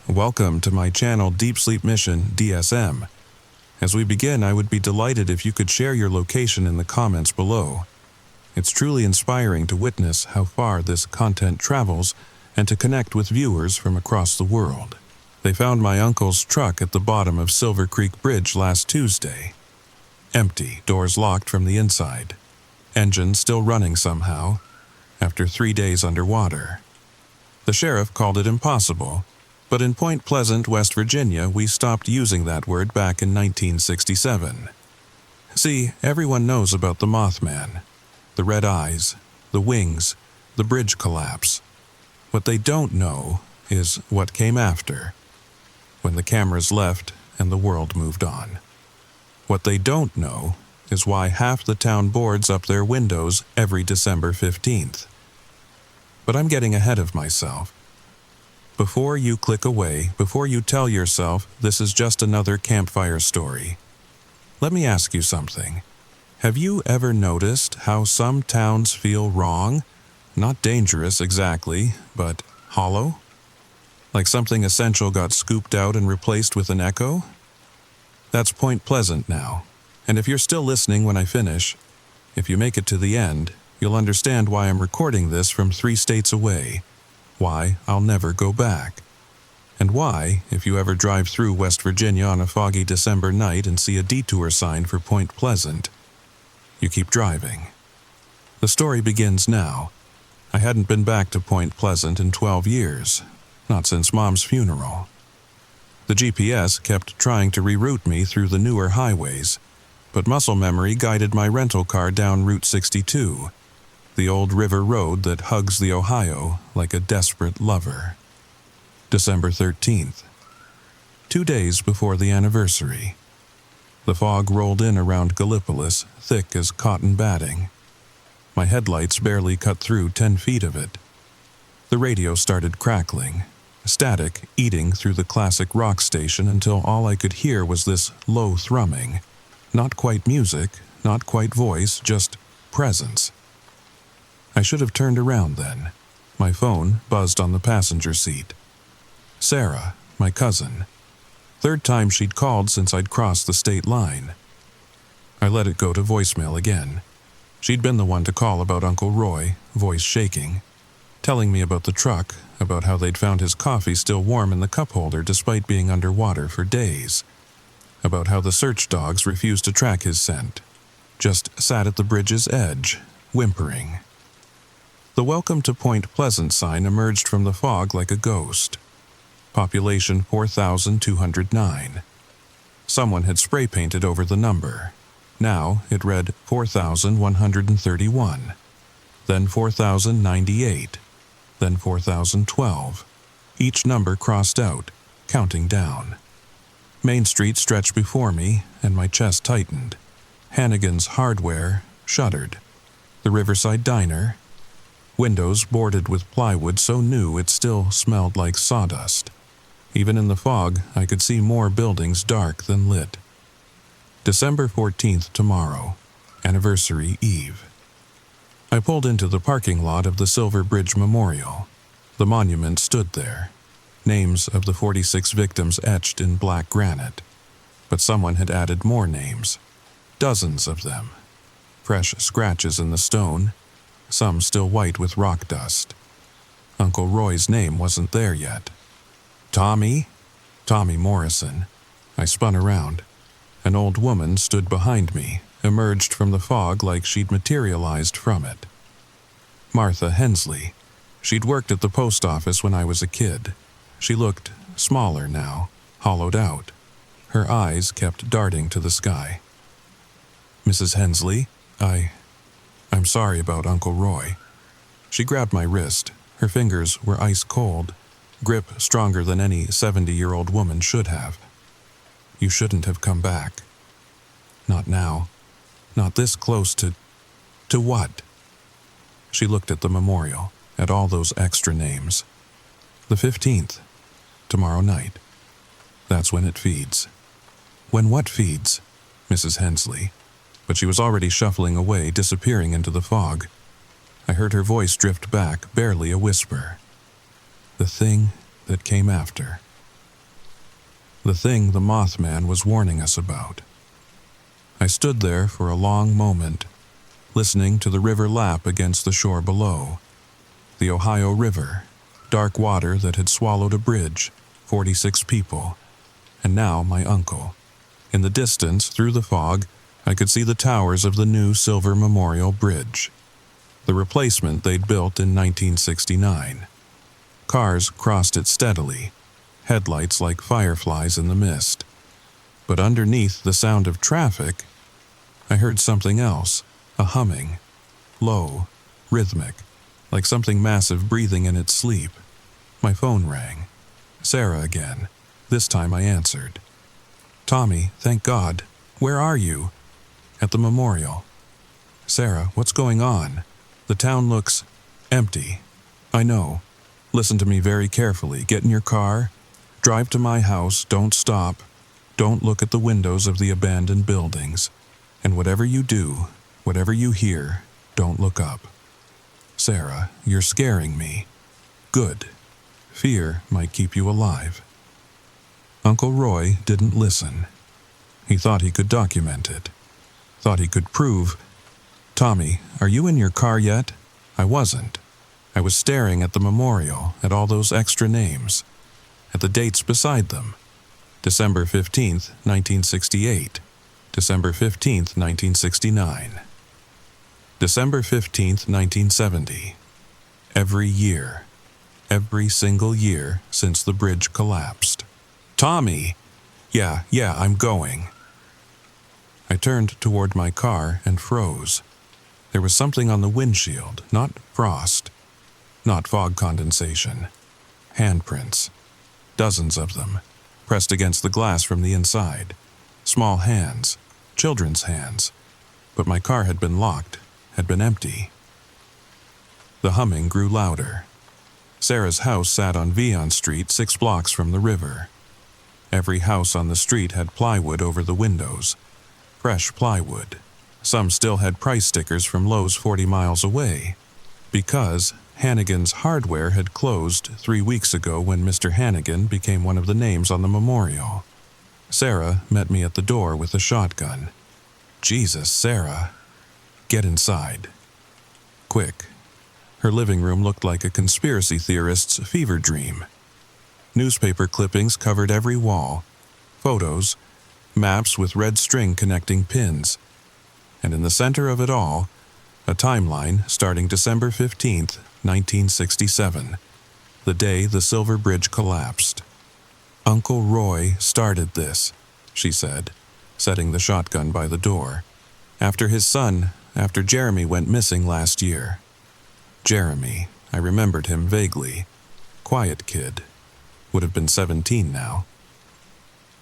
Welcome to my Channel Deep Sleep Mission-DSM. As we begin, I would be delighted if you could share your location in the comments below. It's truly inspiring to witness how far this content travels and to connect with viewers from across the world. They found my uncle's truck at the bottom of Silver Creek Bridge last Tuesday. Empty, doors locked from the inside. Engine still running somehow, after 3 days underwater. The sheriff called it impossible, but in Point Pleasant, West Virginia, we stopped using that word back in 1967. See, everyone knows about the Mothman, the red eyes, the wings, the bridge collapse. What they don't know is what came after, when the cameras left and the world moved on. What they don't know is why half the town boards up their windows every December 15th. But I'm getting ahead of myself. Before you click away, before you tell yourself this is just another campfire story, let me ask you something. Have you ever noticed how some towns feel wrong? Not dangerous exactly, but hollow? Like something essential got scooped out and replaced with an echo? That's Point Pleasant now. And if you're still listening when I finish, if you make it to the end, you'll understand why I'm recording this from 3 states away. Why I'll never go back. And why, if you ever drive through West Virginia on a foggy December night and see a detour sign for Point Pleasant, you keep driving. The story begins now. I hadn't been back to Point Pleasant in 12 years, not since Mom's funeral. The GPS kept trying to reroute me through the newer highways, but muscle memory guided my rental car down Route 62, the old river road that hugs the Ohio like a desperate lover. December 13th. 2 days before the anniversary. The fog rolled in around Gallipolis, thick as cotton batting. My headlights barely cut through 10 feet of it. The radio started crackling, static eating through the classic rock station until all I could hear was this low thrumming. Not quite music, not quite voice, just presence. I should have turned around then. My phone buzzed on the passenger seat. Sarah, my cousin. 3rd time she'd called since I'd crossed the state line. I let it go to voicemail again. She'd been the one to call about Uncle Roy, voice shaking, telling me about the truck, about how they'd found his coffee still warm in the cup holder despite being underwater for days, about how the search dogs refused to track his scent, just sat at the bridge's edge, whimpering. The Welcome to Point Pleasant sign emerged from the fog like a ghost. Population 4,209. Someone had spray painted over the number. Now it read 4,131, then 4,098, then 4,012. Each number crossed out, counting down. Main Street stretched before me, and my chest tightened. Hannigan's Hardware shuttered. The Riverside Diner, windows boarded with plywood so new it still smelled like sawdust. Even in the fog, I could see more buildings dark than lit. December 14th tomorrow, Anniversary Eve. I pulled into the parking lot of the Silver Bridge Memorial. The monument stood there, names of the 46 victims etched in black granite. But someone had added more names, dozens of them. Fresh scratches in the stone, some still white with rock dust. Uncle Roy's name wasn't there yet. Tommy? Tommy Morrison. I spun around. An old woman stood behind me, emerged from the fog like she'd materialized from it. Martha Hensley. She'd worked at the post office when I was a kid. She looked smaller now, hollowed out. Her eyes kept darting to the sky. Mrs. Hensley, I'm sorry about Uncle Roy. She grabbed my wrist. Her fingers were ice cold, grip stronger than any 70-year-old woman should have. You shouldn't have come back. Not now. Not this close to what? She looked at the memorial, at all those extra names. The 15th. Tomorrow night. That's when it feeds. When what feeds? Mrs. Hensley. But she was already shuffling away, disappearing into the fog. I heard her voice drift back, barely a whisper. The thing that came after. the thing the Mothman was warning us about. I stood there for a long moment, listening to the river lap against the shore below. The Ohio River, dark water that had swallowed a bridge, 46 people, and now my uncle. In the distance, through the fog, I could see the towers of the new Silver Memorial Bridge, the replacement they'd built in 1969. Cars crossed it steadily, headlights like fireflies in the mist. But underneath the sound of traffic, I heard something else, a humming, low, rhythmic, like something massive breathing in its sleep. My phone rang. Sarah again. This time I answered. "Tommy, thank God. Where are you?" "At the memorial." "Sarah, what's going on? The town looks empty." "I know. Listen to me very carefully. Get in your car. Drive to my house. Don't stop. Don't look at the windows of the abandoned buildings. And whatever you do, whatever you hear, don't look up." "Sarah, you're scaring me." "Good. Fear might keep you alive." Uncle Roy didn't listen. He thought he could document it. Thought he could prove. "Tommy, are you in your car yet?" I wasn't. I was staring at the memorial, at all those extra names, at the dates beside them. December 15th, 1968. December 15th, 1969. December 15th, 1970. Every year. Every single year since the bridge collapsed. "Tommy!" Yeah, I'm going." I turned toward my car and froze. There was something on the windshield, not frost, not fog condensation. Handprints. Dozens of them, pressed against the glass from the inside. Small hands, children's hands. But my car had been locked, had been empty. The humming grew louder. Sarah's house sat on Vion Street, 6 blocks from the river. Every house on the street had plywood over the windows. Fresh plywood. Some still had price stickers from Lowe's 40 miles away. Because Hannigan's Hardware had closed 3 weeks ago when Mr. Hannigan became one of the names on the memorial. Sarah met me at the door with a shotgun. "Jesus, Sarah. Get inside. Quick." Her living room looked like a conspiracy theorist's fever dream. Newspaper clippings covered every wall, photos, maps with red string connecting pins, and in the center of it all, a timeline starting December 15th, 1967, the day the Silver Bridge collapsed. "Uncle Roy started this," she said, setting the shotgun by the door. "After his son, after Jeremy went missing last year." Jeremy, I remembered him vaguely. Quiet kid. Would have been 17 now.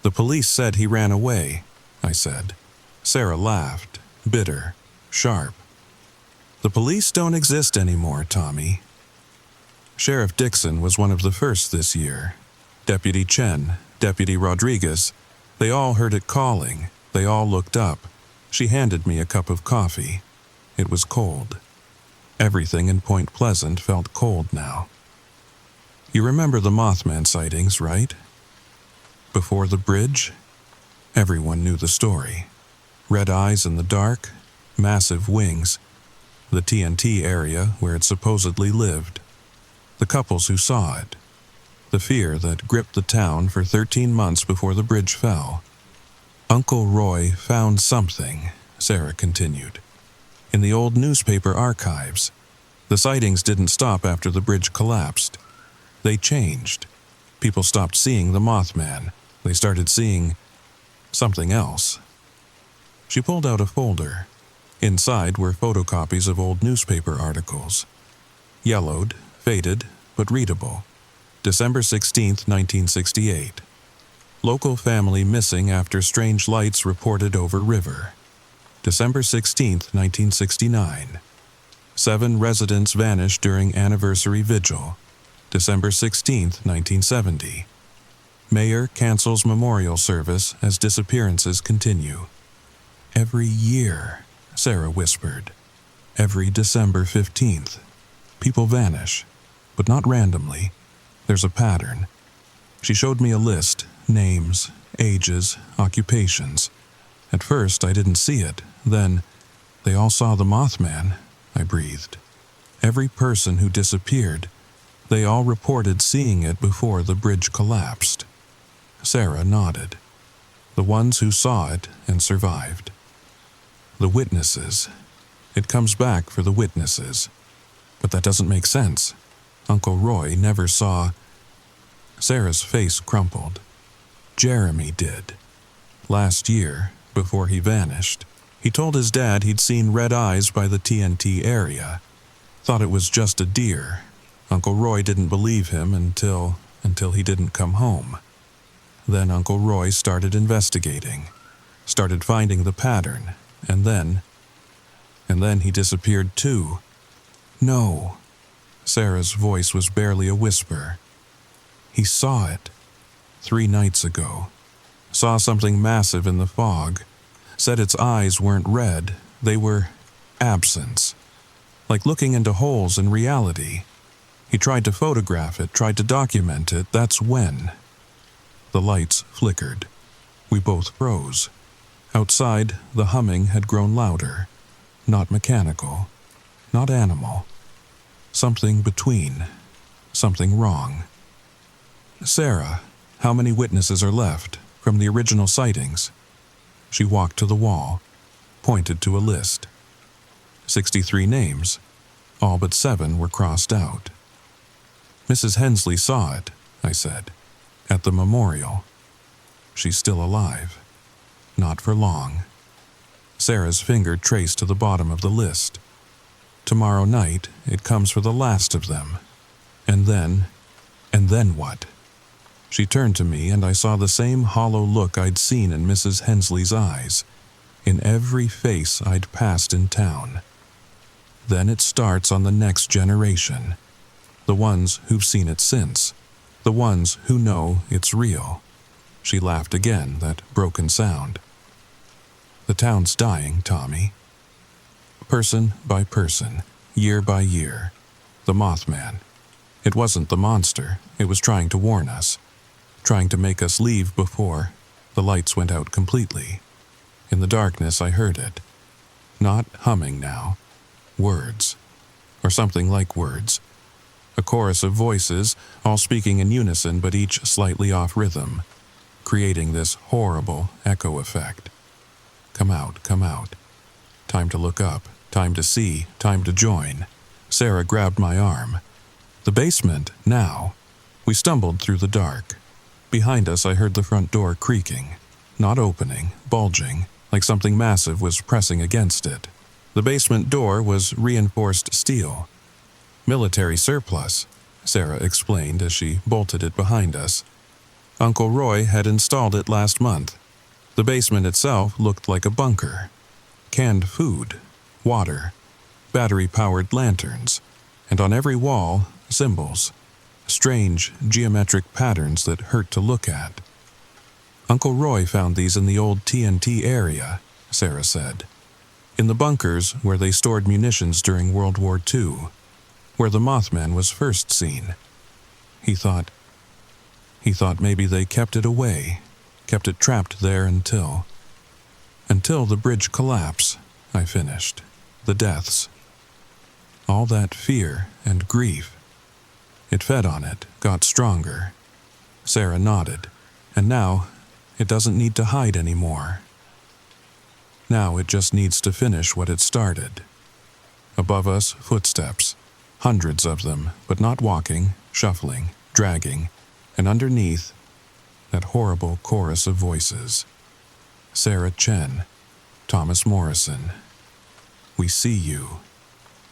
"The police said he ran away," I said. Sarah laughed, bitter, sharp. "The police don't exist anymore, Tommy." Sheriff Dixon was one of the first this year. Deputy Chen, Deputy Rodriguez, they all heard it calling. They all looked up. She handed me a cup of coffee. It was cold. Everything in Point Pleasant felt cold now. "You remember the Mothman sightings, right? Before the bridge?" Everyone knew the story. Red eyes in the dark, massive wings, the TNT area where it supposedly lived, the couples who saw it, the fear that gripped the town for 13 months before the bridge fell. "Uncle Roy found something," Sarah continued, "in the old newspaper archives. The sightings didn't stop after the bridge collapsed. They changed. People stopped seeing the Mothman. They started seeing something else." She pulled out a folder. Inside were photocopies of old newspaper articles. Yellowed, faded, but readable. December 16th, 1968. Local family missing after strange lights reported over river. December 16th, 1969. 7 residents vanished during anniversary vigil. December 16th, 1970. Mayor cancels memorial service as disappearances continue. "Every year," Sarah whispered. "Every December 15th. People vanish, but not randomly. There's a pattern." She showed me a list, names, ages, occupations. At first, I didn't see it. Then, they all saw the Mothman, I breathed. Every person who disappeared, they all reported seeing it before the bridge collapsed. Sarah nodded. The ones who saw it and survived. The witnesses. It comes back for the witnesses. But that doesn't make sense. Uncle Roy never saw. Sarah's face crumpled. Jeremy did. Last year, before he vanished, he told his dad he'd seen red eyes by the TNT area. Thought it was just a deer. Uncle Roy didn't believe him until he didn't come home. Then Uncle Roy started investigating, started finding the pattern, and then he disappeared too. No. Sarah's voice was barely a whisper. He saw it 3 nights ago. Saw something massive in the fog. Said its eyes weren't red, they were absence. Like looking into holes in reality. He tried to photograph it, tried to document it. That's when. The lights flickered. We both froze. Outside, the humming had grown louder. Not mechanical. Not animal. Something between. Something wrong. Sarah, how many witnesses are left from the original sightings? She walked to the wall, pointed to a list. 63 names. All but 7 were crossed out. Mrs. Hensley saw it, I said, at the memorial. She's still alive. Not for long. Sarah's finger traced to the bottom of the list. Tomorrow night, it comes for the last of them. And then what? She turned to me and I saw the same hollow look I'd seen in Mrs. Hensley's eyes, in every face I'd passed in town. Then it starts on the next generation. The ones who've seen it since. The ones who know it's real. She laughed again, that broken sound. The town's dying, Tommy. Person by person, year by year. The Mothman. It wasn't the monster. It was trying to warn us. Trying to make us leave before the lights went out completely. In the darkness, I heard it. Not humming now. Words. Or something like words. A chorus of voices, all speaking in unison but each slightly off rhythm, creating this horrible echo effect. Come out, come out. Time to look up, time to see, time to join. Sarah grabbed my arm. The basement, now. We stumbled through the dark. Behind us I heard the front door creaking, not opening, bulging, like something massive was pressing against it. The basement door was reinforced steel. Military surplus, Sarah explained as she bolted it behind us. Uncle Roy had installed it last month. The basement itself looked like a bunker. Canned food, water, battery-powered lanterns, and on every wall, symbols. Strange, geometric patterns that hurt to look at. Uncle Roy found these in the old TNT area, Sarah said. In the bunkers where they stored munitions during World War II. Where the Mothman was first seen. He thought maybe they kept it away, kept it trapped there until the bridge collapse, I finished. The deaths. All that fear and grief. It fed on it, got stronger. Sarah nodded, and now it doesn't need to hide anymore. Now it just needs to finish what it started. Above us, footsteps. Hundreds of them, but not walking, shuffling, dragging, and underneath, that horrible chorus of voices. Sarah Chen, Thomas Morrison. We see you.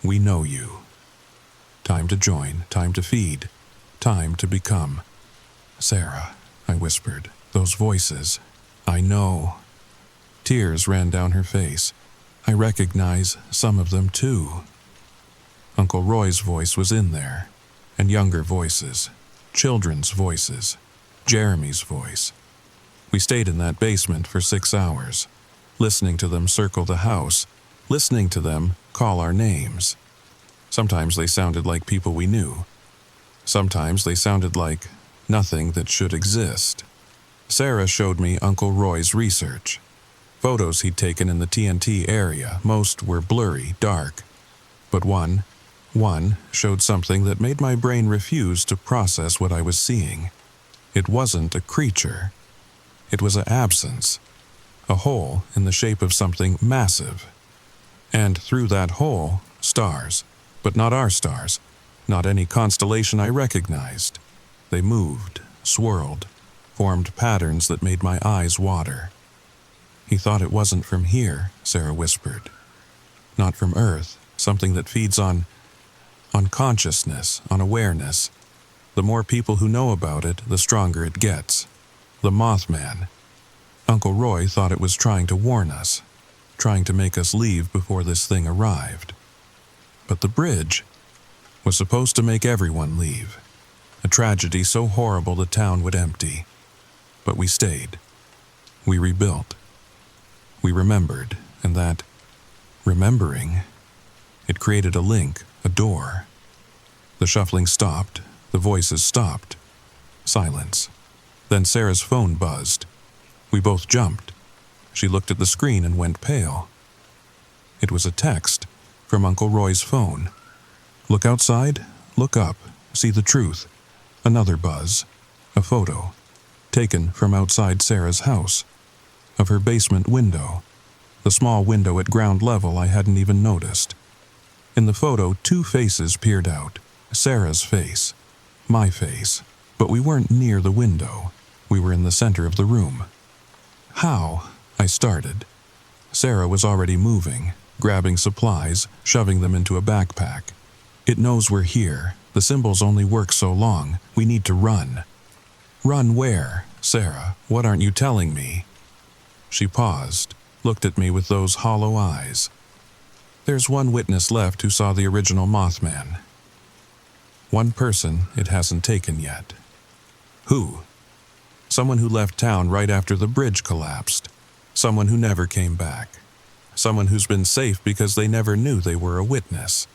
We know you. Time to join, time to feed, time to become. Sarah, I whispered, those voices. I know. Tears ran down her face. I recognize some of them too. Uncle Roy's voice was in there, and younger voices, children's voices, Jeremy's voice. We stayed in that basement for 6 hours, listening to them circle the house, listening to them call our names. Sometimes they sounded like people we knew. Sometimes they sounded like nothing that should exist. Sarah showed me Uncle Roy's research. Photos he'd taken in the TNT area, most were blurry, dark. But one showed something that made my brain refuse to process what I was seeing. It wasn't a creature. It was an absence. A hole in the shape of something massive. And through that hole, stars. But not our stars. Not any constellation I recognized. They moved, swirled, formed patterns that made my eyes water. He thought it wasn't from here, Sarah whispered. Not from Earth, something that feeds on consciousness, on awareness. The more people who know about it, the stronger it gets. The Mothman. Uncle Roy thought it was trying to warn us, trying to make us leave before this thing arrived. But the bridge was supposed to make everyone leave. A tragedy so horrible the town would empty. But we stayed. We rebuilt. We remembered, and that remembering, it created a link, a door. The shuffling stopped, the voices stopped. Silence. Then Sarah's phone buzzed. We both jumped. She looked at the screen and went pale. It was a text from Uncle Roy's phone. Look outside, look up, see the truth. Another buzz. A photo. Taken from outside Sarah's house. Of her basement window. The small window at ground level I hadn't even noticed. In the photo, two faces peered out. Sarah's face. My face. But we weren't near the window. We were in the center of the room. How? I started. Sarah was already moving, grabbing supplies, shoving them into a backpack. It knows we're here. The symbols only work so long. We need to run. Run where? Sarah, what aren't you telling me? She paused, looked at me with those hollow eyes. There's one witness left who saw the original Mothman. One person it hasn't taken yet. Who? Someone who left town right after the bridge collapsed. Someone who never came back. Someone who's been safe because they never knew they were a witness.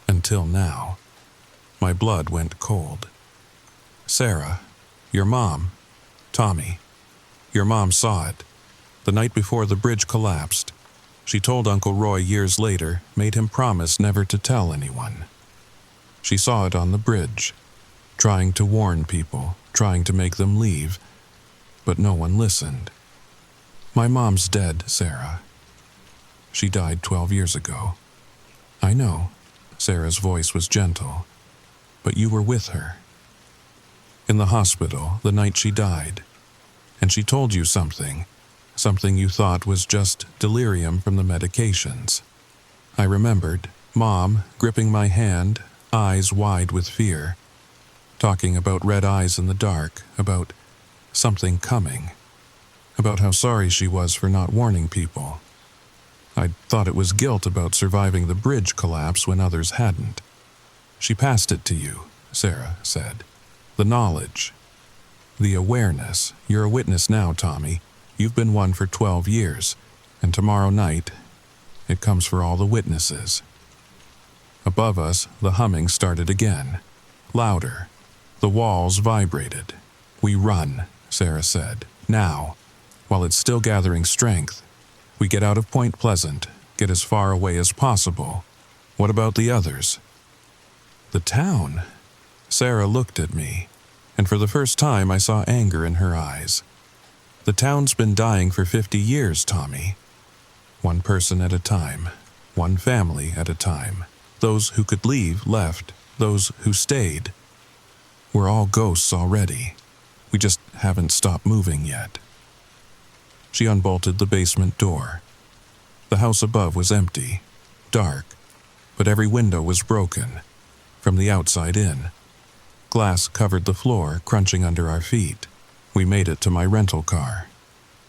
Until now. My blood went cold. Sarah, your mom, Tommy, your mom saw it. The night before the bridge collapsed. She told Uncle Roy years later, made him promise never to tell anyone. She saw it on the bridge, trying to warn people, trying to make them leave, but no one listened. My mom's dead, Sarah. She died 12 years ago. I know, Sarah's voice was gentle, but you were with her. In the hospital, the night she died, and she told you something you thought was just delirium from the medications. I remembered, Mom gripping my hand, eyes wide with fear, talking about red eyes in the dark, about something coming, about how sorry she was for not warning people. I'd thought it was guilt about surviving the bridge collapse when others hadn't. She passed it to you, Sarah said. The knowledge, the awareness. You're a witness now, Tommy. You've been one for 12 years, and tomorrow night, it comes for all the witnesses. Above us, the humming started again, louder. The walls vibrated. We run, Sarah said. Now, while it's still gathering strength, we get out of Point Pleasant, get as far away as possible. What about the others? The town. Sarah looked at me, and for the first time I saw anger in her eyes. The town's been dying for 50 years, Tommy. One person at a time, one family at a time. Those who could leave left, those who stayed. We're all ghosts already. We just haven't stopped moving yet. She unbolted the basement door. The house above was empty, dark, but every window was broken, from the outside in. Glass covered the floor, crunching under our feet. We made it to my rental car.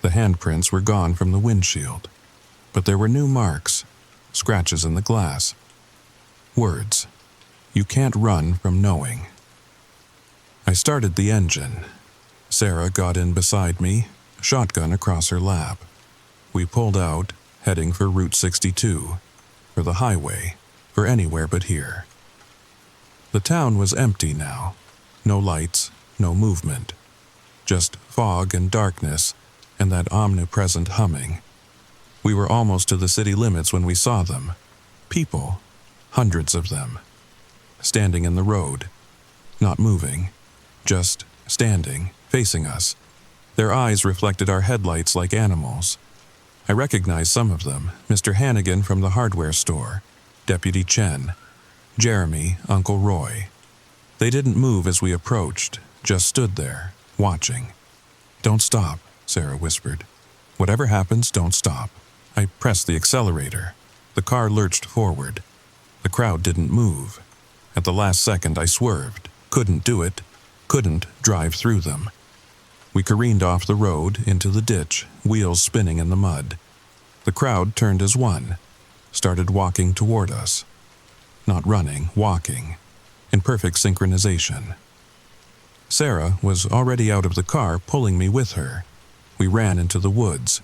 The handprints were gone from the windshield, but there were new marks, scratches in the glass. Words. You can't run from knowing. I started the engine. Sarah got in beside me, shotgun across her lap. We pulled out, heading for Route 62, for the highway, for anywhere but here. The town was empty now. No lights, no movement. just fog and darkness and that omnipresent humming. We were almost to the city limits when we saw them. People, hundreds of them, standing in the road, not moving, just standing, facing us. Their eyes reflected our headlights like animals. I recognized some of them: Mr. Hannigan from the hardware store, Deputy Chen, Jeremy, Uncle Roy. They didn't move as we approached, just stood there, watching. "Don't stop," Sarah whispered. "Whatever happens, don't stop." I pressed the accelerator. The car lurched forward. The crowd didn't move. At the last second, I swerved. Couldn't do it. Couldn't drive through them. We careened off the road into the ditch, wheels spinning in the mud. The crowd turned as one, started walking toward us. Not running, walking, in perfect synchronization. Sarah was already out of the car, pulling me with her. We ran into the woods.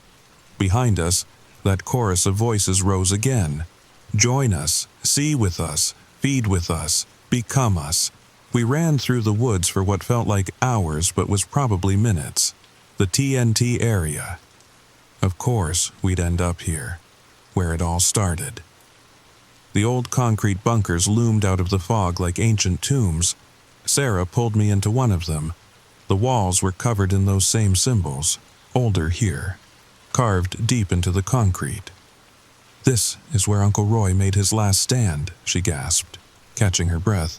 Behind us, that chorus of voices rose again. "Join us, see with us, feed with us, become us." We ran through the woods for what felt like hours but was probably minutes. The TNT area. Of course, we'd end up here, where it all started. The old concrete bunkers loomed out of the fog like ancient tombs. Sarah pulled me into one of them. The walls were covered in those same symbols, older here, carved deep into the concrete. "This is where Uncle Roy made his last stand," she gasped, catching her breath.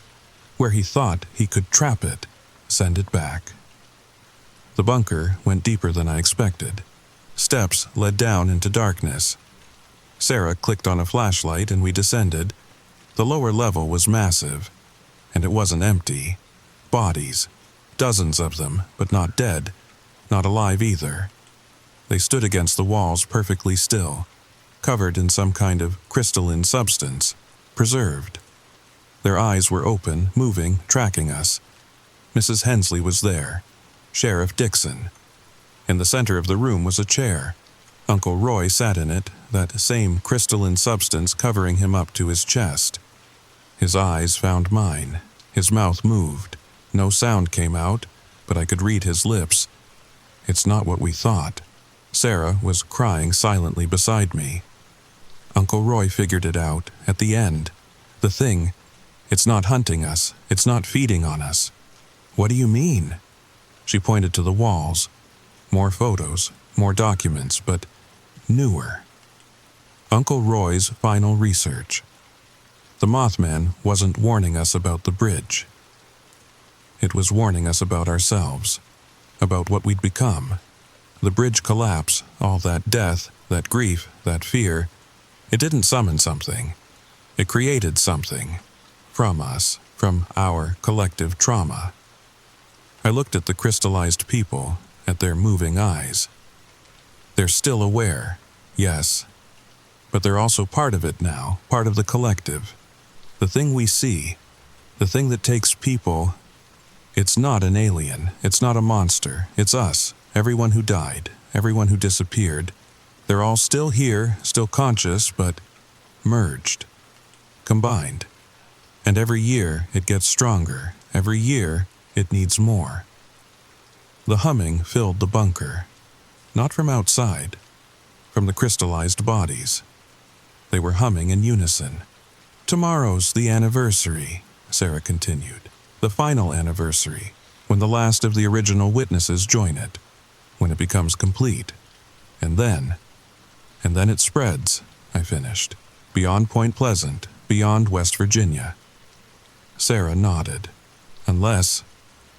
"Where he thought he could trap it, send it back." The bunker went deeper than I expected. Steps led down into darkness. Sarah clicked on a flashlight and we descended. The lower level was massive, and it wasn't empty. Bodies, dozens of them, but not dead, not alive either. They stood against the walls perfectly still, covered in some kind of crystalline substance, preserved. Their eyes were open, moving, tracking us. Mrs. Hensley was there, Sheriff Dixon. In the center of the room was a chair. Uncle Roy sat in it, that same crystalline substance covering him up to his chest. His eyes found mine. His mouth moved. No sound came out, but I could read his lips. "It's not what we thought." Sarah was crying silently beside me. Uncle Roy figured it out, at the end. The thing, it's not hunting us, it's not feeding on us. "What do you mean?" She pointed to the walls. More photos, more documents, but newer. Uncle Roy's final research. The Mothman wasn't warning us about the bridge. It was warning us about ourselves, about what we'd become. The bridge collapse, all that death, that grief, that fear, it didn't summon something. It created something. From us, from our collective trauma. I looked at the crystallized people, at their moving eyes. They're still aware, yes, but they're also part of it now, part of the collective. The thing we see, the thing that takes people, it's not an alien, it's not a monster, it's us, everyone who died, everyone who disappeared. They're all still here, still conscious, but merged, combined. And every year it gets stronger, every year it needs more. The humming filled the bunker, not from outside, from the crystallized bodies. They were humming in unison. "Tomorrow's the anniversary," Sarah continued. "The final anniversary, when the last of the original witnesses join it, when it becomes complete. And then it spreads," I finished, "beyond Point Pleasant, beyond West Virginia." Sarah nodded. "Unless..."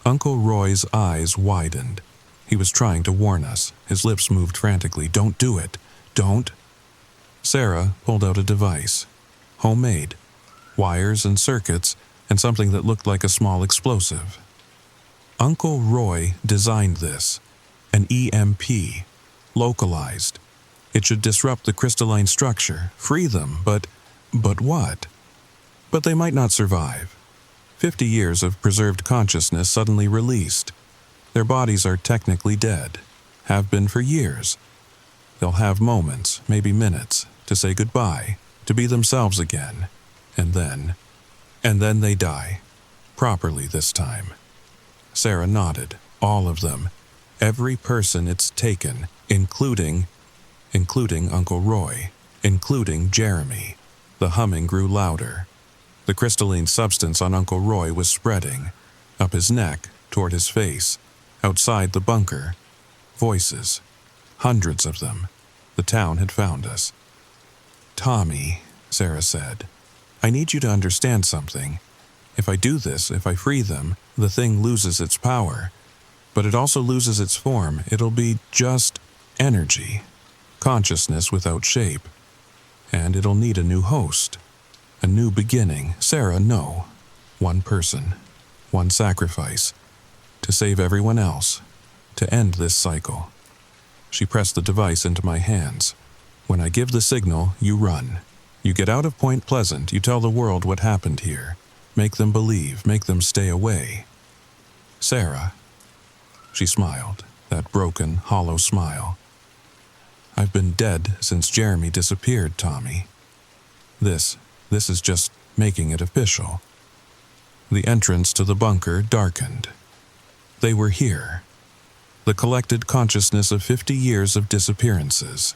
Uncle Roy's eyes widened. He was trying to warn us. His lips moved frantically. "Don't do it. Don't." Sarah pulled out a device. Homemade. Wires and circuits, and something that looked like a small explosive. Uncle Roy designed this. An EMP. Localized. It should disrupt the crystalline structure, free them, but what? But they might not survive. 50 years of preserved consciousness suddenly released. Their bodies are technically dead, have been for years. They'll have moments, maybe minutes, to say goodbye, to be themselves again, and then they die. Properly this time. Sarah nodded, all of them. Every person it's taken, including Uncle Roy, including Jeremy. The humming grew louder. The crystalline substance on Uncle Roy was spreading, up his neck, toward his face, outside the bunker. Voices. Hundreds of them. The town had found us. "Tommy," Sarah said, "I need you to understand something. If I do this, if I free them, the thing loses its power. But it also loses its form. It'll be just energy, consciousness without shape. And it'll need a new host, a new beginning. Sarah, no. One person, one sacrifice, to save everyone else, to end this cycle." She pressed the device into my hands. "When I give the signal, you run. You get out of Point Pleasant, you tell the world what happened here. Make them believe, make them stay away." "Sarah," she smiled, that broken, hollow smile. "I've been dead since Jeremy disappeared, Tommy. This is just making it official." The entrance to the bunker darkened. They were here. The collected consciousness of 50 years of disappearances.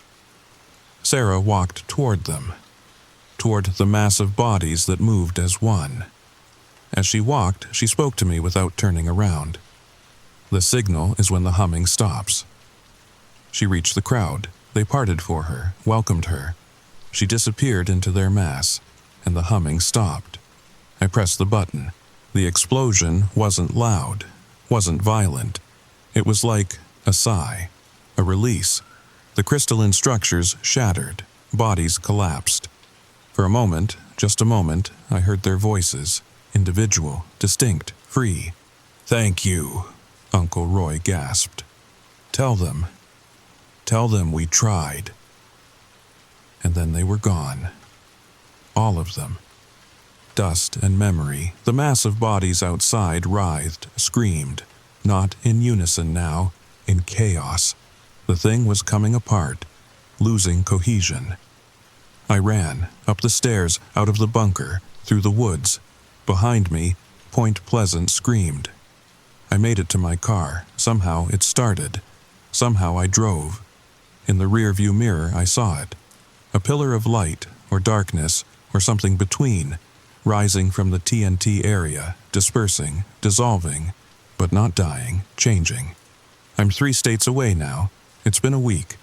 Sarah walked toward them, toward the massive bodies that moved as one. As she walked, she spoke to me without turning around. "The signal is when the humming stops." She reached the crowd. They parted for her, welcomed her. She disappeared into their mass, and the humming stopped. I pressed the button. The explosion wasn't loud, wasn't violent. It was like a sigh, a release. The crystalline structures shattered, bodies collapsed. For a moment, just a moment, I heard their voices, individual, distinct, free. "Thank you," Uncle Roy gasped. Tell them we tried." And then they were gone. All of them. Dust and memory, the mass of bodies outside writhed, screamed, not in unison now, in chaos. The thing was coming apart, losing cohesion. I ran, up the stairs, out of the bunker, through the woods. Behind me, Point Pleasant screamed. I made it to my car. Somehow it started. Somehow I drove. In the rear-view mirror I saw it. A pillar of light, or darkness, or something between, rising from the TNT area, dispersing, dissolving, but not dying, changing. I'm 3 states away now. It's been a week.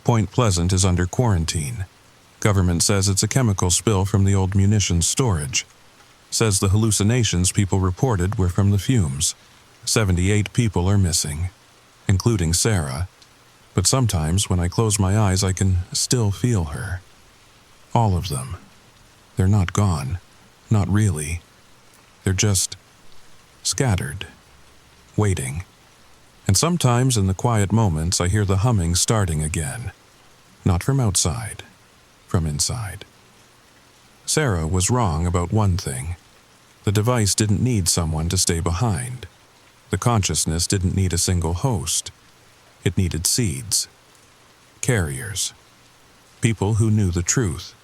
Point Pleasant is under quarantine. Government says it's a chemical spill from the old munitions storage. Says the hallucinations people reported were from the fumes. 78 people are missing, including Sarah. But sometimes when I close my eyes I can still feel her. All of them. They're not gone. Not really. They're just scattered, waiting. And sometimes in the quiet moments I hear the humming starting again. Not from outside, from inside. Sarah was wrong about one thing. The device didn't need someone to stay behind. The consciousness didn't need a single host. It needed seeds. Carriers. People who knew the truth,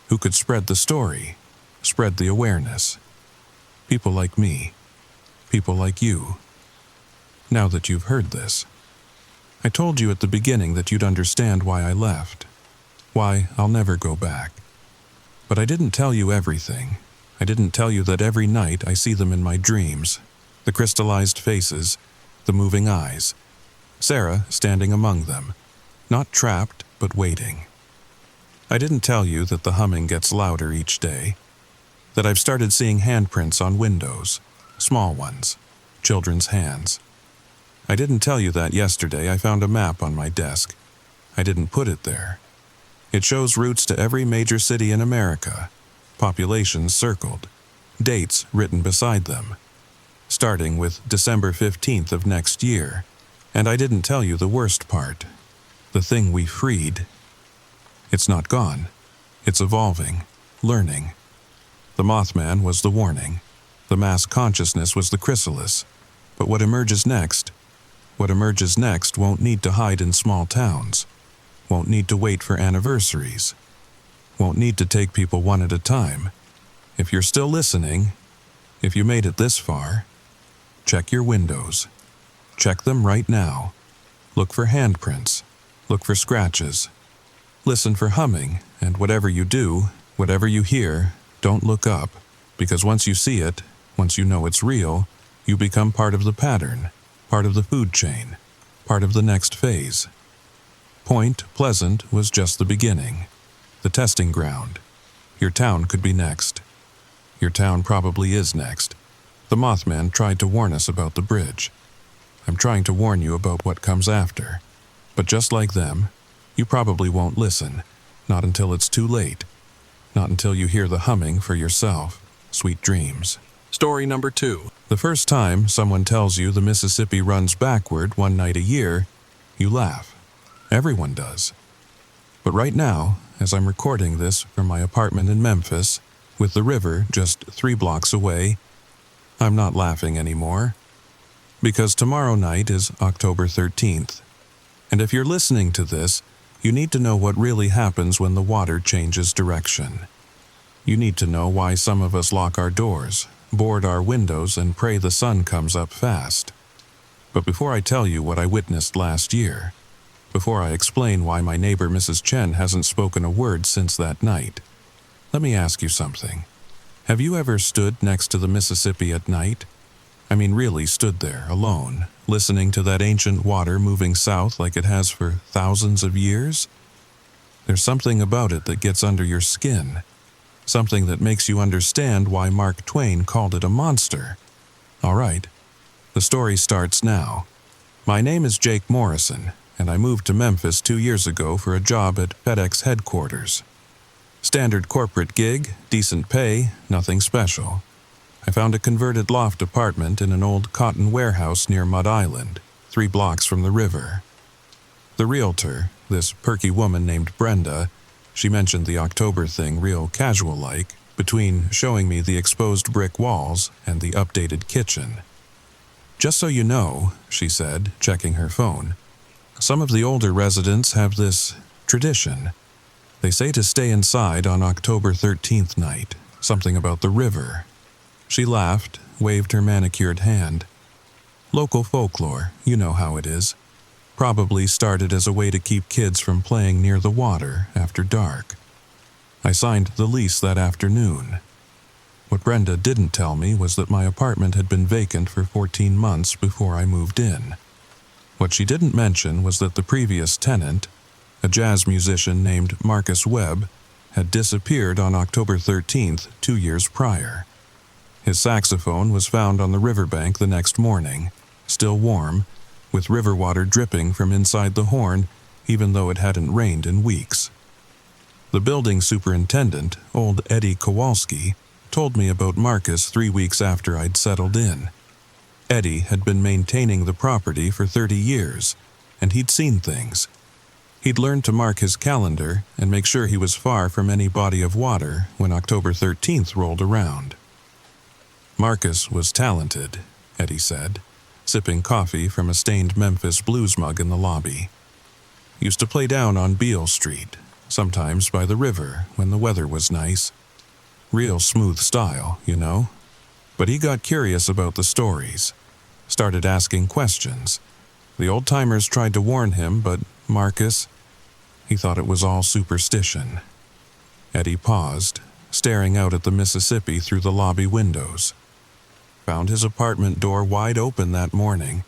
who could spread the story, spread the awareness. People like me. People like you. Now that you've heard this, I told you at the beginning that you'd understand why I left, why I'll never go back. But I didn't tell you everything. I didn't tell you that every night I see them in my dreams, the crystallized faces, the moving eyes, Sarah standing among them, not trapped but waiting. I didn't tell you that the humming gets louder each day, that I've started seeing handprints on windows, small ones, children's hands. I didn't tell you that yesterday I found a map on my desk. I didn't put it there. It shows routes to every major city in America, populations circled, dates written beside them, starting with December 15th of next year. And I didn't tell you the worst part, the thing we freed. It's not gone. It's evolving, learning. The Mothman was the warning. The mass consciousness was the chrysalis. But what emerges next won't need to hide in small towns, won't need to wait for anniversaries, won't need to take people one at a time. If you're still listening, if you made it this far, check your windows. Check them right now. Look for handprints. Look for scratches. Listen for humming, and whatever you do, whatever you hear, don't look up, because once you see it, once you know it's real, you become part of the pattern, part of the food chain, part of the next phase. Point Pleasant was just the beginning, the testing ground. Your town could be next. Your town probably is next. The Mothman tried to warn us about the bridge. I'm trying to warn you about what comes after. But just like them, you probably won't listen, not until it's too late. Not until you hear the humming for yourself. Sweet dreams. Story number 2. The first time someone tells you the Mississippi runs backward one night a year, you laugh. Everyone does. But right now, as I'm recording this from my apartment in Memphis, with the river just 3 blocks away, I'm not laughing anymore. Because tomorrow night is October 13th. And if you're listening to this, you need to know what really happens when the water changes direction. You need to know why some of us lock our doors, board our windows, and pray the sun comes up fast. But before I tell you what I witnessed last year, before I explain why my neighbor Mrs. Chen hasn't spoken a word since that night, let me ask you something. Have you ever stood next to the Mississippi at night? I mean, really stood there, alone, listening to that ancient water moving south like it has for thousands of years? There's something about it that gets under your skin. Something that makes you understand why Mark Twain called it a monster. All right, the story starts now. My name is Jake Morrison, and I moved to Memphis 2 years ago for a job at FedEx headquarters. Standard corporate gig, decent pay, nothing special. I found a converted loft apartment in an old cotton warehouse near Mud Island, 3 blocks from the river. The realtor, this perky woman named Brenda, she mentioned the October thing real casual-like, between showing me the exposed brick walls and the updated kitchen. Just so you know, she said, checking her phone, some of the older residents have this tradition. They say to stay inside on October 13th night, something about the river. She laughed, waved her manicured hand. Local folklore, you know how it is. Probably started as a way to keep kids from playing near the water after dark. I signed the lease that afternoon. What Brenda didn't tell me was that my apartment had been vacant for 14 months before I moved in. What she didn't mention was that the previous tenant, a jazz musician named Marcus Webb, had disappeared on October 13th, 2 years prior. His saxophone was found on the riverbank the next morning, still warm, with river water dripping from inside the horn, even though it hadn't rained in weeks. The building superintendent, old Eddie Kowalski, told me about Marcus 3 weeks after I'd settled in. Eddie had been maintaining the property for 30 years, and he'd seen things. He'd learned to mark his calendar and make sure he was far from any body of water when October 13th rolled around. Marcus was talented, Eddie said, sipping coffee from a stained Memphis blues mug in the lobby. Used to play down on Beale Street, sometimes by the river when the weather was nice. Real smooth style, you know. But he got curious about the stories, started asking questions. The old-timers tried to warn him, but Marcus, he thought it was all superstition. Eddie paused, staring out at the Mississippi through the lobby windows. Found his apartment door wide open that morning.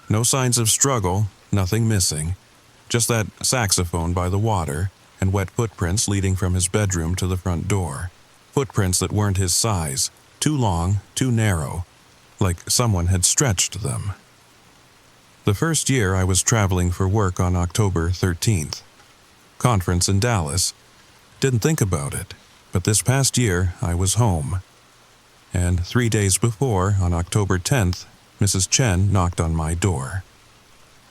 No signs of struggle, nothing missing. Just that saxophone by the water and wet footprints leading from his bedroom to the front door. Footprints that weren't his size, too long, too narrow, like someone had stretched them. The first year I was traveling for work on October 13th. Conference in Dallas. Didn't think about it, but this past year I was home. And 3 days before, on October 10th, Mrs. Chen knocked on my door.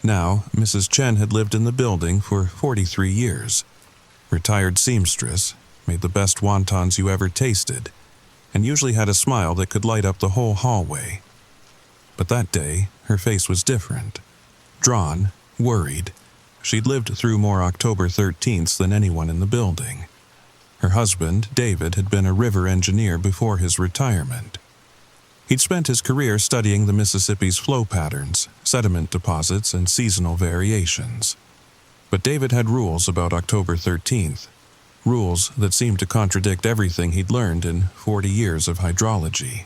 Now, Mrs. Chen had lived in the building for 43 years. Retired seamstress, made the best wontons you ever tasted, and usually had a smile that could light up the whole hallway. But that day, her face was different. Drawn, worried. She'd lived through more October 13ths than anyone in the building. Her husband, David, had been a river engineer before his retirement. He'd spent his career studying the Mississippi's flow patterns, sediment deposits, and seasonal variations. But David had rules about October 13th, rules that seemed to contradict everything he'd learned in 40 years of hydrology.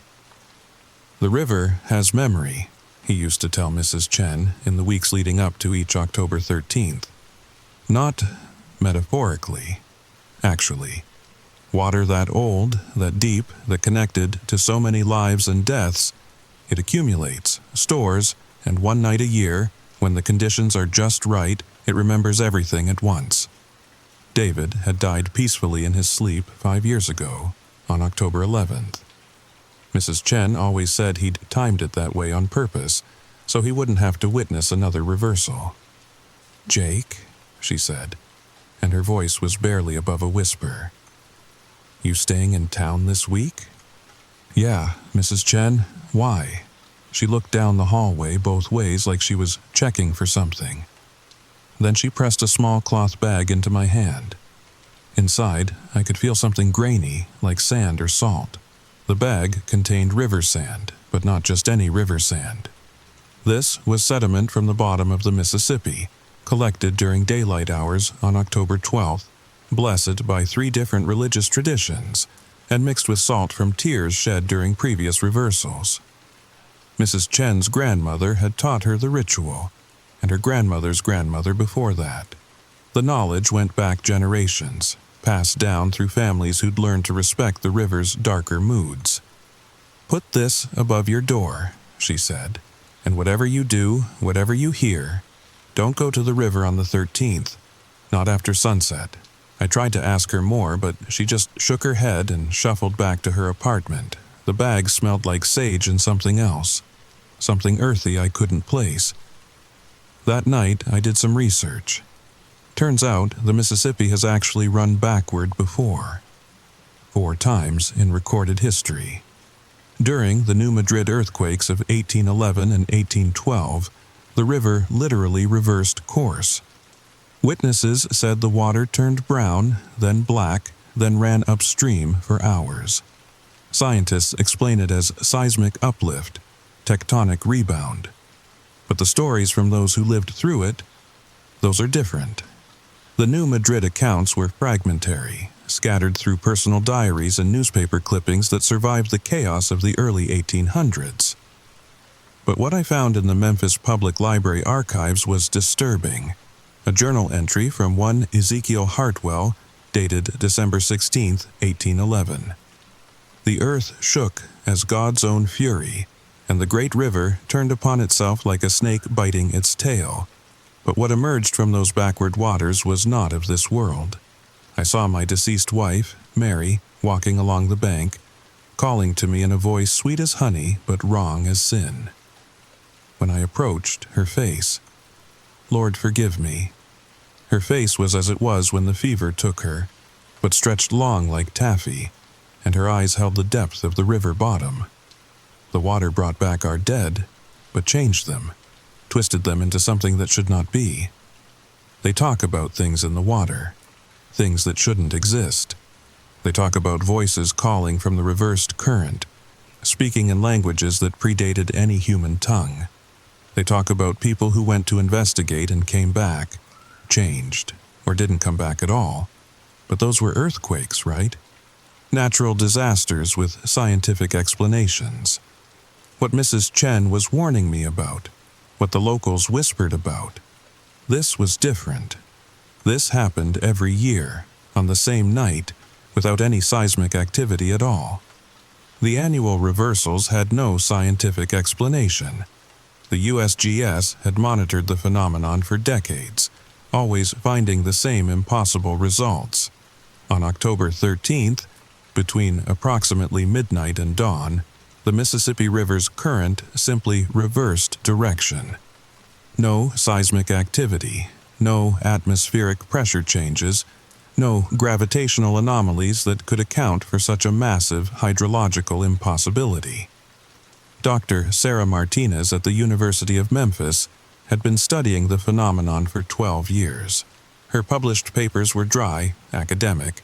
"The river has memory," he used to tell Mrs. Chen in the weeks leading up to each October 13th. Not metaphorically, actually. Water that old, that deep, that connected to so many lives and deaths, it accumulates, stores, and one night a year, when the conditions are just right, it remembers everything at once. David had died peacefully in his sleep 5 years ago, on October 11th. Mrs. Chen always said he'd timed it that way on purpose, so he wouldn't have to witness another reversal. "Jake," she said, and her voice was barely above a whisper. "You staying in town this week?" "Yeah, Mrs. Chen, why?" She looked down the hallway both ways like she was checking for something. Then she pressed a small cloth bag into my hand. Inside, I could feel something grainy, like sand or salt. The bag contained river sand, but not just any river sand. This was sediment from the bottom of the Mississippi, collected during daylight hours on October 12th, blessed by 3 different religious traditions, and mixed with salt from tears shed during previous reversals. Mrs. Chen's grandmother had taught her the ritual, and her grandmother's grandmother before that. The knowledge went back generations, passed down through families who'd learned to respect the river's darker moods. "Put this above your door," she said, "and whatever you do, whatever you hear, don't go to the river on the 13th, not after sunset." I tried to ask her more, but she just shook her head and shuffled back to her apartment. The bag smelled like sage and something else, something earthy I couldn't place. That night, I did some research. Turns out, the Mississippi has actually run backward before. 4 times in recorded history. During the New Madrid earthquakes of 1811 and 1812, the river literally reversed course. Witnesses said the water turned brown, then black, then ran upstream for hours. Scientists explain it as seismic uplift, tectonic rebound. But the stories from those who lived through it, those are different. The New Madrid accounts were fragmentary, scattered through personal diaries and newspaper clippings that survived the chaos of the early 1800s. But what I found in the Memphis Public Library archives was disturbing. A journal entry from one Ezekiel Hartwell, dated December 16, 1811. "The earth shook as God's own fury, and the great river turned upon itself like a snake biting its tail. But what emerged from those backward waters was not of this world. I saw my deceased wife, Mary, walking along the bank, calling to me in a voice sweet as honey but wrong as sin. When I approached her face, Lord forgive me. Her face was as it was when the fever took her, but stretched long like taffy, and her eyes held the depth of the river bottom. The water brought back our dead, but changed them, twisted them into something that should not be. They talk about things in the water, things that shouldn't exist. They talk about voices calling from the reversed current, speaking in languages that predated any human tongue. They talk about people who went to investigate and came back, changed, or didn't come back at all. But those were earthquakes, right? Natural disasters with scientific explanations. What Mrs. Chen was warning me about, what the locals whispered about. This was different. This happened every year, on the same night, without any seismic activity at all. The annual reversals had no scientific explanation. The USGS had monitored the phenomenon for decades, always finding the same impossible results. On October 13th, between approximately midnight and dawn, the Mississippi River's current simply reversed direction. No seismic activity, no atmospheric pressure changes, no gravitational anomalies that could account for such a massive hydrological impossibility. Dr. Sarah Martinez at the University of Memphis had been studying the phenomenon for 12 years. Her published papers were dry, academic,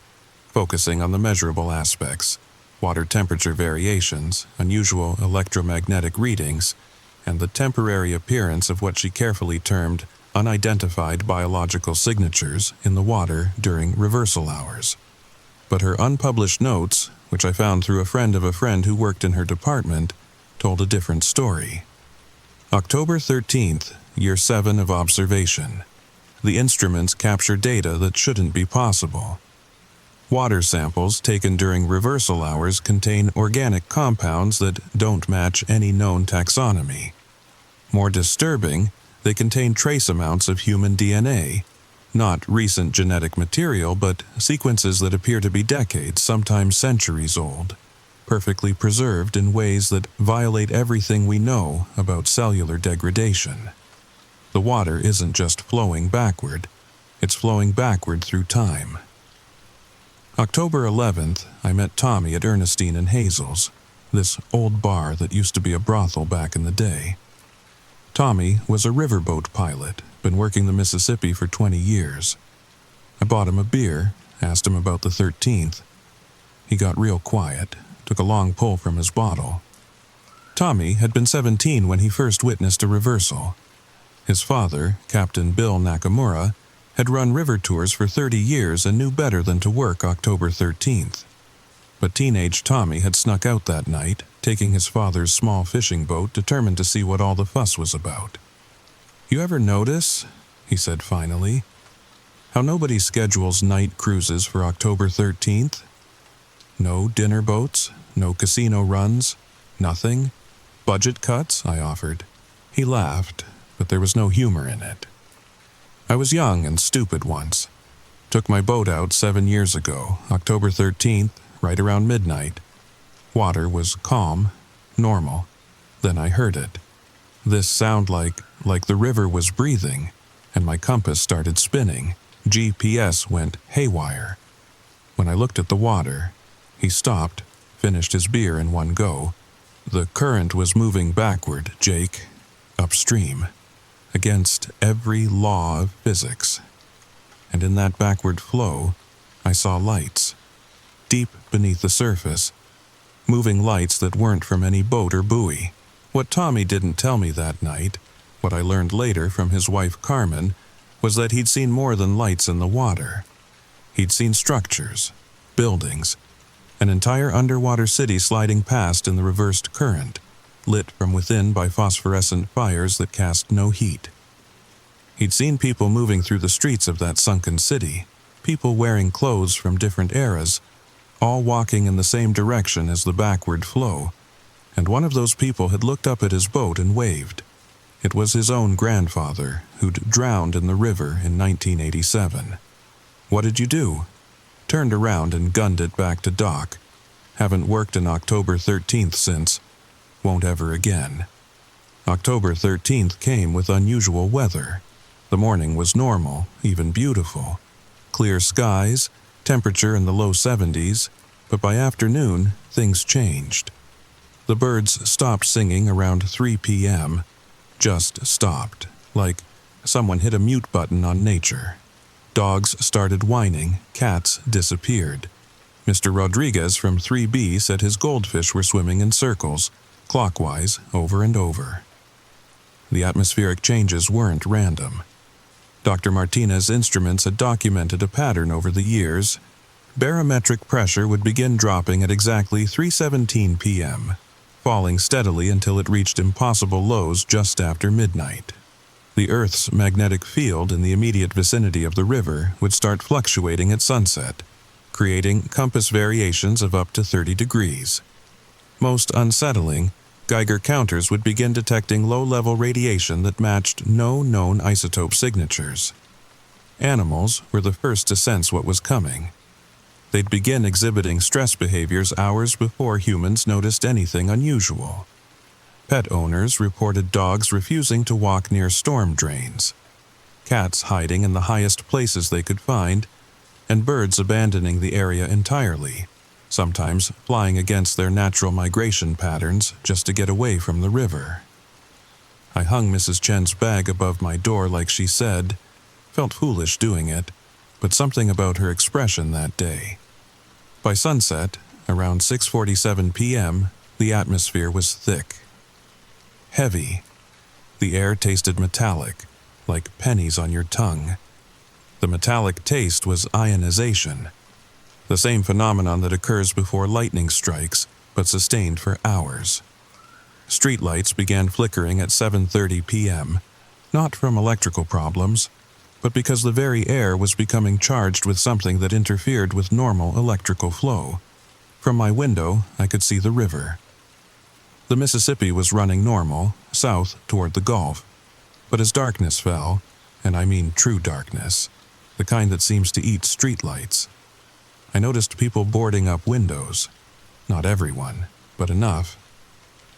focusing on the measurable aspects. water temperature variations, unusual electromagnetic readings, and the temporary appearance of what she carefully termed unidentified biological signatures in the water during reversal hours. But her unpublished notes, which I found through a friend of a friend who worked in her department, told a different story. October 13th, Year 7 of observation. The instruments capture data that shouldn't be possible. Water samples taken during reversal hours contain organic compounds that don't match any known taxonomy. More disturbing, they contain trace amounts of human DNA, not recent genetic material, but sequences that appear to be decades, sometimes centuries old, perfectly preserved in ways that violate everything we know about cellular degradation. The water isn't just flowing backward, it's flowing backward through time. October 11th, I met Tommy at Ernestine and Hazel's, this old bar that used to be a brothel back in the day. Tommy was a riverboat pilot, been working the Mississippi for 20 years. I bought him a beer, asked him about the 13th. He got real quiet, took a long pull from his bottle. Tommy had been 17 when he first witnessed a reversal. His father, Captain Bill Nakamura, had run river tours for 30 years and knew better than to work October 13th. But teenage Tommy had snuck out that night, taking his father's small fishing boat, determined to see what all the fuss was about. "You ever notice," he said finally, "how nobody schedules night cruises for October 13th? No dinner boats, no casino runs, nothing. Budget cuts?" I offered. He laughed, but there was no humor in it. "I was young and stupid once. Took my boat out 7 years ago, October 13th, right around midnight. Water was calm, normal. Then I heard it. This sound like the river was breathing, and my compass started spinning. GPS went haywire. When I looked at the water," he stopped, finished his beer in one go. "The current was moving backward, Jake, upstream, against every law of physics. And in that backward flow, I saw lights, deep beneath the surface, moving lights that weren't from any boat or buoy. What Tommy didn't tell me that night, what I learned later from his wife Carmen, was that he'd seen more than lights in the water. He'd seen structures, buildings, an entire underwater city sliding past in the reversed current, lit from within by phosphorescent fires that cast no heat. He'd seen people moving through the streets of that sunken city, people wearing clothes from different eras, all walking in the same direction as the backward flow, and one of those people had looked up at his boat and waved. It was his own grandfather, who'd drowned in the river in 1987. What did you do? Turned around and gunned it back to dock. Haven't worked an October 13th since. Won't ever again. October 13th came with unusual weather. The morning was normal, even beautiful. Clear skies, temperature in the low 70s, but by afternoon, things changed. The birds stopped singing around 3 p.m., just stopped, like someone hit a mute button on nature. Dogs started whining, cats disappeared. Mr. Rodriguez from 3B said his goldfish were swimming in circles, clockwise, over and over. The atmospheric changes weren't random. Dr. Martinez's instruments had documented a pattern over the years. Barometric pressure would begin dropping at exactly 3:17 p.m., falling steadily until it reached impossible lows just after midnight. The Earth's magnetic field in the immediate vicinity of the river would start fluctuating at sunset, creating compass variations of up to 30 degrees. Most unsettling, Geiger counters would begin detecting low-level radiation that matched no known isotope signatures. Animals were the first to sense what was coming. They'd begin exhibiting stress behaviors hours before humans noticed anything unusual. Pet owners reported dogs refusing to walk near storm drains, cats hiding in the highest places they could find, and birds abandoning the area entirely, sometimes flying against their natural migration patterns just to get away from the river. I hung Mrs. Chen's bag above my door like she said, felt foolish doing it, but something about her expression that day. By sunset, Around 6:47 p.m., the atmosphere was thick. Heavy. The air tasted metallic, like pennies on your tongue. The metallic taste was ionization, the same phenomenon that occurs before lightning strikes, but sustained for hours. Streetlights began flickering at 7:30 p.m., not from electrical problems, but because the very air was becoming charged with something that interfered with normal electrical flow. From my window, I could see the river. The Mississippi was running normal, south toward the Gulf, but as darkness fell, and I mean true darkness, the kind that seems to eat streetlights, I noticed people boarding up windows. Not everyone, but enough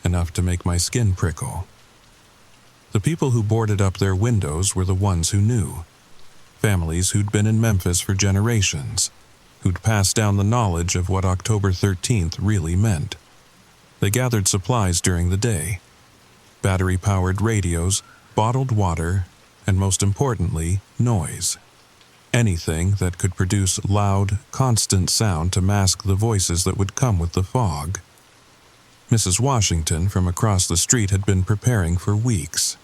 to make my skin prickle. The people who boarded up their windows were the ones who knew. Families who'd been in Memphis for generations, who'd passed down the knowledge of what October 13th really meant. They gathered supplies during the day: battery-powered radios, bottled water, and most importantly, noise. Anything that could produce loud, constant sound to mask the voices that would come with the fog. Mrs. Washington from across the street had been preparing for weeks.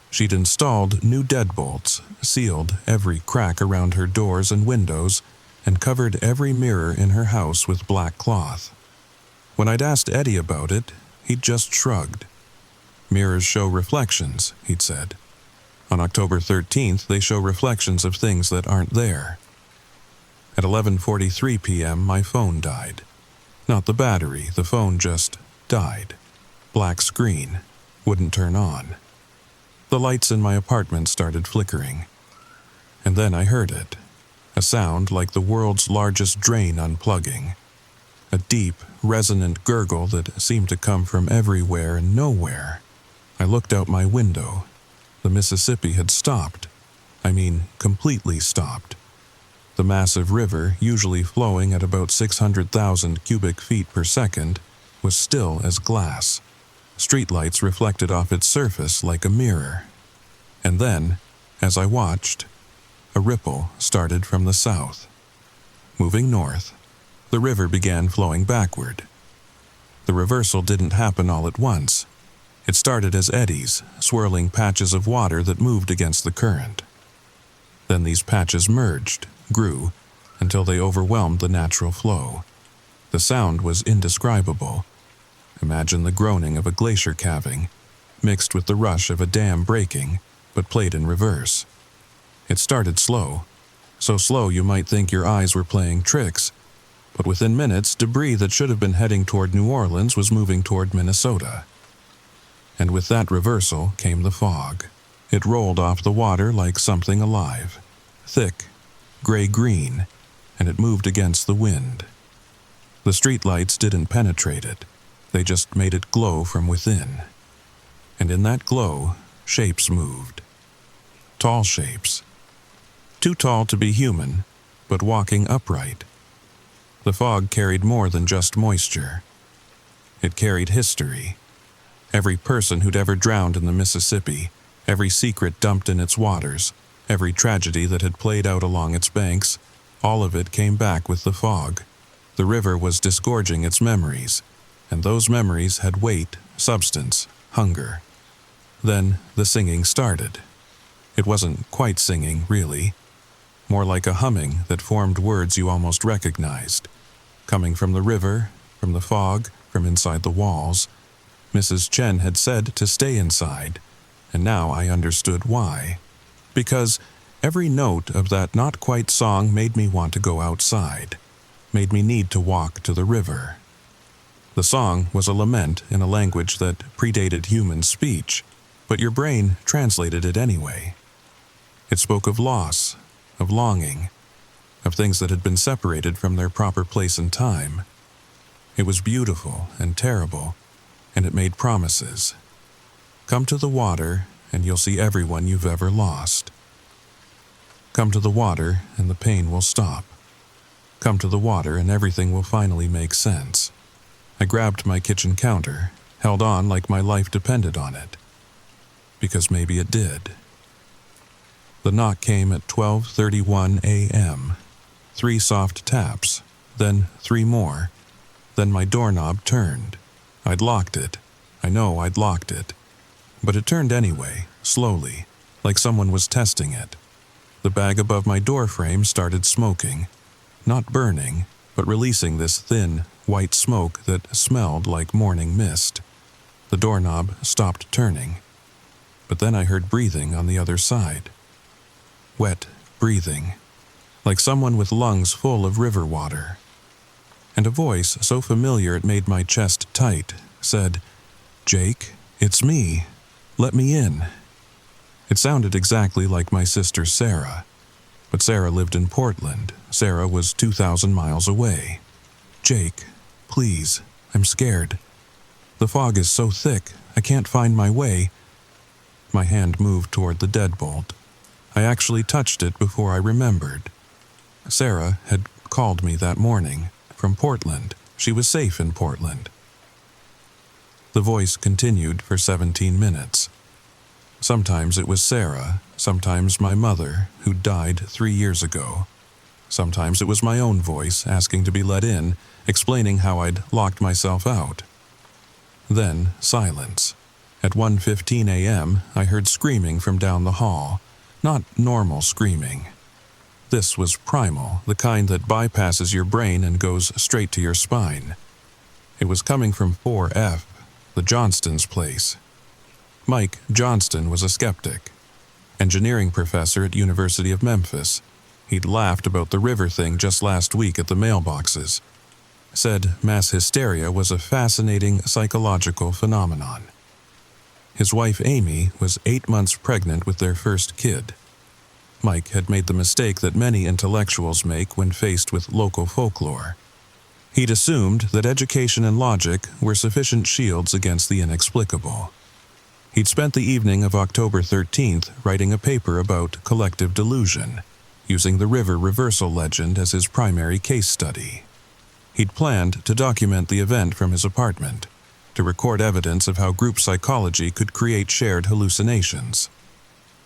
She'd installed new deadbolts, sealed every crack around her doors and windows, and covered every mirror in her house with black cloth. When I'd asked Eddie about it, he'd just shrugged. Mirrors show reflections, he'd said. On October 13th, they show reflections of things that aren't there. At 11:43 p.m., my phone died. Not the battery, the phone just died. Black screen. Wouldn't turn on. The lights in my apartment started flickering. And then I heard it. A sound like the world's largest drain unplugging. A deep, resonant gurgle that seemed to come from everywhere and nowhere. I looked out my window. The Mississippi had stopped. I mean, completely stopped. The massive river, usually flowing at about 600,000 cubic feet per second, was still as glass. Streetlights reflected off its surface like a mirror. And then, as I watched, a ripple started from the south. Moving north, the river began flowing backward. The reversal didn't happen all at once. It started as eddies, swirling patches of water that moved against the current. Then these patches merged, grew, until they overwhelmed the natural flow. The sound was indescribable. Imagine the groaning of a glacier calving, mixed with the rush of a dam breaking, but played in reverse. It started slow, so slow you might think your eyes were playing tricks, but within minutes, debris that should have been heading toward New Orleans was moving toward Minnesota. And with that reversal came the fog. It rolled off the water like something alive, thick, gray-green, and it moved against the wind. The streetlights didn't penetrate it. They just made it glow from within. And in that glow, shapes moved. Tall shapes. Too tall to be human, but walking upright. The fog carried more than just moisture. It carried history. Every person who'd ever drowned in the Mississippi, every secret dumped in its waters, every tragedy that had played out along its banks, all of it came back with the fog. The river was disgorging its memories, and those memories had weight, substance, hunger. Then the singing started. It wasn't quite singing, really. More like a humming that formed words you almost recognized. Coming from the river, from the fog, from inside the walls. Mrs. Chen had said to stay inside, and now I understood why. Because every note of that not-quite song made me want to go outside, made me need to walk to the river. The song was a lament in a language that predated human speech, but your brain translated it anyway. It spoke of loss, of longing, of things that had been separated from their proper place and time. It was beautiful and terrible, and it made promises. Come to the water, and you'll see everyone you've ever lost. Come to the water, and the pain will stop. Come to the water, and everything will finally make sense. I grabbed my kitchen counter, held on like my life depended on it. Because maybe it did. The knock came at 12:31 a.m. 3 soft taps, then 3 more, Then my doorknob turned. I'd locked it. I know I'd locked it. But it turned anyway, slowly, like someone was testing it. The bag above my doorframe started smoking. Not burning, but releasing this thin, white smoke that smelled like morning mist. The doorknob stopped turning. But then I heard breathing on the other side. Wet breathing, like someone with lungs full of river water. And a voice so familiar it made my chest tight said, "Jake, it's me. Let me in." It sounded exactly like my sister Sarah. But Sarah lived in Portland. Sarah was 2,000 miles away. "Jake, please, I'm scared. The fog is so thick, I can't find my way." My hand moved toward the deadbolt. I actually touched it before I remembered. Sarah had called me that morning, from Portland. She was safe in Portland. The voice continued for 17 minutes. Sometimes it was Sarah, sometimes my mother, who died 3 years ago. Sometimes it was my own voice asking to be let in, explaining how I'd locked myself out. Then silence. At 1:15 a.m., I heard screaming from down the hall. Not normal screaming. This was primal, the kind that bypasses your brain and goes straight to your spine. It was coming from 4F, the Johnston's place. Mike Johnston was a skeptic, engineering professor at University of Memphis. He'd laughed about the river thing just last week at the mailboxes. Said mass hysteria was a fascinating psychological phenomenon. His wife Amy was 8 months pregnant with their first kid. Mike had made the mistake that many intellectuals make when faced with local folklore. He'd assumed that education and logic were sufficient shields against the inexplicable. He'd spent the evening of October 13th writing a paper about collective delusion, using the river reversal legend as his primary case study. He'd planned to document the event from his apartment, to record evidence of how group psychology could create shared hallucinations.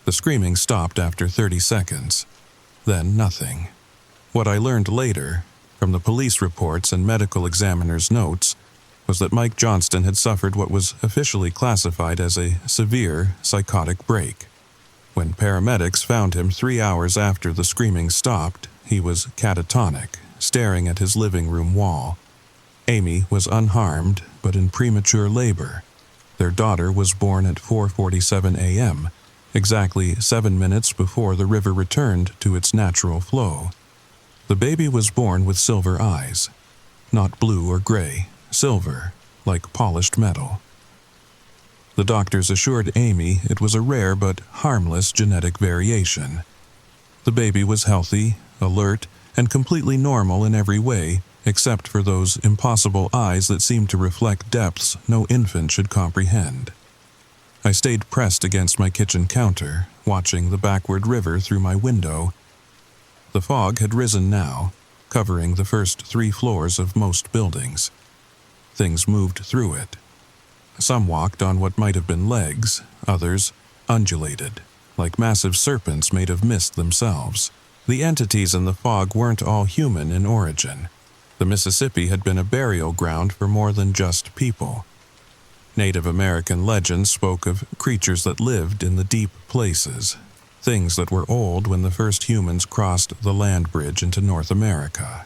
The screaming stopped after 30 seconds. Then nothing. What I learned later, from the police reports and medical examiner's notes, was that Mike Johnston had suffered what was officially classified as a severe psychotic break. When paramedics found him 3 hours after the screaming stopped, he was catatonic, staring at his living room wall. Amy was unharmed, but in premature labor. Their daughter was born at 4:47 a.m., exactly 7 minutes before the river returned to its natural flow. The baby was born with silver eyes, not blue or gray, silver, like polished metal. The doctors assured Amy it was a rare but harmless genetic variation. The baby was healthy, alert, and completely normal in every way, except for those impossible eyes that seemed to reflect depths no infant should comprehend. I stayed pressed against my kitchen counter, watching the backward river through my window. The fog had risen now, covering the first 3 floors of most buildings. Things moved through it. Some walked on what might have been legs, others undulated, like massive serpents made of mist themselves. The entities in the fog weren't all human in origin. The Mississippi had been a burial ground for more than just people. Native American legends spoke of creatures that lived in the deep places, things that were old when the first humans crossed the land bridge into North America.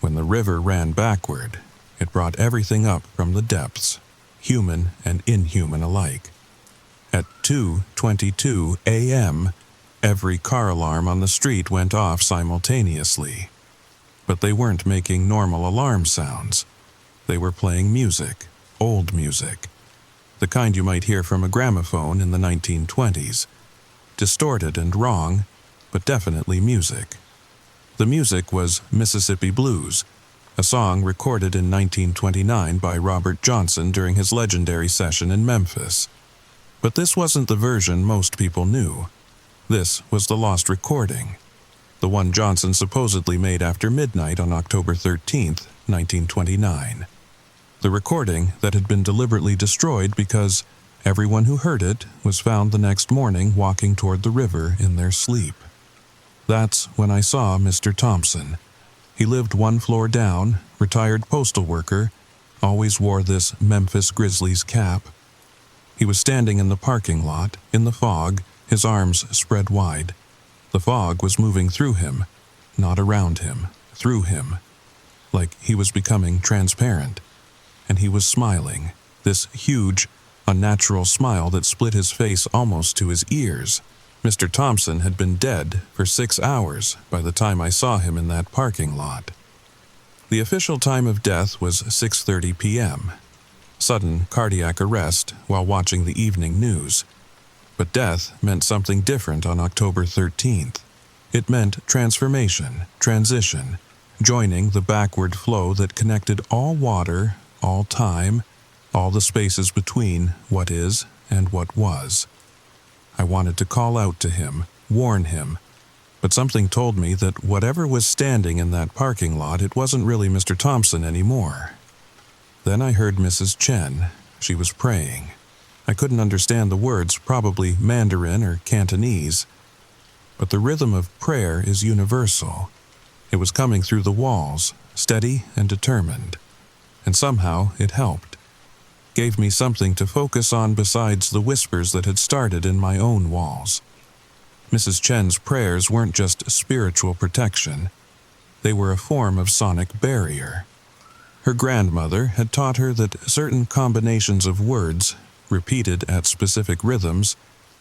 When the river ran backward, it brought everything up from the depths, human and inhuman alike. At 2:22 a.m., every car alarm on the street went off simultaneously. But they weren't making normal alarm sounds. They were playing music, old music, the kind you might hear from a gramophone in the 1920s. Distorted and wrong, but definitely music. The music was Mississippi Blues, a song recorded in 1929 by Robert Johnson during his legendary session in Memphis. But this wasn't the version most people knew. This was the lost recording, the one Johnson supposedly made after midnight on October 13th, 1929. The recording that had been deliberately destroyed because everyone who heard it was found the next morning walking toward the river in their sleep. That's when I saw Mr. Thompson. He lived one floor down, retired postal worker, always wore this Memphis Grizzlies cap. He was standing in the parking lot, in the fog, his arms spread wide. The fog was moving through him, not around him, through him, like he was becoming transparent. And he was smiling, this huge, unnatural smile that split his face almost to his ears. Mr. Thompson had been dead for 6 hours by the time I saw him in that parking lot. The official time of death was 6:30 p.m. Sudden cardiac arrest while watching the evening news. But death meant something different on October 13th. It meant transformation, transition, joining the backward flow that connected all water, all time, all the spaces between what is and what was. I wanted to call out to him, warn him, but something told me that whatever was standing in that parking lot, it wasn't really Mr. Thompson anymore. Then I heard Mrs. Chen. She was praying. I couldn't understand the words, probably Mandarin or Cantonese, but the rhythm of prayer is universal. It was coming through the walls, steady and determined, and somehow it helped. Gave me something to focus on besides the whispers that had started in my own walls. Mrs. Chen's prayers weren't just spiritual protection. They were a form of sonic barrier. Her grandmother had taught her that certain combinations of words, repeated at specific rhythms,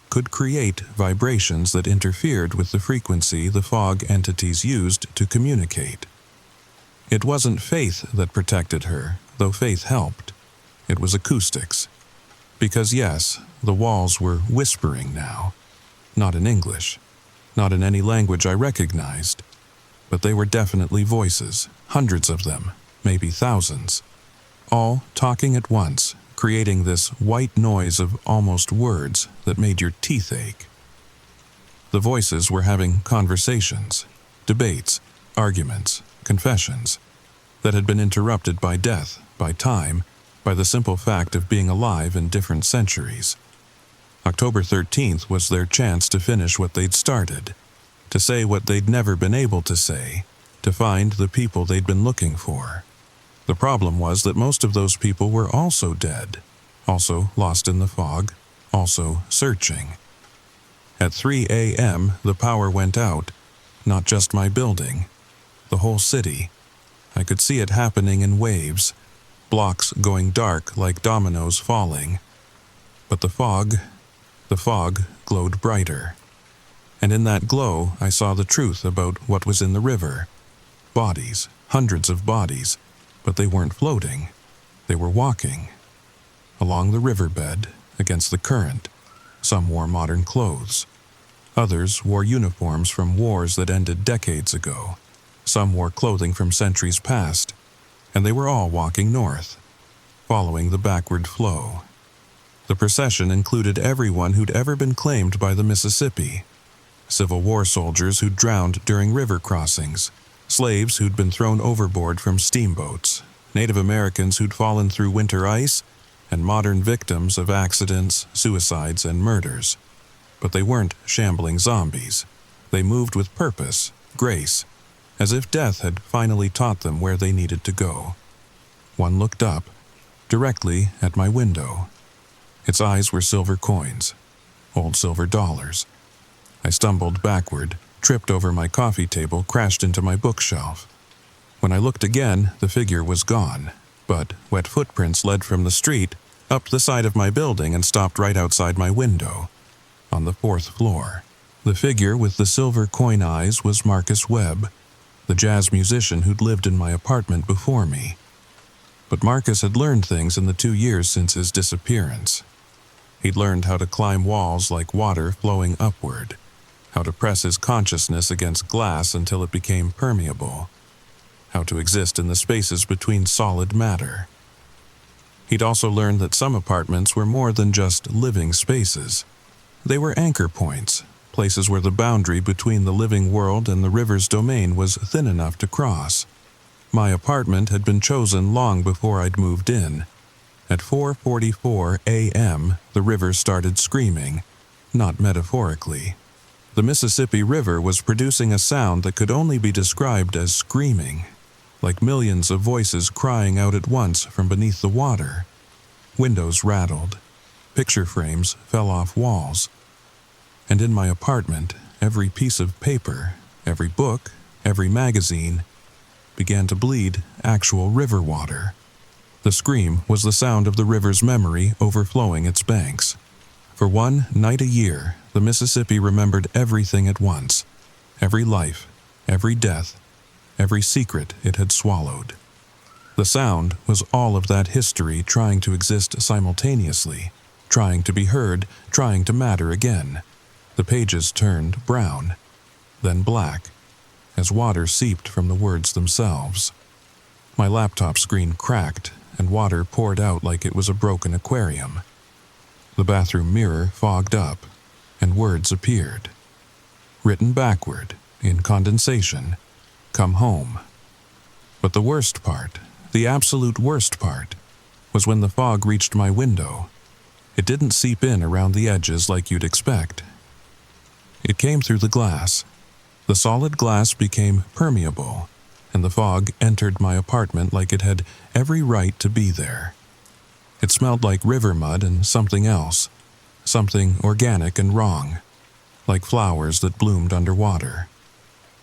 could create vibrations that interfered with the frequency the fog entities used to communicate. It wasn't faith that protected her, though faith helped. It was acoustics. Because yes, the walls were whispering now. Not in English, not in any language I recognized, but they were definitely voices, hundreds of them, maybe thousands, all talking at once, creating this white noise of almost words that made your teeth ache. The voices were having conversations, debates, arguments, confessions, that had been interrupted by death, by time, by the simple fact of being alive in different centuries. October 13th was their chance to finish what they'd started, to say what they'd never been able to say, to find the people they'd been looking for. The problem was that most of those people were also dead, also lost in the fog, also searching. At 3 a.m., the power went out, not just my building, the whole city. I could see it happening in waves, blocks going dark like dominoes falling. But the fog glowed brighter. And in that glow, I saw the truth about what was in the river. Bodies, hundreds of bodies, but they weren't floating. They were walking. Along the riverbed, against the current. Some wore modern clothes. Others wore uniforms from wars that ended decades ago. Some wore clothing from centuries past. And they were all walking north, following the backward flow. The procession included everyone who'd ever been claimed by the Mississippi. Civil War soldiers who'd drowned during river crossings, slaves who'd been thrown overboard from steamboats, Native Americans who'd fallen through winter ice, and modern victims of accidents, suicides, and murders. But they weren't shambling zombies. They moved with purpose, grace, as if death had finally taught them where they needed to go. One looked up, directly at my window. Its eyes were silver coins, old silver dollars. I stumbled backward, tripped over my coffee table, crashed into my bookshelf. When I looked again, the figure was gone, but wet footprints led from the street, up the side of my building and stopped right outside my window, on the 4th floor. The figure with the silver coin eyes was Marcus Webb, the jazz musician who'd lived in my apartment before me. But Marcus had learned things in the 2 years since his disappearance. He'd learned how to climb walls like water flowing upward, how to press his consciousness against glass until it became permeable, how to exist in the spaces between solid matter. He'd also learned that some apartments were more than just living spaces. They were anchor points, places where the boundary between the living world and the river's domain was thin enough to cross. My apartment had been chosen long before I'd moved in. At 4:44 a.m., the river started screaming, not metaphorically. The Mississippi River was producing a sound that could only be described as screaming, like millions of voices crying out at once from beneath the water. Windows rattled, picture frames fell off walls, and in my apartment, every piece of paper, every book, every magazine began to bleed actual river water. The scream was the sound of the river's memory overflowing its banks. For one night a year, the Mississippi remembered everything at once, every life, every death, every secret it had swallowed. The sound was all of that history trying to exist simultaneously, trying to be heard, trying to matter again. The pages turned brown, then black, as water seeped from the words themselves. My laptop screen cracked, and water poured out like it was a broken aquarium. The bathroom mirror fogged up, and words appeared. Written backward, in condensation, "Come home." But the worst part, the absolute worst part, was when the fog reached my window. It didn't seep in around the edges like you'd expect. It came through the glass. The solid glass became permeable, and the fog entered my apartment like it had every right to be there. It smelled like river mud and something else, something organic and wrong, like flowers that bloomed underwater.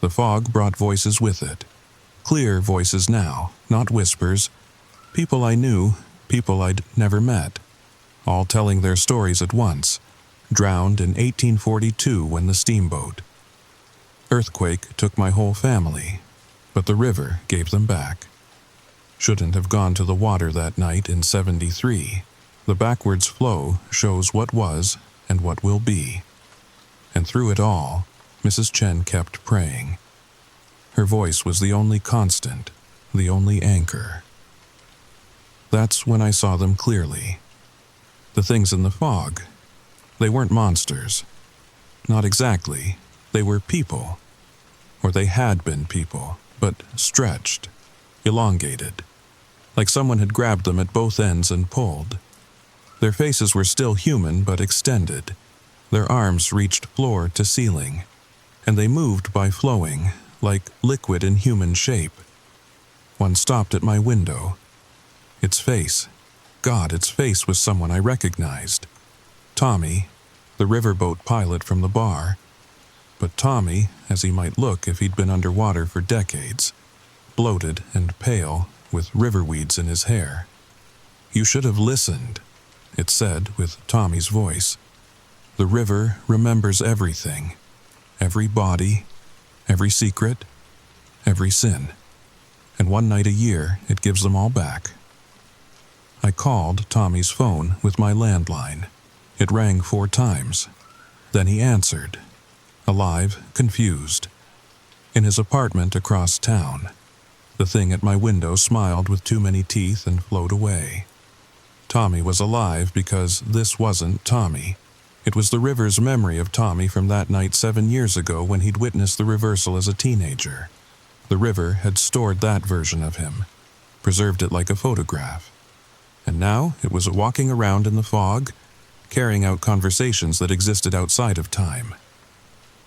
The fog brought voices with it, clear voices now, not whispers, people I knew, people I'd never met, all telling their stories at once, drowned in 1842 when the steamboat. Earthquake took my whole family, but the river gave them back. Shouldn't have gone to the water that night in 73. The backwards flow shows what was and what will be. And through it all, Mrs. Chen kept praying. Her voice was the only constant, the only anchor. That's when I saw them clearly. The things in the fog, they weren't monsters. Not exactly. They were people. Or they had been people, but stretched, elongated, like someone had grabbed them at both ends and pulled. Their faces were still human but extended. Their arms reached floor to ceiling, and they moved by flowing, like liquid in human shape. One stopped at my window. Its face, God, its face was someone I recognized. Tommy, the riverboat pilot from the bar. But Tommy, as he might look if he'd been underwater for decades, bloated and pale, with riverweeds in his hair. "You should have listened," it said with Tommy's voice. "The river remembers everything, every body, every secret, every sin. And one night a year, it gives them all back." I called Tommy's phone with my landline. It rang 4 times. Then he answered, alive, confused. In his apartment across town. The thing at my window smiled with too many teeth and flowed away. Tommy was alive because this wasn't Tommy. It was the river's memory of Tommy from that night 7 years ago when he'd witnessed the reversal as a teenager. The river had stored that version of him, preserved it like a photograph. And now it was walking around in the fog, carrying out conversations that existed outside of time.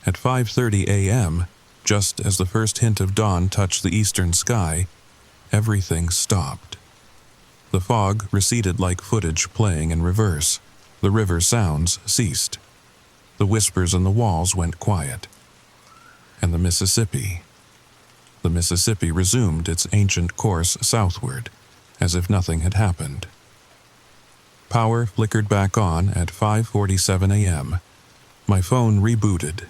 At 5:30 a.m., just as the first hint of dawn touched the eastern sky, everything stopped. The fog receded like footage playing in reverse. The river sounds ceased. The whispers in the walls went quiet. And the Mississippi resumed its ancient course southward, as if nothing had happened. Power flickered back on at 5:47 a.m. My phone rebooted,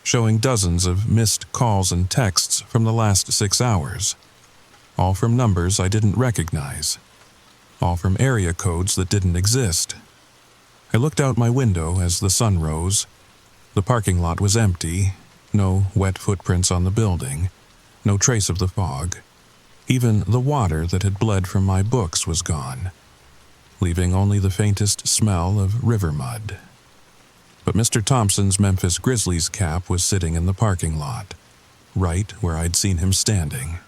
showing dozens of missed calls and texts from the last 6 hours, all from numbers I didn't recognize, all from area codes that didn't exist. I looked out my window as the sun rose. The parking lot was empty, no wet footprints on the building, no trace of the fog. Even the water that had bled from my books was gone, leaving only the faintest smell of river mud. But Mr. Thompson's Memphis Grizzlies cap was sitting in the parking lot, right where I'd seen him standing.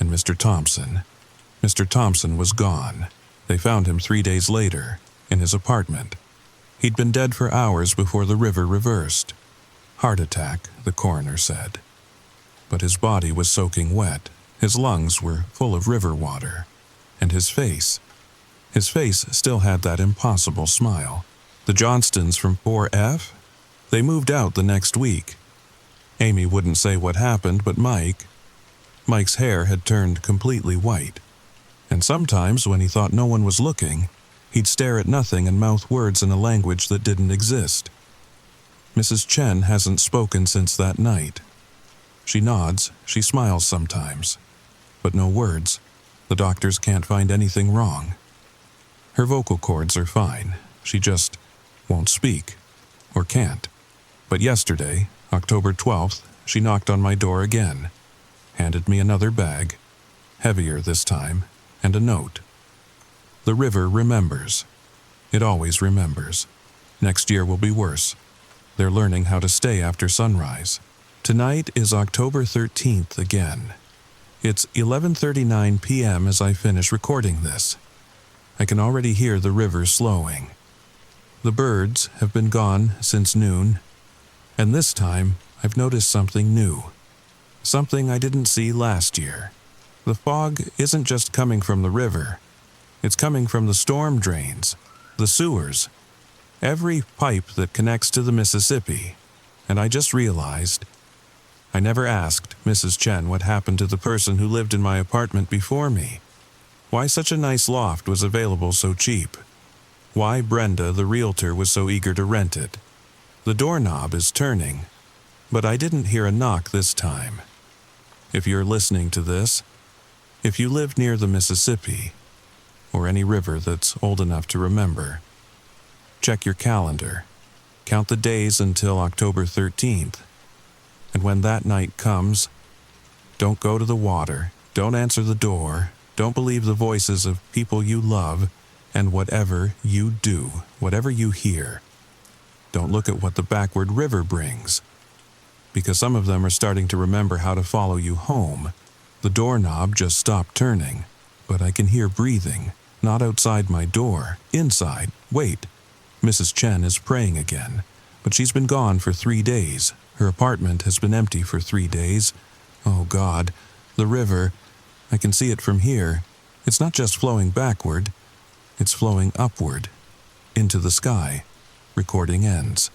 And Mr. Thompson was gone. They found him 3 days later, in his apartment. He'd been dead for hours before the river reversed. Heart attack, the coroner said. But his body was soaking wet, his lungs were full of river water, and his face still had that impossible smile. The Johnstons from 4F? They moved out the next week. Amy wouldn't say what happened, but Mike's hair had turned completely white. And sometimes, when he thought no one was looking, he'd stare at nothing and mouth words in a language that didn't exist. Mrs. Chen hasn't spoken since that night. She nods, she smiles sometimes, but no words. The doctors can't find anything wrong. Her vocal cords are fine. She just won't speak, or can't. But yesterday, October 12th, she knocked on my door again, handed me another bag, heavier this time, and a note. The river remembers. It always remembers. Next year will be worse. They're learning how to stay after sunrise. Tonight is October 13th again. It's 11:39 p.m. as I finish recording this. I can already hear the river slowing. The birds have been gone since noon, and this time I've noticed something new. Something I didn't see last year. The fog isn't just coming from the river. It's coming from the storm drains, the sewers, every pipe that connects to the Mississippi. And I just realized I never asked Mrs. Chen what happened to the person who lived in my apartment before me. Why such a nice loft was available so cheap. Why Brenda, the realtor, was so eager to rent it. The doorknob is turning, but I didn't hear a knock this time. If you're listening to this, if you live near the Mississippi, or any river that's old enough to remember, check your calendar. Count the days until October 13th. And when that night comes, don't go to the water, don't answer the door, don't believe the voices of people you love, and whatever you do, whatever you hear, don't look at what the backward river brings, because some of them are starting to remember how to follow you home. The doorknob just stopped turning, but I can hear breathing, not outside my door, inside. Wait, Mrs. Chen is praying again, but she's been gone for 3 days. Her apartment has been empty for 3 days. Oh God, the river, I can see it from here. It's not just flowing backward, it's flowing upward, into the sky. Recording ends.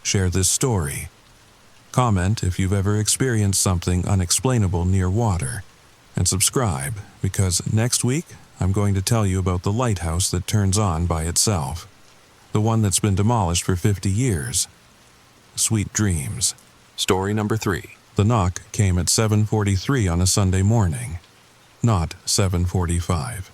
Share this story. Comment if you've ever experienced something unexplainable near water. And subscribe, because next week I'm going to tell you about the lighthouse that turns on by itself. The one that's been demolished for 50 years. Sweet dreams. Story number 3. The knock came at 7:43 on a Sunday morning. Not 7:45.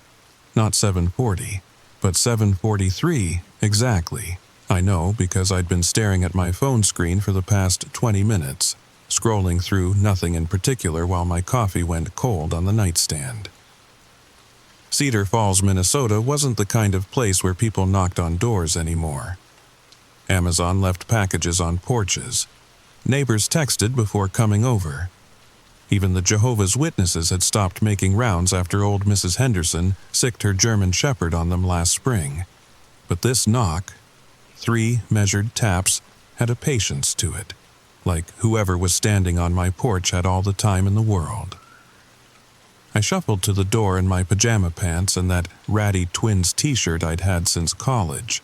Not 7:40, but 7:43 exactly. I know because I'd been staring at my phone screen for the past 20 minutes, scrolling through nothing in particular while my coffee went cold on the nightstand. Cedar Falls, Minnesota wasn't the kind of place where people knocked on doors anymore. Amazon left packages on porches. Neighbors texted before coming over. Even the Jehovah's Witnesses had stopped making rounds after old Mrs. Henderson sicked her German Shepherd on them last spring. But this knock, 3 measured taps, had a patience to it, like whoever was standing on my porch had all the time in the world. I shuffled to the door in my pajama pants and that ratty Twins t-shirt I'd had since college,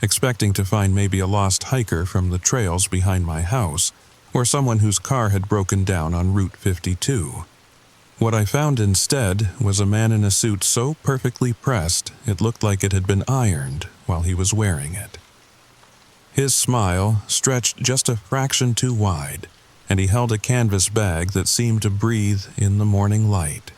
expecting to find maybe a lost hiker from the trails behind my house, or someone whose car had broken down on Route 52. What I found instead was a man in a suit so perfectly pressed it looked like it had been ironed while he was wearing it. His smile stretched just a fraction too wide, and he held a canvas bag that seemed to breathe in the morning light,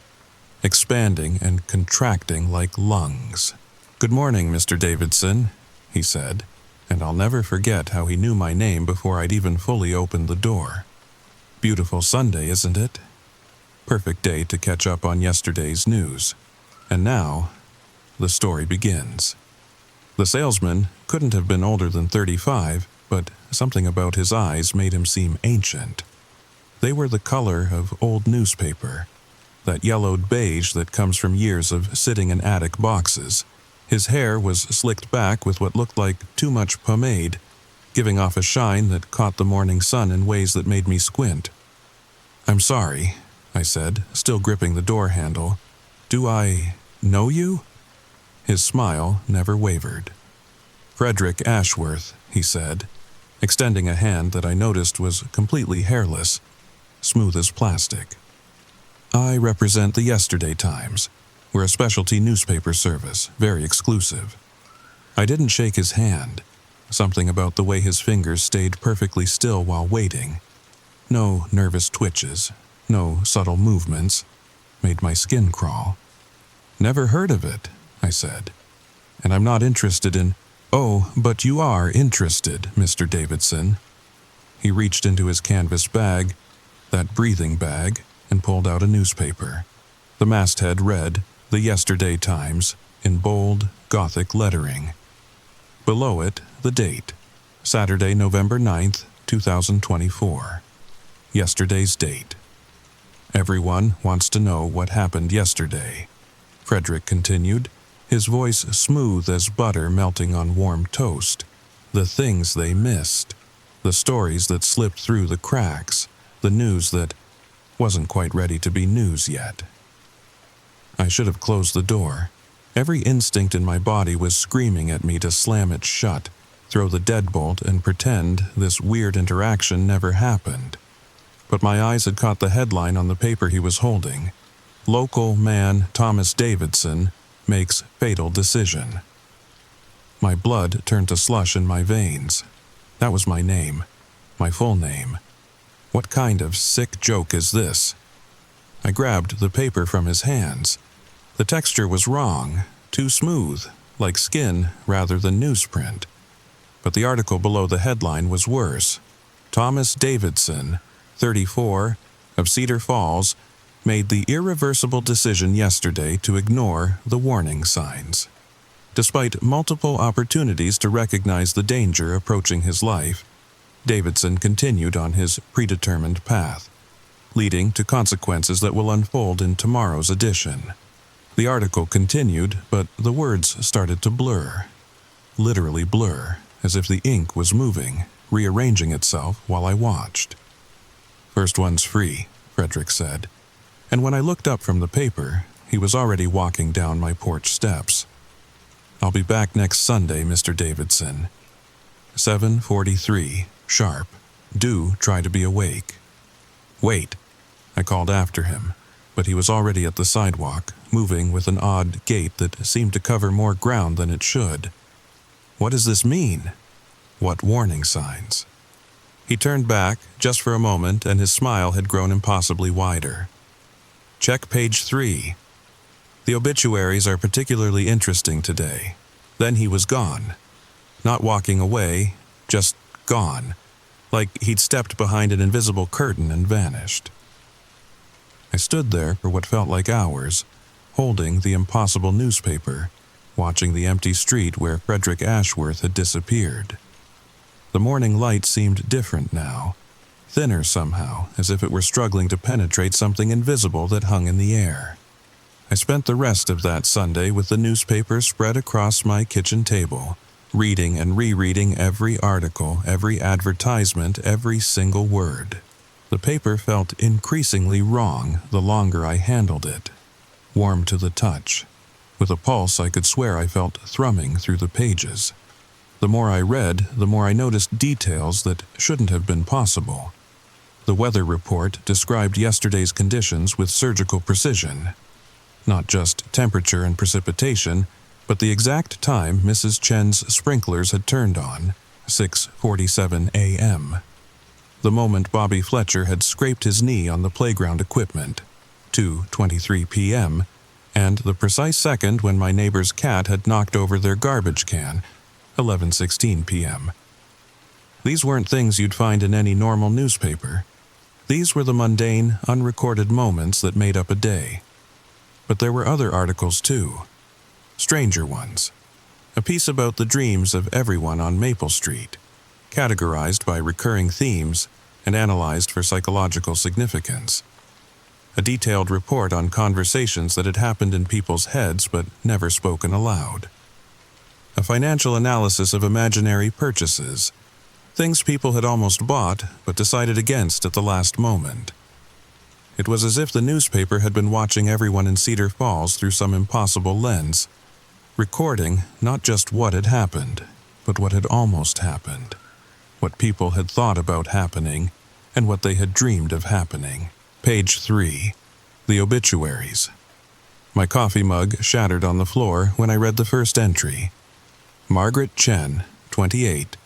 expanding and contracting like lungs. "Good morning, Mr. Davidson," he said, and I'll never forget how he knew my name before I'd even fully opened the door. Beautiful Sunday, isn't it? Perfect day to catch up on yesterday's news. And now, the story begins. The salesman couldn't have been older than 35, but something about his eyes made him seem ancient. They were the color of old newspaper, that yellowed beige that comes from years of sitting in attic boxes. His hair was slicked back with what looked like too much pomade, giving off a shine that caught the morning sun in ways that made me squint. "I'm sorry," I said, still gripping the door handle. "Do I know you?" His smile never wavered. "Frederick Ashworth," he said, extending a hand that I noticed was completely hairless, smooth as plastic. "I represent the Yesterday Times. We're a specialty newspaper service, very exclusive." I didn't shake his hand. Something about the way his fingers stayed perfectly still while waiting. No nervous twitches, no subtle movements, made my skin crawl. "Never heard of it," I said. "And I'm not interested in—" "Oh, but you are interested, Mr. Davidson." He reached into his canvas bag, that breathing bag, and pulled out a newspaper. The masthead read, "The Yesterday Times," in bold, Gothic lettering. Below it, the date, Saturday, November 9th, 2024. Yesterday's date. "Everyone wants to know what happened yesterday," Frederick continued, his voice smooth as butter melting on warm toast. "The things they missed, the stories that slipped through the cracks, the news that wasn't quite ready to be news yet." I should have closed the door. Every instinct in my body was screaming at me to slam it shut, throw the deadbolt, and pretend this weird interaction never happened. But my eyes had caught the headline on the paper he was holding. "Local man Thomas Davidson makes fatal decision." My blood turned to slush in my veins. That was my name, my full name. What kind of sick joke is this? I grabbed the paper from his hands. The texture was wrong, too smooth, like skin rather than newsprint. But the article below the headline was worse. "Thomas Davidson, 34, of Cedar Falls, made the irreversible decision yesterday to ignore the warning signs." Despite multiple opportunities to recognize the danger approaching his life, Davidson continued on his predetermined path, leading to consequences that will unfold in tomorrow's edition. The article continued, but the words started to blur. Literally blur, as if the ink was moving, rearranging itself while I watched. "First one's free," Frederick said, and when I looked up from the paper, he was already walking down my porch steps. "I'll be back next Sunday, Mr. Davidson. 7:43, sharp. Do try to be awake." "Wait," I called after him, but he was already at the sidewalk, moving with an odd gait that seemed to cover more ground than it should. "What does this mean? What warning signs?" He turned back, just for a moment, and his smile had grown impossibly wider. "Check page 3. The obituaries are particularly interesting today." Then he was gone. Not walking away, just gone, like he'd stepped behind an invisible curtain and vanished. I stood there for what felt like hours, holding the impossible newspaper, watching the empty street where Frederick Ashworth had disappeared. The morning light seemed different now, thinner somehow, as if it were struggling to penetrate something invisible that hung in the air. I spent the rest of that Sunday with the newspaper spread across my kitchen table, reading and rereading every article, every advertisement, every single word. The paper felt increasingly wrong the longer I handled it. Warm to the touch. With a pulse I could swear I felt thrumming through the pages. The more I read, the more I noticed details that shouldn't have been possible. The weather report described yesterday's conditions with surgical precision. Not just temperature and precipitation, but the exact time Mrs. Chen's sprinklers had turned on, 6:47 a.m. The moment Bobby Fletcher had scraped his knee on the playground equipment, 2:23 p.m., and the precise second when my neighbor's cat had knocked over their garbage can, 11:16 p.m. These weren't things you'd find in any normal newspaper. These were the mundane, unrecorded moments that made up a day. But there were other articles too. Stranger ones. A piece about the dreams of everyone on Maple Street, categorized by recurring themes and analyzed for psychological significance. A detailed report on conversations that had happened in people's heads but never spoken aloud. A financial analysis of imaginary purchases, Things people had almost bought, but decided against at the last moment. It was as if the newspaper had been watching everyone in Cedar Falls through some impossible lens, recording not just what had happened, but what had almost happened, what people had thought about happening, and what they had dreamed of happening. Page 3. The obituaries. My coffee mug shattered on the floor when I read the first entry. Margaret Chen, 28,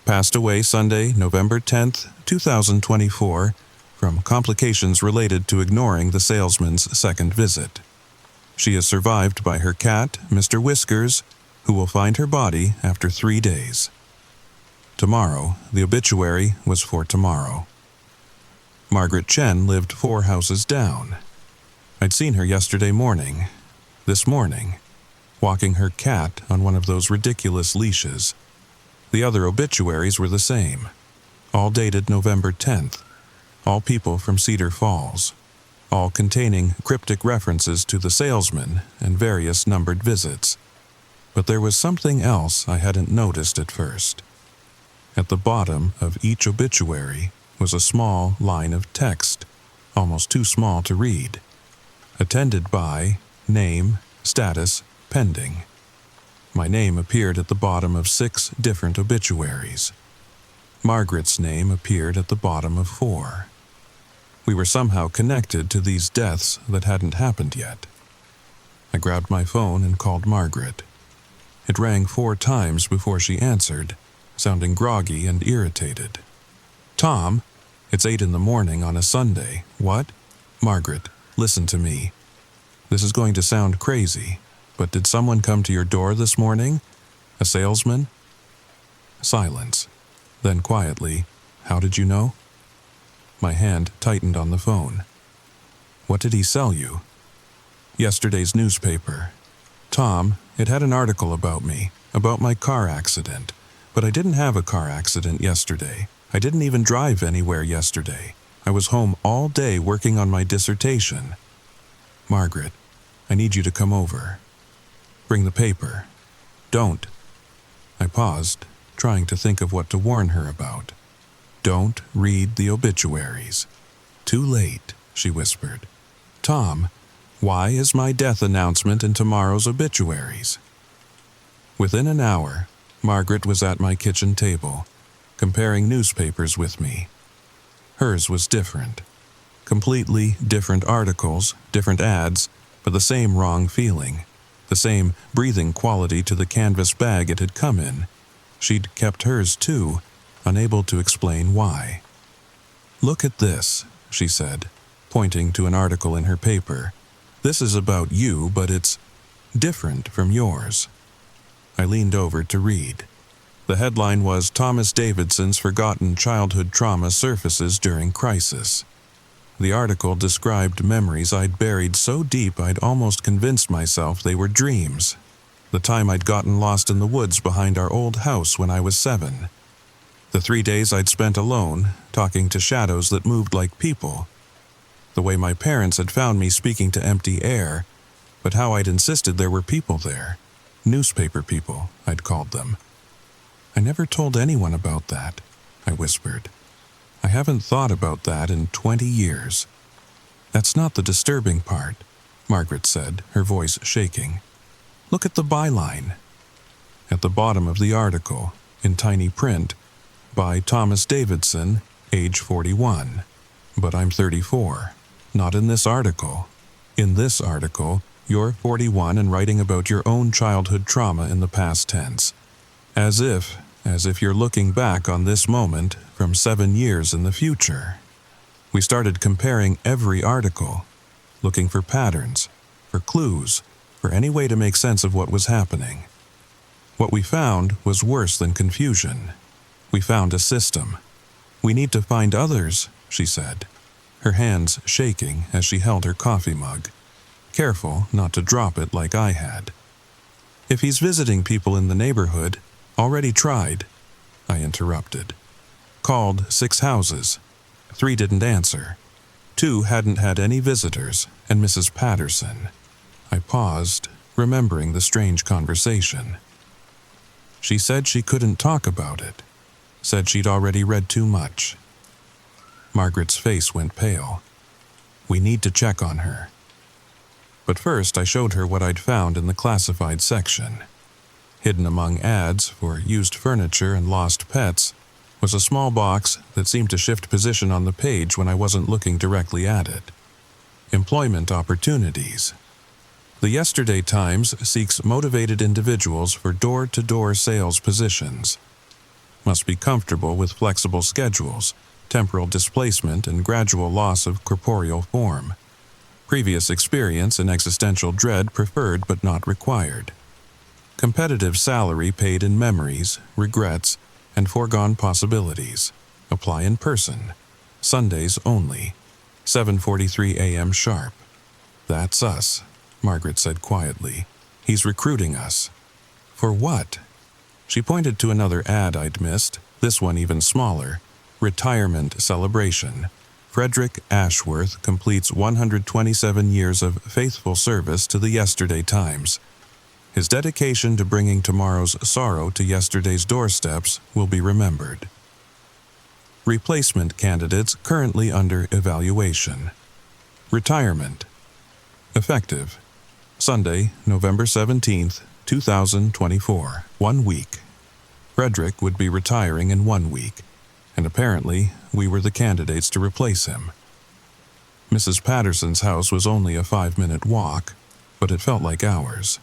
passed away Sunday, November 10th, 2024, from complications related to ignoring the salesman's second visit. She is survived by her cat, Mr. Whiskers, who will find her body after 3 days. Tomorrow, the obituary was for tomorrow. Margaret Chen lived 4 houses down. I'd seen her yesterday morning, this morning, walking her cat on one of those ridiculous leashes. The other obituaries were the same, all dated November 10th, all people from Cedar Falls, all containing cryptic references to the salesman and various numbered visits. But there was something else I hadn't noticed at first. At the bottom of each obituary was a small line of text, almost too small to read, attended by name, status, pending. My name appeared at the bottom of 6 different obituaries. Margaret's name appeared at the bottom of 4. We were somehow connected to these deaths that hadn't happened yet. I grabbed my phone and called Margaret. It rang 4 times before she answered, sounding groggy and irritated. "Tom, it's 8 in the morning on a Sunday. What?" "Margaret, listen to me. This is going to sound crazy, but did someone come to your door this morning? A salesman?" Silence. Then quietly, "How did you know?" My hand tightened on the phone. "What did he sell you?" "Yesterday's newspaper. Tom, it had an article about me, about my car accident. But I didn't have a car accident yesterday. I didn't even drive anywhere yesterday. I was home all day working on my dissertation." "Margaret, I need you to come over. Bring the paper." "Don't." I paused, trying to think of what to warn her about. "Don't read the obituaries." "Too late," she whispered. "Tom, why is my death announcement in tomorrow's obituaries?" Within an hour, Margaret was at my kitchen table, comparing newspapers with me. Hers was different. Completely different articles, different ads, but the same wrong feeling, the same breathing quality to the canvas bag it had come in. She'd kept hers too, unable to explain why. "Look at this," she said, pointing to an article in her paper. "This is about you, but it's different from yours." I leaned over to read. The headline was "Thomas Davidson's Forgotten Childhood Trauma Surfaces During Crisis." The article described memories I'd buried so deep I'd almost convinced myself they were dreams. The time I'd gotten lost in the woods behind our old house when I was 7. The 3 days I'd spent alone, talking to shadows that moved like people. The way my parents had found me speaking to empty air, but how I'd insisted there were people there. Newspaper people, I'd called them. "I never told anyone about that," I whispered. "I haven't thought about that in 20 years. "That's not the disturbing part," Margaret said, her voice shaking. "Look at the byline." At the bottom of the article, in tiny print, "By Thomas Davidson, age 41. But I'm 34. Not in this article. In this article, you're 41 and writing about your own childhood trauma in the past tense. As if you're looking back on this moment from 7 years in the future." We started comparing every article, looking for patterns, for clues, for any way to make sense of what was happening. What we found was worse than confusion. We found a system. "We need to find others," she said, her hands shaking as she held her coffee mug, careful not to drop it like I had. "If he's visiting people in the neighborhood, already tried," I interrupted. "Called 6 houses. 3 didn't answer. 2 hadn't had any visitors, and Mrs. Patterson." I paused, remembering the strange conversation. "She said she couldn't talk about it." said she'd already read too much. Margaret's face went pale. We need to check on her. But first I showed her what I'd found in the classified section. Hidden among ads for used furniture and lost pets was a small box that seemed to shift position on the page when I wasn't looking directly at it. Employment opportunities. The Yesterday Times seeks motivated individuals for door-to-door sales positions. Must be comfortable with flexible schedules, temporal displacement, and gradual loss of corporeal form. Previous experience in existential dread preferred but not required. Competitive salary paid in memories, regrets, and foregone possibilities. Apply in person. Sundays only. 7:43 a.m. sharp. That's us, Margaret said quietly. He's recruiting us. For what? She pointed to another ad I'd missed, this one even smaller. Retirement celebration. Frederick Ashworth completes 127 years of faithful service to the Yesterday Times. His dedication to bringing tomorrow's sorrow to yesterday's doorsteps will be remembered. Replacement candidates currently under evaluation. Retirement. Effective. Sunday, November 17th, 2024. 1 week. Frederick would be retiring in 1 week, and apparently we were the candidates to replace him. Mrs. Patterson's house was only a 5-minute walk, but it felt like hours.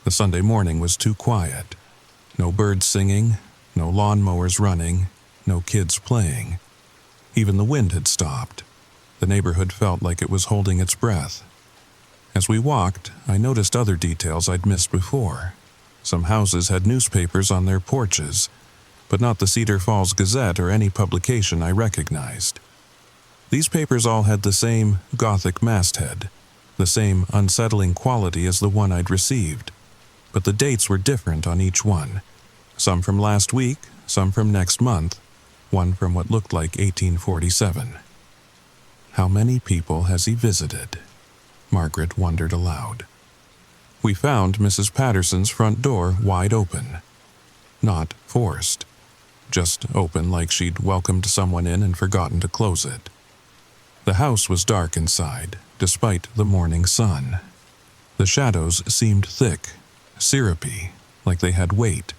The Sunday morning was too quiet. No birds singing, no lawnmowers running, no kids playing. Even the wind had stopped. The neighborhood felt like it was holding its breath. As we walked, I noticed other details I'd missed before. Some houses had newspapers on their porches, but not the Cedar Falls Gazette or any publication I recognized. These papers all had the same Gothic masthead, the same unsettling quality as the one I'd received, but the dates were different on each one. Some from last week, some from next month, one from what looked like 1847. How many people has he visited? Margaret wondered aloud. We found Mrs. Patterson's front door wide open. Not forced. Just open like she'd welcomed someone in and forgotten to close it. The house was dark inside, despite the morning sun. The shadows seemed thick, syrupy, like they had weight.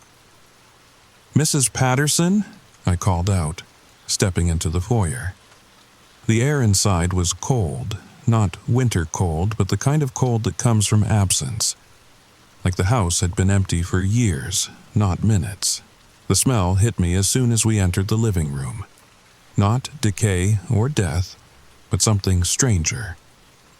"Mrs. Patterson?" I called out, stepping into the foyer. The air inside was cold, not winter cold, but the kind of cold that comes from absence. Like the house had been empty for years, not minutes. The smell hit me as soon as we entered the living room. Not decay or death, but something stranger.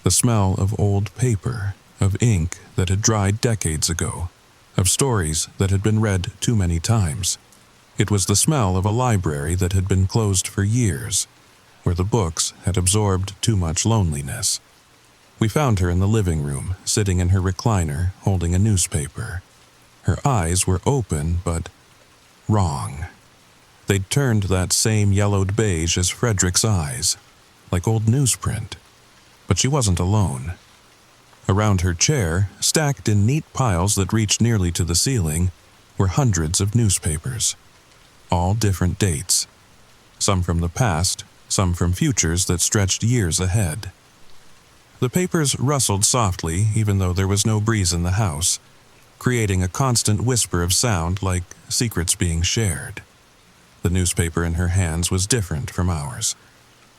The smell of old paper, of ink that had dried decades ago, of stories that had been read too many times. It was the smell of a library that had been closed for years, where the books had absorbed too much loneliness. We found her in the living room, sitting in her recliner, holding a newspaper. Her eyes were open, but wrong. They'd turned that same yellowed beige as Frederick's eyes, like old newsprint. But she wasn't alone. Around her chair, stacked in neat piles that reached nearly to the ceiling, were hundreds of newspapers. All different dates. Some from the past, some from futures that stretched years ahead. The papers rustled softly, even though there was no breeze in the house, creating a constant whisper of sound like secrets being shared. The newspaper in her hands was different from ours.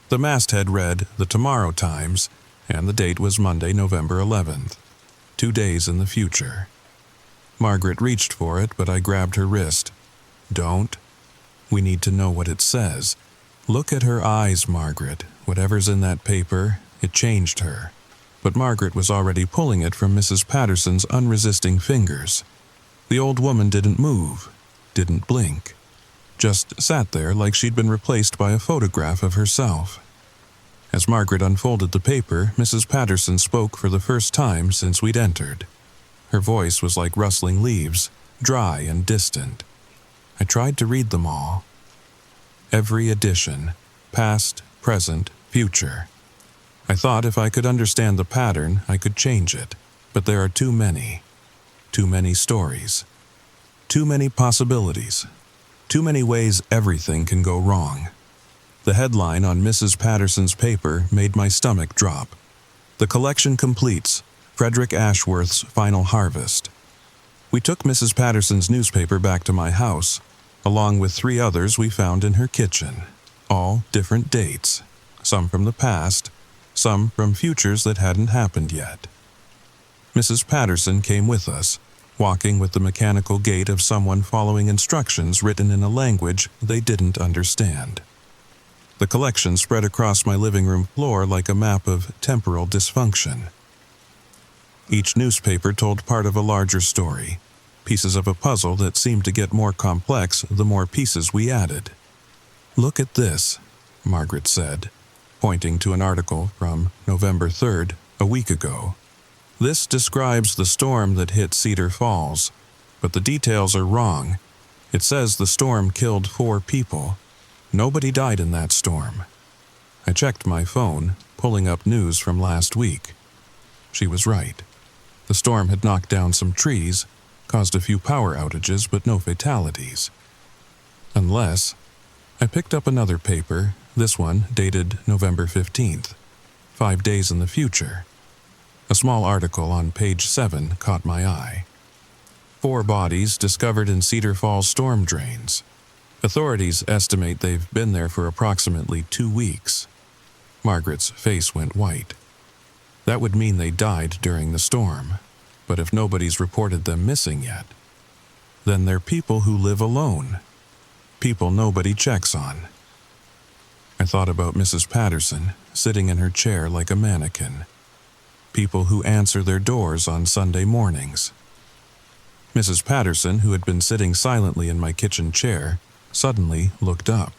The masthead read The Tomorrow Times, and the date was Monday, November 11th, 2 days in the future. Margaret reached for it, but I grabbed her wrist. "Don't. We need to know what it says. Look at her eyes, Margaret. Whatever's in that paper, it changed her." But Margaret was already pulling it from Mrs. Patterson's unresisting fingers. The old woman didn't move, didn't blink. Just sat there like she'd been replaced by a photograph of herself. As Margaret unfolded the paper, Mrs. Patterson spoke for the first time since we'd entered. Her voice was like rustling leaves, dry and distant. I tried to read them all. Every edition, past, present, future. I thought if I could understand the pattern, I could change it, but there are too many. Too many stories. Too many possibilities. Too many ways everything can go wrong. The headline on Mrs. Patterson's paper made my stomach drop. The collection completes. Frederick Ashworth's final harvest. We took Mrs. Patterson's newspaper back to my house, along with 3 others we found in her kitchen. All different dates. Some from the past, some from futures that hadn't happened yet. Mrs. Patterson came with us, walking with the mechanical gait of someone following instructions written in a language they didn't understand. The collection spread across my living room floor like a map of temporal dysfunction. Each newspaper told part of a larger story, pieces of a puzzle that seemed to get more complex the more pieces we added. "Look at this," Margaret said, pointing to an article from November 3rd, a week ago. "This describes the storm that hit Cedar Falls, but the details are wrong. It says the storm killed 4 people. Nobody died in that storm." I checked my phone, pulling up news from last week. She was right. The storm had knocked down some trees, caused a few power outages, but no fatalities. Unless, I picked up another paper, this one dated November 15th, 5 days in the future. A small article on page 7 caught my eye. 4 bodies discovered in Cedar Falls storm drains. Authorities estimate they've been there for approximately 2 weeks. Margaret's face went white. That would mean they died during the storm, but if nobody's reported them missing yet, then they're people who live alone. People nobody checks on. I thought about Mrs. Patterson, sitting in her chair like a mannequin. People who answer their doors on Sunday mornings. Mrs. Patterson, who had been sitting silently in my kitchen chair, suddenly looked up.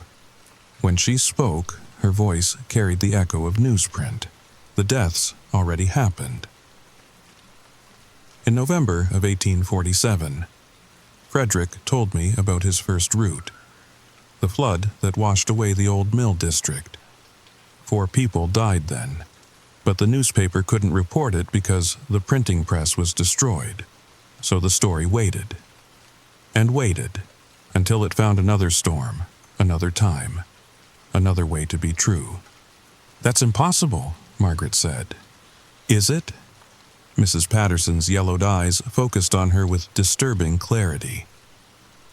When she spoke, her voice carried the echo of newsprint. The deaths already happened. In November of 1847, Frederick told me about his first route, the flood that washed away the old mill district. 4 people died then, but the newspaper couldn't report it because the printing press was destroyed. So the story waited, and waited, until it found another storm, another time, another way to be true. "That's impossible," Margaret said. "Is it?" Mrs. Patterson's yellowed eyes focused on her with disturbing clarity.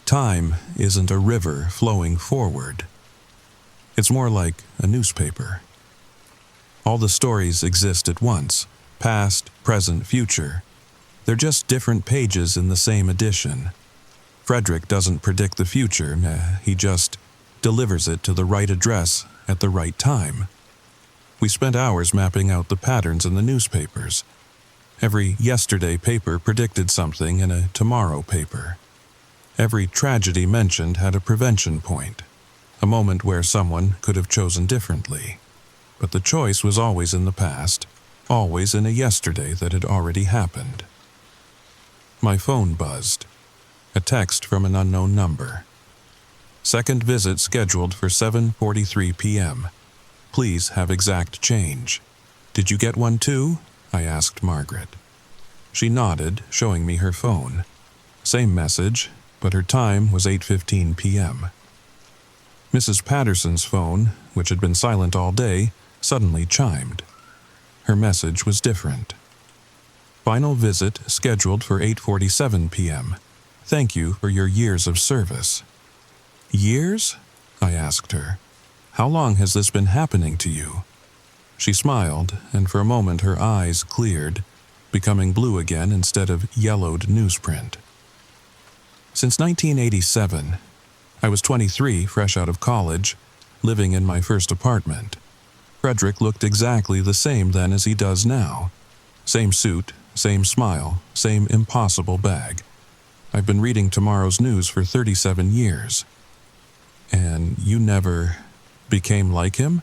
"Time isn't a river flowing forward. It's more like a newspaper. All the stories exist at once, past, present, future. They're just different pages in the same edition. Frederick doesn't predict the future, he just delivers it to the right address at the right time. We spent hours mapping out the patterns in the newspapers. Every yesterday paper predicted something in a tomorrow paper. Every tragedy mentioned had a prevention point, a moment where someone could have chosen differently. But the choice was always in the past, always in a yesterday that had already happened. My phone buzzed. A text from an unknown number. "Second visit scheduled for 7:43 p.m. Please have exact change." "Did you get one too?" I asked Margaret. She nodded, showing me her phone. Same message, but her time was 8:15 p.m. Mrs. Patterson's phone, which had been silent all day, suddenly chimed. Her message was different. "Final visit scheduled for 8:47 p.m. Thank you for your years of service." "Years?" I asked her. "How long has this been happening to you?" She smiled, and for a moment her eyes cleared, becoming blue again instead of yellowed newsprint. "Since 1987. I was 23, fresh out of college, living in my first apartment. Frederick looked exactly the same then as he does now. Same suit, same smile, same impossible bag. I've been reading tomorrow's news for 37 years. And you never became like him?"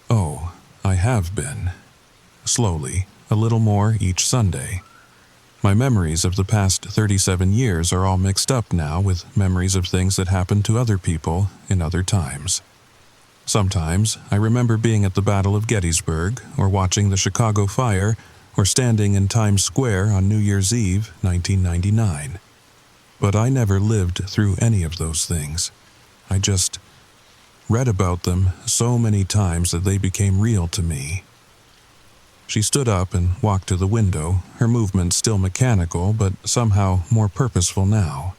"Oh, I have been. Slowly, a little more each Sunday. My memories of the past 37 years are all mixed up now with memories of things that happened to other people in other times. Sometimes I remember being at the Battle of Gettysburg, or watching the Chicago Fire, or standing in Times Square on New Year's Eve, 1999. But I never lived through any of those things. I just read about them so many times that they became real to me. She stood up and walked to the window, her movements still mechanical but somehow more purposeful now.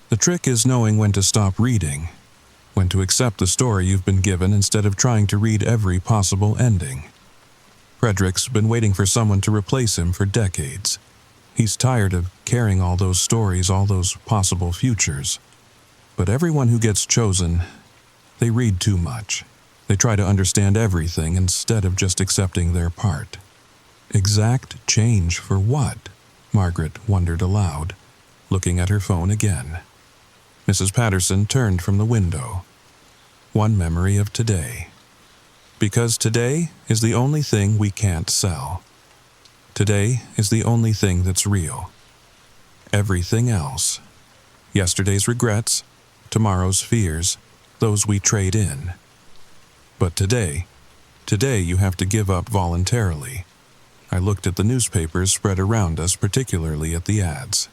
The trick is knowing when to stop reading, when to accept the story you've been given instead of trying to read every possible ending. Frederick's been waiting for someone to replace him for decades. He's tired of carrying all those stories, all those possible futures. But everyone who gets chosen, they read too much. They try to understand everything instead of just accepting their part. Exact change for what? Margaret wondered aloud, looking at her phone again. Mrs. Patterson turned from the window. One memory of today. Because today is the only thing we can't sell. Today is the only thing that's real. Everything else, yesterday's regrets, tomorrow's fears, those we trade in. But today you have to give up voluntarily. I looked at the newspapers spread around us, particularly at the ads.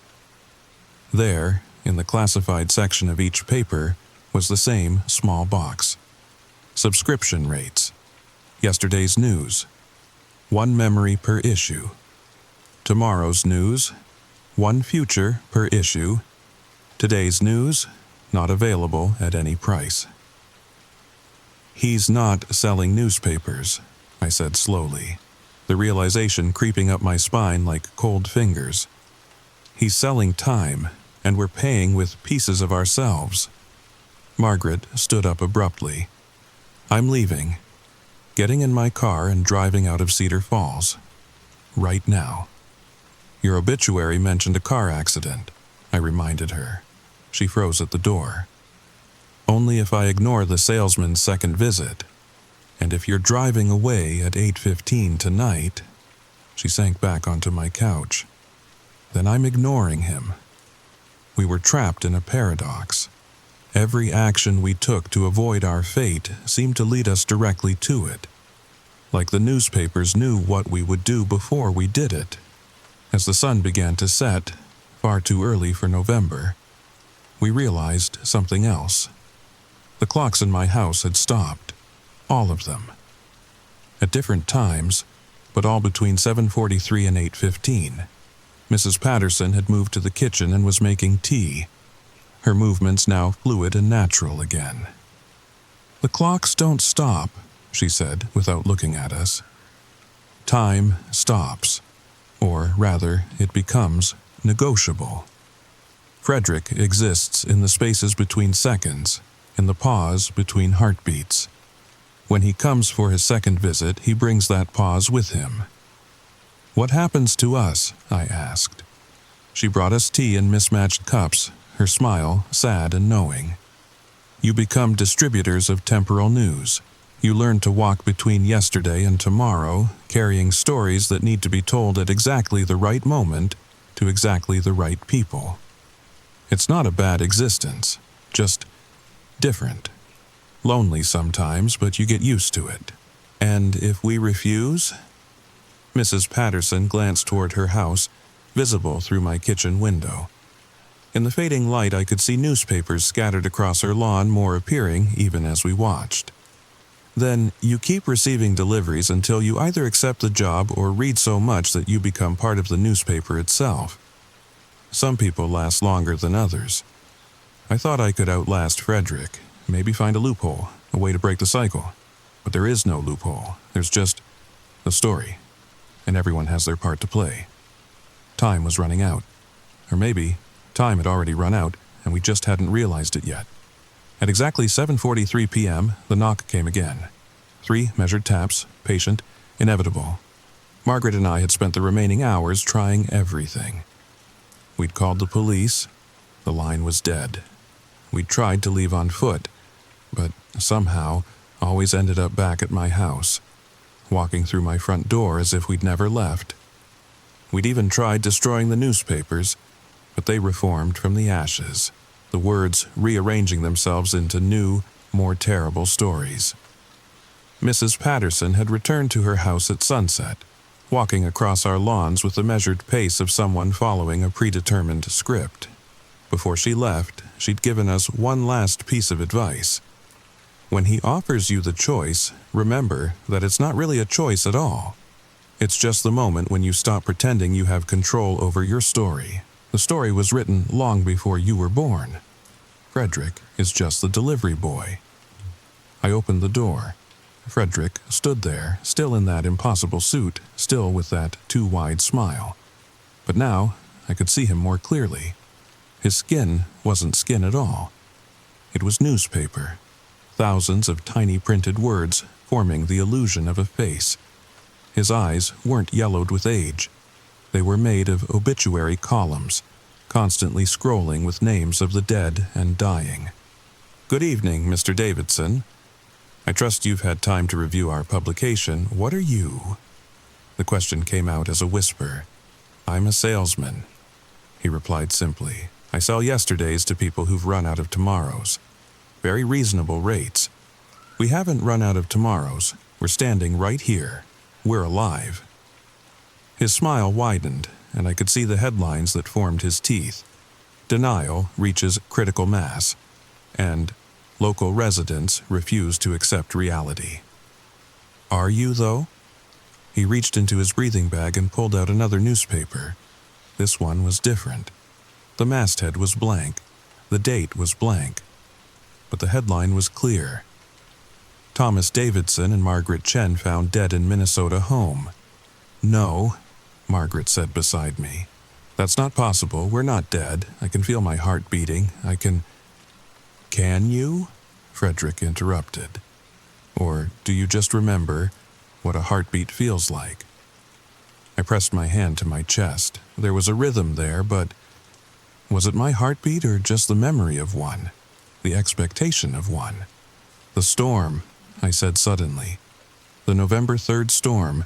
There, in the classified section of each paper, was the same small box. Subscription rates. Yesterday's news. 1 memory per issue. Tomorrow's news. 1 future per issue. Today's news. Not available at any price. He's not selling newspapers, I said slowly, the realization creeping up my spine like cold fingers. He's selling time, and we're paying with pieces of ourselves. Margaret stood up abruptly. I'm leaving, getting in my car and driving out of Cedar Falls. Right now. Your obituary mentioned a car accident, I reminded her. She froze at the door. Only if I ignore the salesman's second visit. And if you're driving away at 8:15 tonight, she sank back onto my couch. Then I'm ignoring him. We were trapped in a paradox. Every action we took to avoid our fate seemed to lead us directly to it. Like the newspapers knew what we would do before we did it. As the sun began to set, far too early for November, we realized something else. The clocks in my house had stopped, all of them. At different times, but all between 7:43 and 8:15. Mrs. Patterson had moved to the kitchen and was making tea, her movements now fluid and natural again. The clocks don't stop, she said without looking at us. Time stops, or rather, it becomes negotiable. Frederick exists in the spaces between seconds, in the pause between heartbeats. When he comes for his second visit, he brings that pause with him. What happens to us? I asked. She brought us tea in mismatched cups, her smile sad and knowing. You become distributors of temporal news. You learn to walk between yesterday and tomorrow, carrying stories that need to be told at exactly the right moment to exactly the right people. It's not a bad existence, just different. Lonely sometimes, but you get used to it. And if we refuse? Mrs. Patterson glanced toward her house, visible through my kitchen window. In the fading light, I could see newspapers scattered across her lawn, more appearing even as we watched. Then you keep receiving deliveries until you either accept the job or read so much that you become part of the newspaper itself. Some people last longer than others. I thought I could outlast Frederick, maybe find a loophole, a way to break the cycle. But there is no loophole. There's just the story, and everyone has their part to play. Time was running out. Or maybe time had already run out, and we just hadn't realized it yet. At exactly 7:43 p.m., the knock came again. 3 measured taps, patient, inevitable. Margaret and I had spent the remaining hours trying everything. We'd called the police. The line was dead. We'd tried to leave on foot, but somehow always ended up back at my house, walking through my front door as if we'd never left. We'd even tried destroying the newspapers, but they reformed from the ashes, the words rearranging themselves into new, more terrible stories. Mrs. Patterson had returned to her house at sunset, walking across our lawns with the measured pace of someone following a predetermined script. Before she left, she'd given us one last piece of advice. When he offers you the choice, remember that it's not really a choice at all. It's just the moment when you stop pretending you have control over your story. The story was written long before you were born. Frederick is just the delivery boy. I opened the door. Frederick stood there, still in that impossible suit, still with that too wide smile. But now, I could see him more clearly. His skin wasn't skin at all. It was newspaper. Thousands of tiny printed words forming the illusion of a face. His eyes weren't yellowed with age. They were made of obituary columns, constantly scrolling with names of the dead and dying. "Good evening, Mr. Davidson. I trust you've had time to review our publication. What are you?" The question came out as a whisper. "I'm a salesman," he replied simply. "I sell yesterdays to people who've run out of tomorrows. Very reasonable rates. We haven't run out of tomorrows. We're standing right here. We're alive." His smile widened, and I could see the headlines that formed his teeth. "Denial reaches critical mass," and "Local residents refuse to accept reality." "Are you, though?" He reached into his breathing bag and pulled out another newspaper. This one was different. The masthead was blank. The date was blank. But the headline was clear. "Thomas Davidson and Margaret Chen found dead in Minnesota home." "No," Margaret said beside me. "That's not possible. We're not dead. I can feel my heart beating. I can—" "Can you?" Frederick interrupted. "Or do you just remember what a heartbeat feels like?" I pressed my hand to my chest. There was a rhythm there, but was it my heartbeat or just the memory of one? The expectation of one? "The storm," I said suddenly. "The November 3rd storm.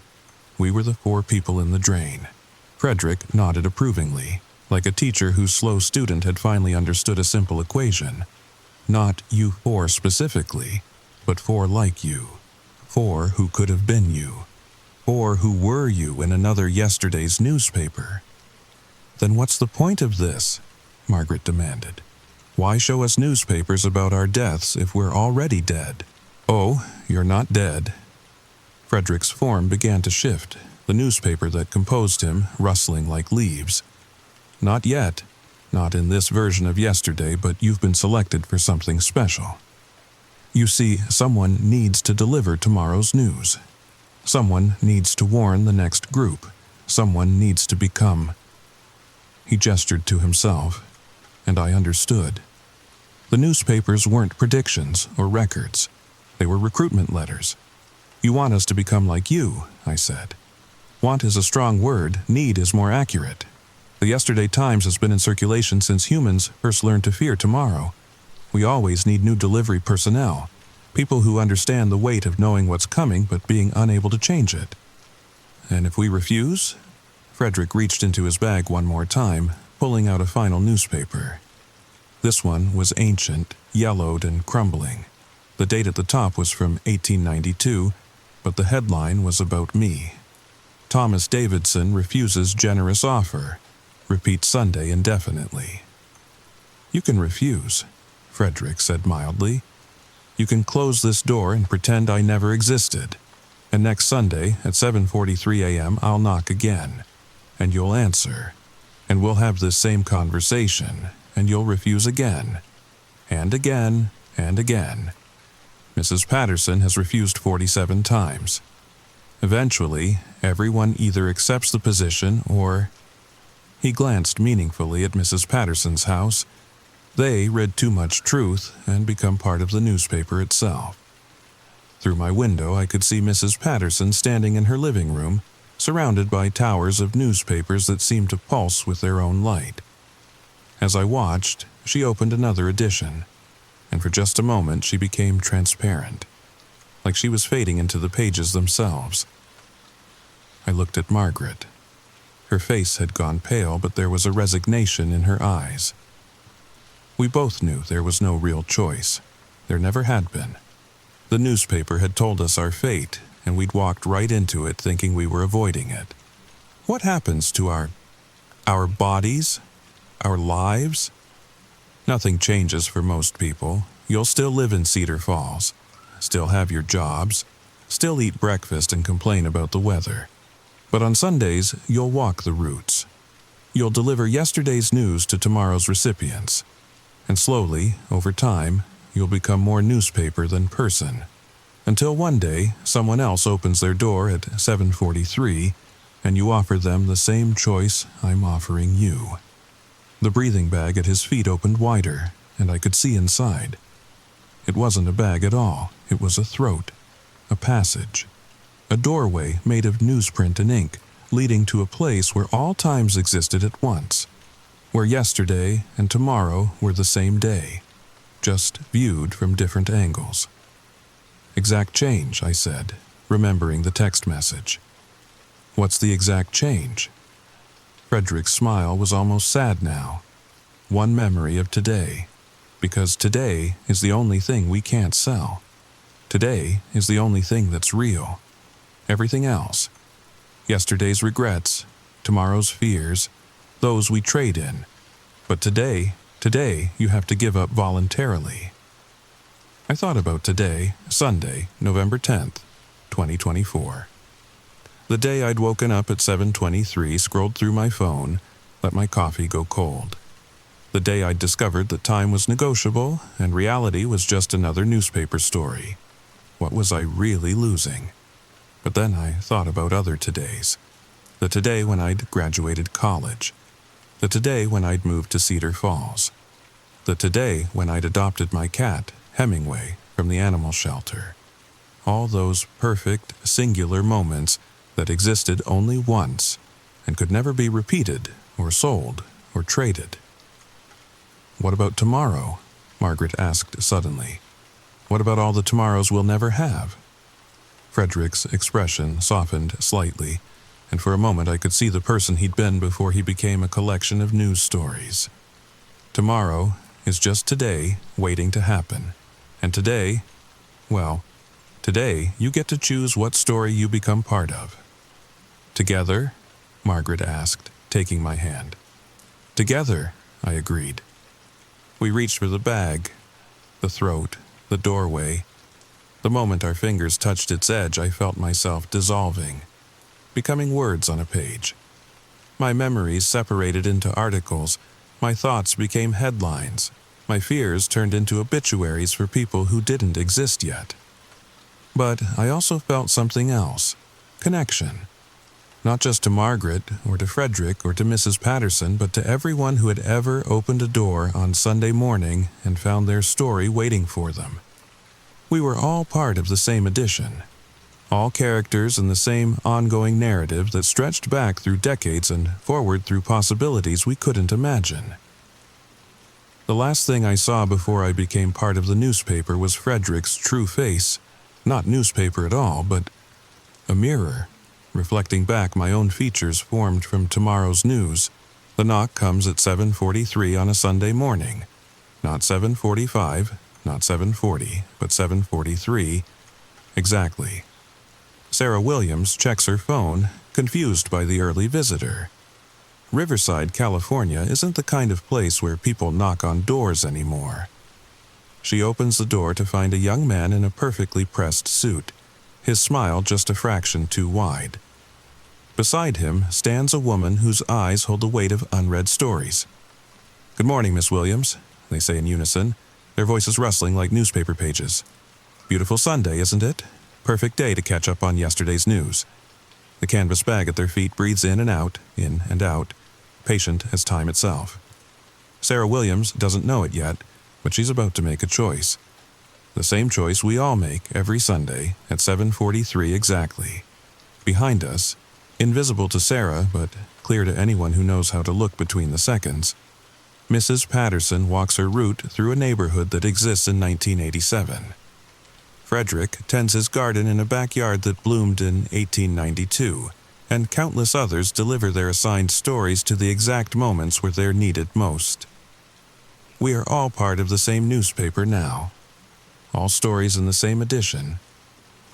We were the 4 people in the drain." Frederick nodded approvingly, like a teacher whose slow student had finally understood a simple equation. Not you 4 specifically, but 4 like you. 4 who could have been you. 4 who were you in another yesterday's newspaper. "Then what's the point of this?" Margaret demanded. "Why show us newspapers about our deaths if we're already dead?" "Oh, you're not dead." Frederick's form began to shift, the newspaper that composed him rustling like leaves. "Not yet. Not in this version of yesterday, but you've been selected for something special. You see, someone needs to deliver tomorrow's news. Someone needs to warn the next group. Someone needs to become—" He gestured to himself, and I understood. The newspapers weren't predictions or records. They were recruitment letters. "You want us to become like you," I said. "Want is a strong word. Need is more accurate. The Yesterday Times has been in circulation since humans first learned to fear tomorrow. We always need new delivery personnel, people who understand the weight of knowing what's coming but being unable to change it." "And if we refuse?" Frederick reached into his bag one more time, pulling out a final newspaper. This one was ancient, yellowed, and crumbling. The date at the top was from 1892, but the headline was about me. "Thomas Davidson refuses generous offer. Repeat Sunday indefinitely." "You can refuse," Frederick said mildly. "You can close this door and pretend I never existed. And next Sunday at 7:43 a.m. I'll knock again. And you'll answer. And we'll have this same conversation. And you'll refuse again. And again. And again. Mrs. Patterson has refused 47 times. Eventually, everyone either accepts the position or—" He glanced meaningfully at Mrs. Patterson's house. "They read too much truth and become part of the newspaper itself." Through my window, I could see Mrs. Patterson standing in her living room, surrounded by towers of newspapers that seemed to pulse with their own light. As I watched, she opened another edition, and for just a moment she became transparent, like she was fading into the pages themselves. I looked at Margaret. Her face had gone pale, but there was a resignation in her eyes. We both knew there was no real choice. There never had been. The newspaper had told us our fate, and we'd walked right into it thinking we were avoiding it. What happens to our bodies? Our lives? Nothing changes for most people. You'll still live in Cedar Falls, still have your jobs, still eat breakfast and complain about the weather. But on Sundays, you'll walk the routes. You'll deliver yesterday's news to tomorrow's recipients. And slowly, over time, you'll become more newspaper than person. Until one day, someone else opens their door at 7:43, and you offer them the same choice I'm offering you. The breathing bag at his feet opened wider, and I could see inside. It wasn't a bag at all. It was a throat, a passage, a doorway made of newsprint and ink, leading to a place where all times existed at once, where yesterday and tomorrow were the same day, just viewed from different angles. Exact change, I said, remembering the text message. What's the exact change? Frederick's smile was almost sad now. One memory of today, because today is the only thing we can't sell. Today is the only thing that's real. Everything else, yesterday's regrets, tomorrow's fears, those we trade in. But today you have to give up voluntarily. I thought about today, Sunday, November 10th, 2024. The day I'd woken up at 7:23, scrolled through my phone, let my coffee go cold. The day I'd discovered that time was negotiable and reality was just another newspaper story. What was I really losing? But then I thought about other todays. The today when I'd graduated college. The today when I'd moved to Cedar Falls. The today when I'd adopted my cat, Hemingway, from the animal shelter. All those perfect, singular moments that existed only once and could never be repeated or sold or traded. What about tomorrow? Margaret asked suddenly. What about all the tomorrows we'll never have? Frederick's expression softened slightly, and for a moment I could see the person he'd been before he became a collection of news stories. Tomorrow is just today waiting to happen. And today, well, today you get to choose what story you become part of. Together? Margaret asked, taking my hand. Together, I agreed. We reached for the bag, the throat, the doorway. The moment our fingers touched its edge, I felt myself dissolving, becoming words on a page. My memories separated into articles, my thoughts became headlines, my fears turned into obituaries for people who didn't exist yet. But I also felt something else, connection. Not just to Margaret, or to Frederick, or to Mrs. Patterson, but to everyone who had ever opened a door on Sunday morning and found their story waiting for them. We were all part of the same edition, all characters in the same ongoing narrative that stretched back through decades and forward through possibilities we couldn't imagine. The last thing I saw before I became part of the newspaper was Frederick's true face, not newspaper at all, but a mirror, reflecting back my own features formed from tomorrow's news. The knock comes at 7:43 on a Sunday morning. Not 7:45, not 7:40, but 7:43. Exactly. Sarah Williams checks her phone, confused by the early visitor. Riverside, California isn't the kind of place where people knock on doors anymore. She opens the door to find a young man in a perfectly pressed suit, his smile just a fraction too wide. Beside him stands a woman whose eyes hold the weight of unread stories. "Good morning, Miss Williams," they say in unison, their voices rustling like newspaper pages. "Beautiful Sunday, isn't it? Perfect day to catch up on yesterday's news." The canvas bag at their feet breathes in and out, patient as time itself. Sarah Williams doesn't know it yet, but she's about to make a choice. The same choice we all make every Sunday at 7:43 exactly. Behind us, invisible to Sarah but clear to anyone who knows how to look between the seconds, Mrs. Patterson walks her route through a neighborhood that exists in 1987. Frederick tends his garden in a backyard that bloomed in 1892, and countless others deliver their assigned stories to the exact moments where they're needed most. We are all part of the same newspaper now. All stories in the same edition,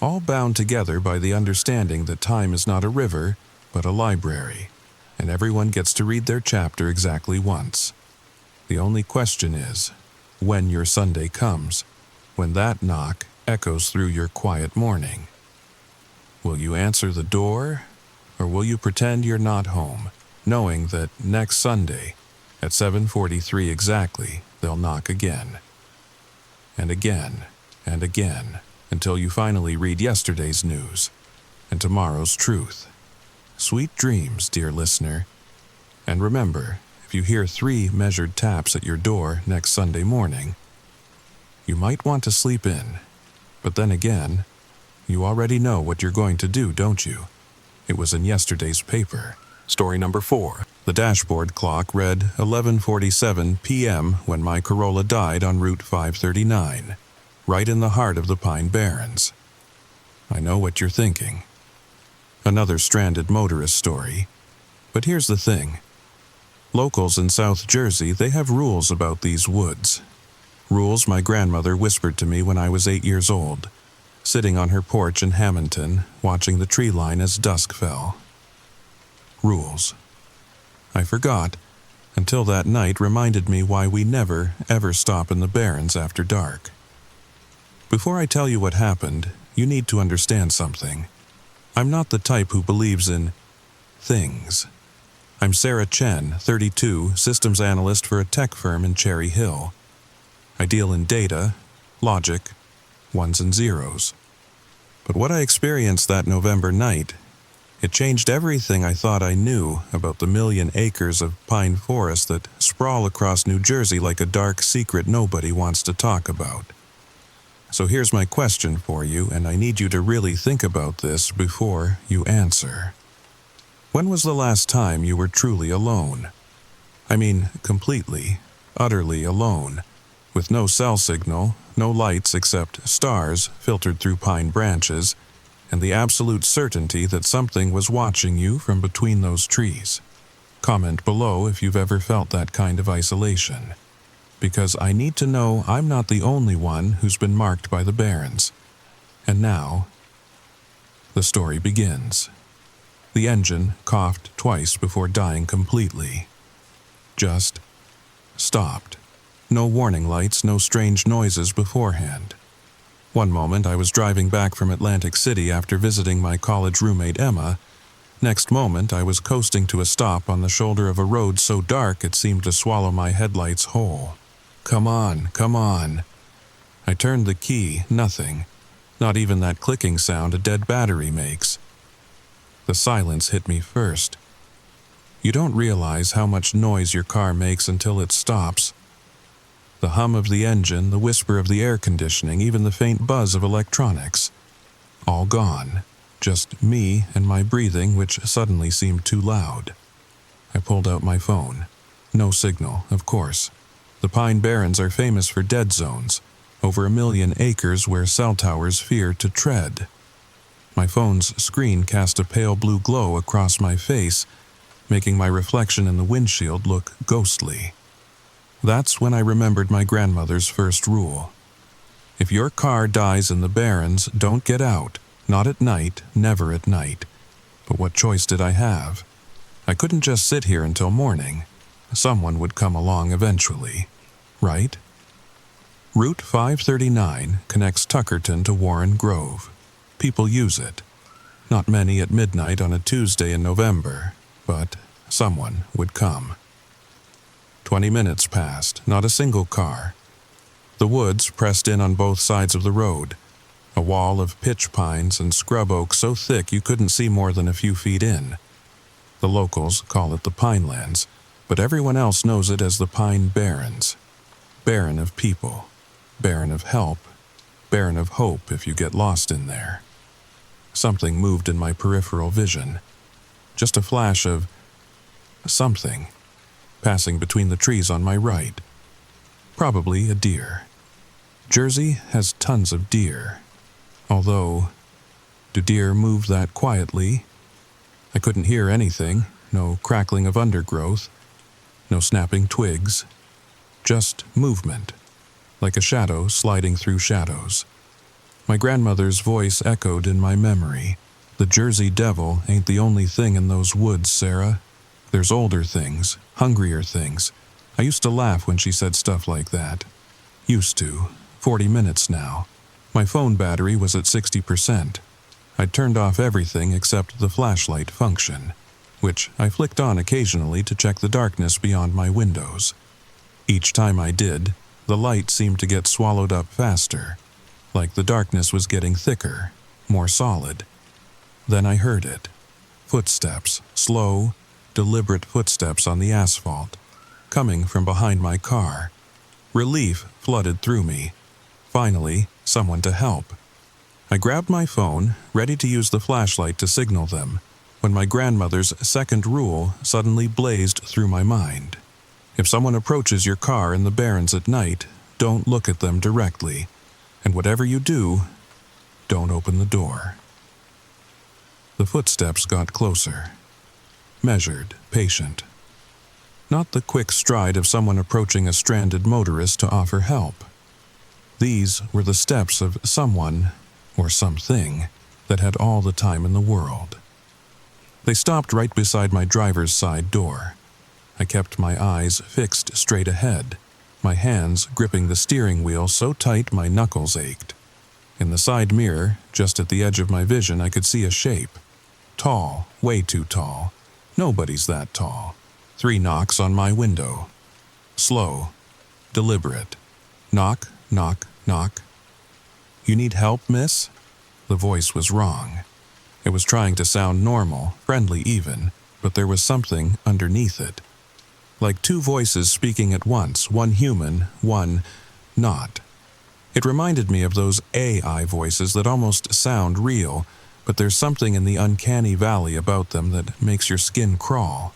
all bound together by the understanding that time is not a river, but a library, and everyone gets to read their chapter exactly once. The only question is, when your Sunday comes, when that knock echoes through your quiet morning. Will you answer the door, or will you pretend you're not home, knowing that next Sunday, at 7:43 exactly, they'll knock again, and again, and again, until you finally read yesterday's news and tomorrow's truth. Sweet dreams, dear listener. And remember, if you hear 3 measured taps at your door next Sunday morning, you might want to sleep in. But then again, you already know what you're going to do, don't you? It was in yesterday's paper. Story number 4. The dashboard clock read 11:47 p.m. when my Corolla died on Route 539, right in the heart of the Pine Barrens. I know what you're thinking. Another stranded motorist story. But here's the thing. Locals in South Jersey, they have rules about these woods. Rules my grandmother whispered to me when I was 8 years old, sitting on her porch in Hamilton, watching the tree line as dusk fell. Rules. I forgot, until that night reminded me why we never, ever stop in the Barrens after dark. Before I tell you what happened, you need to understand something. I'm not the type who believes in things. I'm Sarah Chen, 32, systems analyst for a tech firm in Cherry Hill. I deal in data, logic, ones and zeros. But what I experienced that November night, it changed everything I thought I knew about the million acres of pine forest that sprawl across New Jersey like a dark secret nobody wants to talk about. So here's my question for you, and I need you to really think about this before you answer. When was the last time you were truly alone? I mean, completely, utterly alone, with no cell signal, no lights except stars filtered through pine branches, and the absolute certainty that something was watching you from between those trees. Comment below if you've ever felt that kind of isolation, because I need to know I'm not the only one who's been marked by the Barrens. And now, the story begins. The engine coughed twice before dying completely. Just stopped. No warning lights, no strange noises beforehand. One moment I was driving back from Atlantic City after visiting my college roommate Emma. Next moment I was coasting to a stop on the shoulder of a road so dark it seemed to swallow my headlights whole. Come on, come on. I turned the key, nothing. Not even that clicking sound a dead battery makes. The silence hit me first. You don't realize how much noise your car makes until it stops. The hum of the engine, the whisper of the air conditioning, even the faint buzz of electronics. All gone. Just me and my breathing, which suddenly seemed too loud. I pulled out my phone. No signal, of course. The Pine Barrens are famous for dead zones, over 1 million acres where cell towers fear to tread. My phone's screen cast a pale blue glow across my face, making my reflection in the windshield look ghostly. That's when I remembered my grandmother's first rule. If your car dies in the Barrens, don't get out. Not at night, never at night. But what choice did I have? I couldn't just sit here until morning. Someone would come along eventually, right? Route 539 connects Tuckerton to Warren Grove. People use it. Not many at midnight on a Tuesday in November, but someone would come. 20 minutes passed, not a single car. The woods pressed in on both sides of the road, a wall of pitch pines and scrub oak so thick you couldn't see more than a few feet in. The locals call it the Pinelands, but everyone else knows it as the Pine Barrens. Barren of people, barren of help, barren of hope if you get lost in there. Something moved in my peripheral vision. Just a flash of something passing between the trees on my right. Probably a deer. Jersey has tons of deer. Although, do deer move that quietly? I couldn't hear anything, no crackling of undergrowth, no snapping twigs. Just movement, like a shadow sliding through shadows. My grandmother's voice echoed in my memory. The Jersey Devil ain't the only thing in those woods, Sarah. There's older things, hungrier things. I used to laugh when she said stuff like that. Used to. 40 minutes now. My phone battery was at 60%. I'd turned off everything except the flashlight function, which I flicked on occasionally to check the darkness beyond my windows. Each time I did, the light seemed to get swallowed up faster, like the darkness was getting thicker, more solid. Then I heard it. Footsteps, slow, deliberate footsteps on the asphalt, coming from behind my car. Relief flooded through me. Finally, someone to help. I grabbed my phone, ready to use the flashlight to signal them, when my grandmother's second rule suddenly blazed through my mind. If someone approaches your car in the Barrens at night, don't look at them directly, and whatever you do, don't open the door. The footsteps got closer. Measured, patient. Not the quick stride of someone approaching a stranded motorist to offer help. These were the steps of someone, or something, that had all the time in the world. They stopped right beside my driver's side door. I kept my eyes fixed straight ahead, my hands gripping the steering wheel so tight my knuckles ached. In the side mirror, just at the edge of my vision, I could see a shape. Tall, way too tall. Nobody's that tall. 3 knocks on my window. Slow, deliberate. Knock, knock, knock. "You need help, miss?" The voice was wrong. It was trying to sound normal, friendly even, but there was something underneath it. Like 2 voices speaking at once, one human, one not. It reminded me of those AI voices that almost sound real, but there's something in the uncanny valley about them that makes your skin crawl.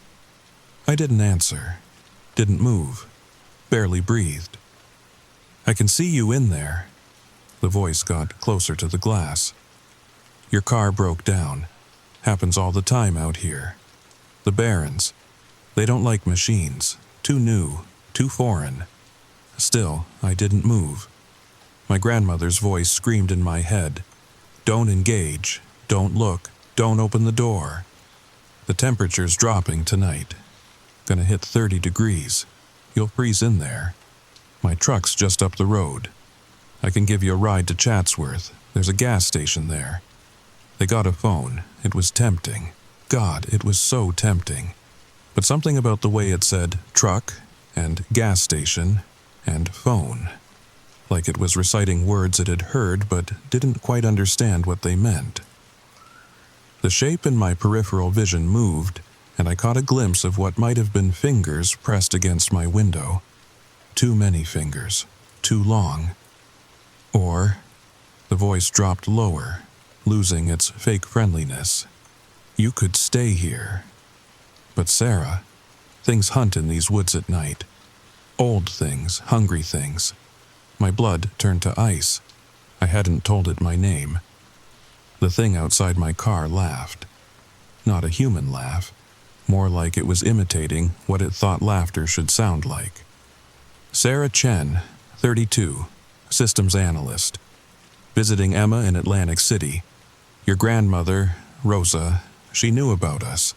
I didn't answer, didn't move, barely breathed. "I can see you in there." The voice got closer to the glass. "Your car broke down. Happens all the time out here. The Barrens, they don't like machines. Too new, too foreign." Still, I didn't move. My grandmother's voice screamed in my head. "Don't engage. Don't look. Don't open the door. The temperature's dropping tonight. Gonna hit 30 degrees. You'll freeze in there. My truck's just up the road. I can give you a ride to Chatsworth. There's a gas station there." They got a phone. It was tempting. God, it was so tempting. But something about the way it said truck and gas station and phone. Like it was reciting words it had heard but didn't quite understand what they meant. The shape in my peripheral vision moved, and I caught a glimpse of what might have been fingers pressed against my window. Too many fingers. Too long. Or, the voice dropped lower, losing its fake friendliness. "You could stay here." But Sarah, things hunt in these woods at night. Old things, hungry things. My blood turned to ice. I hadn't told it my name. The thing outside my car laughed. Not a human laugh, more like it was imitating what it thought laughter should sound like. Sarah Chen, 32, systems analyst. Visiting Emma in Atlantic City. Your grandmother, Rosa, she knew about us.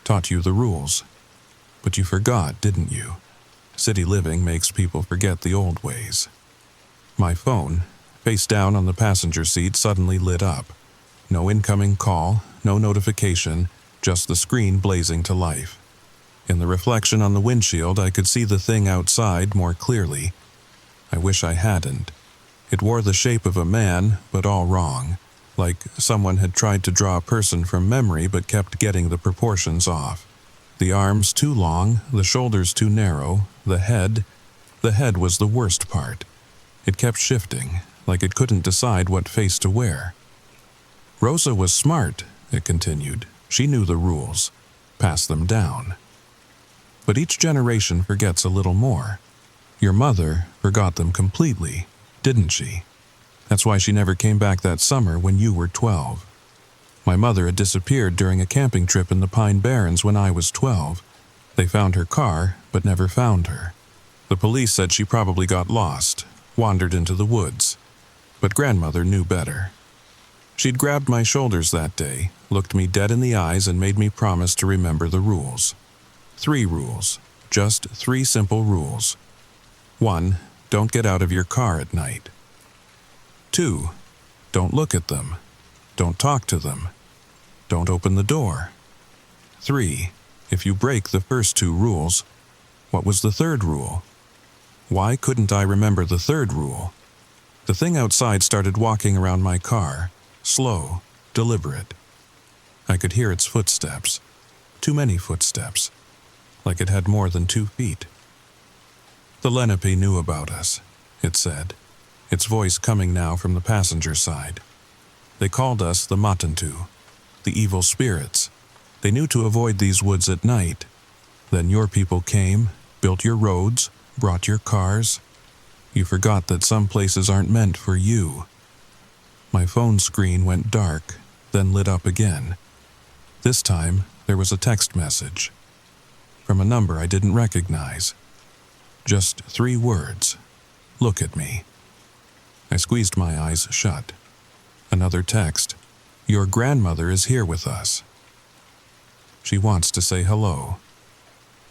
Taught you the rules. But you forgot, didn't you? City living makes people forget the old ways. My phone, face down on the passenger seat, suddenly lit up. No incoming call, no notification, just the screen blazing to life. In the reflection on the windshield, I could see the thing outside more clearly. I wish I hadn't. It wore the shape of a man, but all wrong. Like someone had tried to draw a person from memory but kept getting the proportions off. The arms too long, the shoulders too narrow, the head was the worst part. It kept shifting, like it couldn't decide what face to wear. Rosa was smart, it continued. She knew the rules. Passed them down. But each generation forgets a little more. Your mother forgot them completely, didn't she? That's why she never came back that summer when you were 12. My mother had disappeared during a camping trip in the Pine Barrens when I was 12. They found her car, but never found her. The police said she probably got lost, wandered into the woods. But grandmother knew better. She'd grabbed my shoulders that day, looked me dead in the eyes, and made me promise to remember the rules. 3 rules. Just 3 simple rules. 1. Don't get out of your car at night. 2. Don't look at them. Don't talk to them. Don't open the door. 3. If you break the first 2 rules, what was the third rule? Why couldn't I remember the third rule? The thing outside started walking around my car, slow, deliberate. I could hear its footsteps. Too many footsteps. Like it had more than 2 feet. The Lenape knew about us, it said, its voice coming now from the passenger side. They called us the Matantu, the evil spirits. They knew to avoid these woods at night. Then your people came, built your roads, brought your cars. You forgot that some places aren't meant for you. My phone screen went dark, then lit up again. This time, there was a text message. From a number I didn't recognize. Just 3 words. Look at me. I squeezed my eyes shut. Another text. Your grandmother is here with us. She wants to say hello.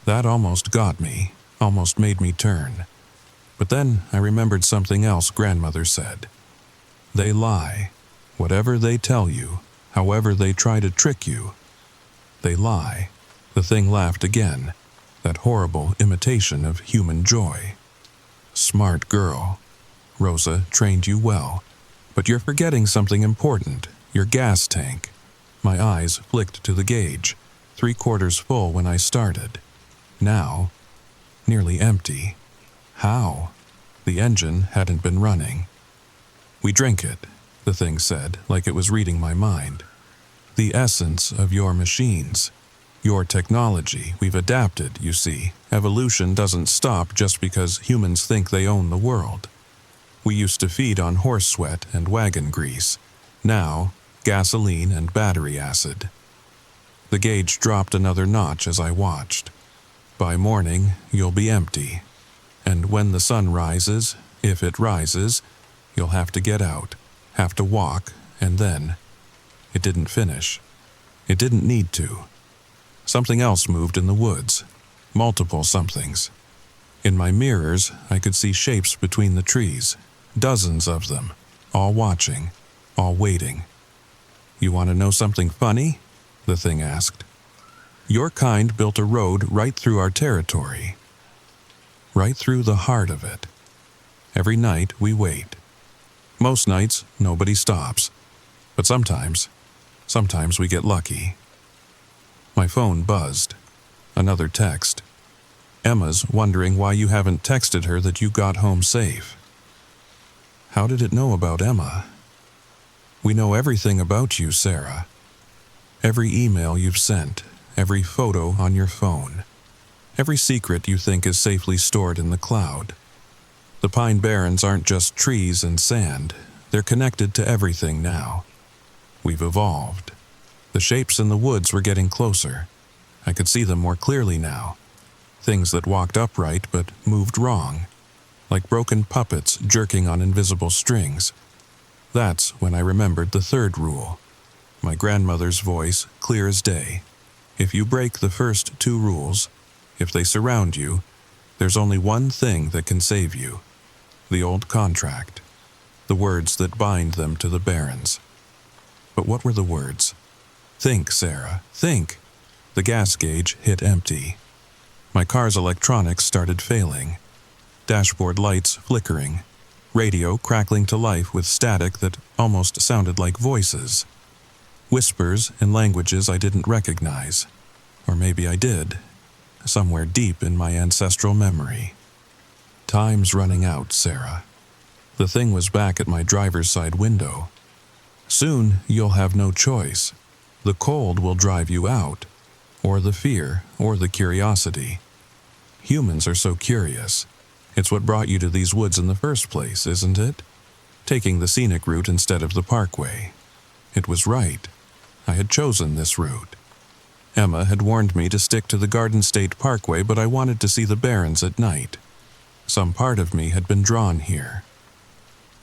That almost got me, almost made me turn. But then I remembered something else grandmother said. They lie. Whatever they tell you, however they try to trick you, they lie. The thing laughed again, that horrible imitation of human joy. Smart girl. Rosa trained you well. But you're forgetting something important, your gas tank. My eyes flicked to the gauge, 3/4 full when I started. Now, nearly empty. How? The engine hadn't been running. We drink it, the thing said, like it was reading my mind. The essence of your machines. Your technology, we've adapted, you see. Evolution doesn't stop just because humans think they own the world. We used to feed on horse sweat and wagon grease. Now, gasoline and battery acid. The gauge dropped another notch as I watched. By morning, you'll be empty. And when the sun rises, if it rises, you'll have to get out, have to walk, and then... It didn't finish. It didn't need to. Something else moved in the woods. Multiple somethings. In my mirrors, I could see shapes between the trees. Dozens of them. All watching. All waiting. You want to know something funny? The thing asked. Your kind built a road right through our territory. Right through the heart of it. Every night we wait. Most nights, nobody stops. But sometimes we get lucky. My phone buzzed. Another text. Emma's wondering why you haven't texted her that you got home safe. How did it know about Emma? We know everything about you, Sarah. Every email you've sent, every photo on your phone, every secret you think is safely stored in the cloud. The Pine Barrens aren't just trees and sand. They're connected to everything now. We've evolved. The shapes in the woods were getting closer. I could see them more clearly now. Things that walked upright but moved wrong, like broken puppets jerking on invisible strings. That's when I remembered the third rule. My grandmother's voice, clear as day. If you break the first 2 rules, if they surround you, there's only one thing that can save you. The old contract. The words that bind them to the Barrens. But what were the words? Think, Sarah, think. The gas gauge hit empty. My car's electronics started failing. Dashboard lights flickering. Radio crackling to life with static that almost sounded like voices. Whispers in languages I didn't recognize. Or maybe I did. Somewhere deep in my ancestral memory. Time's running out, Sarah. The thing was back at my driver's side window. Soon you'll have no choice. The cold will drive you out, or the fear, or the curiosity. Humans are so curious. It's what brought you to these woods in the first place, isn't it? Taking the scenic route instead of the parkway. It was right. I had chosen this route. Emma had warned me to stick to the Garden State Parkway, but I wanted to see the Barrens at night. Some part of me had been drawn here.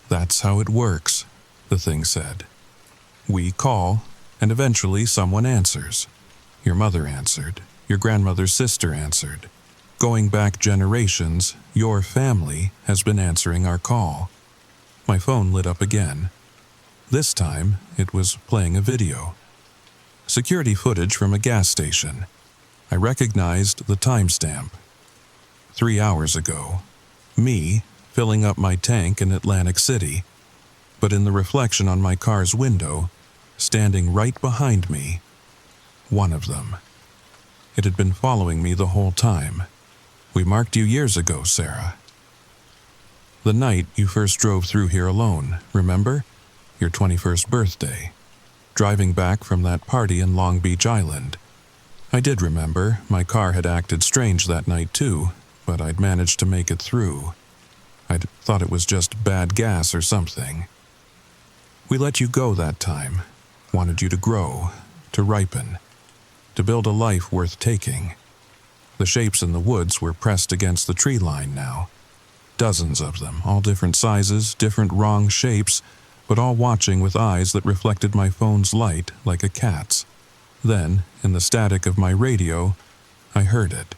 That's how it works, the thing said. We call, and eventually someone answers. Your mother answered. Your grandmother's sister answered. Going back generations, your family has been answering our call. My phone lit up again. This time, it was playing a video. Security footage from a gas station. I recognized the timestamp. 3 hours ago. Me, filling up my tank in Atlantic City, but in the reflection on my car's window, standing right behind me, one of them. It had been following me the whole time. We marked you years ago, Sarah. The night you first drove through here alone, remember? Your 21st birthday. Driving back from that party in Long Beach Island. I did remember my car had acted strange that night too, but I'd managed to make it through. I'd thought it was just bad gas or something. We let you go that time. Wanted you to grow, to ripen, to build a life worth taking. The shapes in the woods were pressed against the tree line now. Dozens of them, all different sizes, different wrong shapes, but all watching with eyes that reflected my phone's light like a cat's. Then, in the static of my radio, I heard it.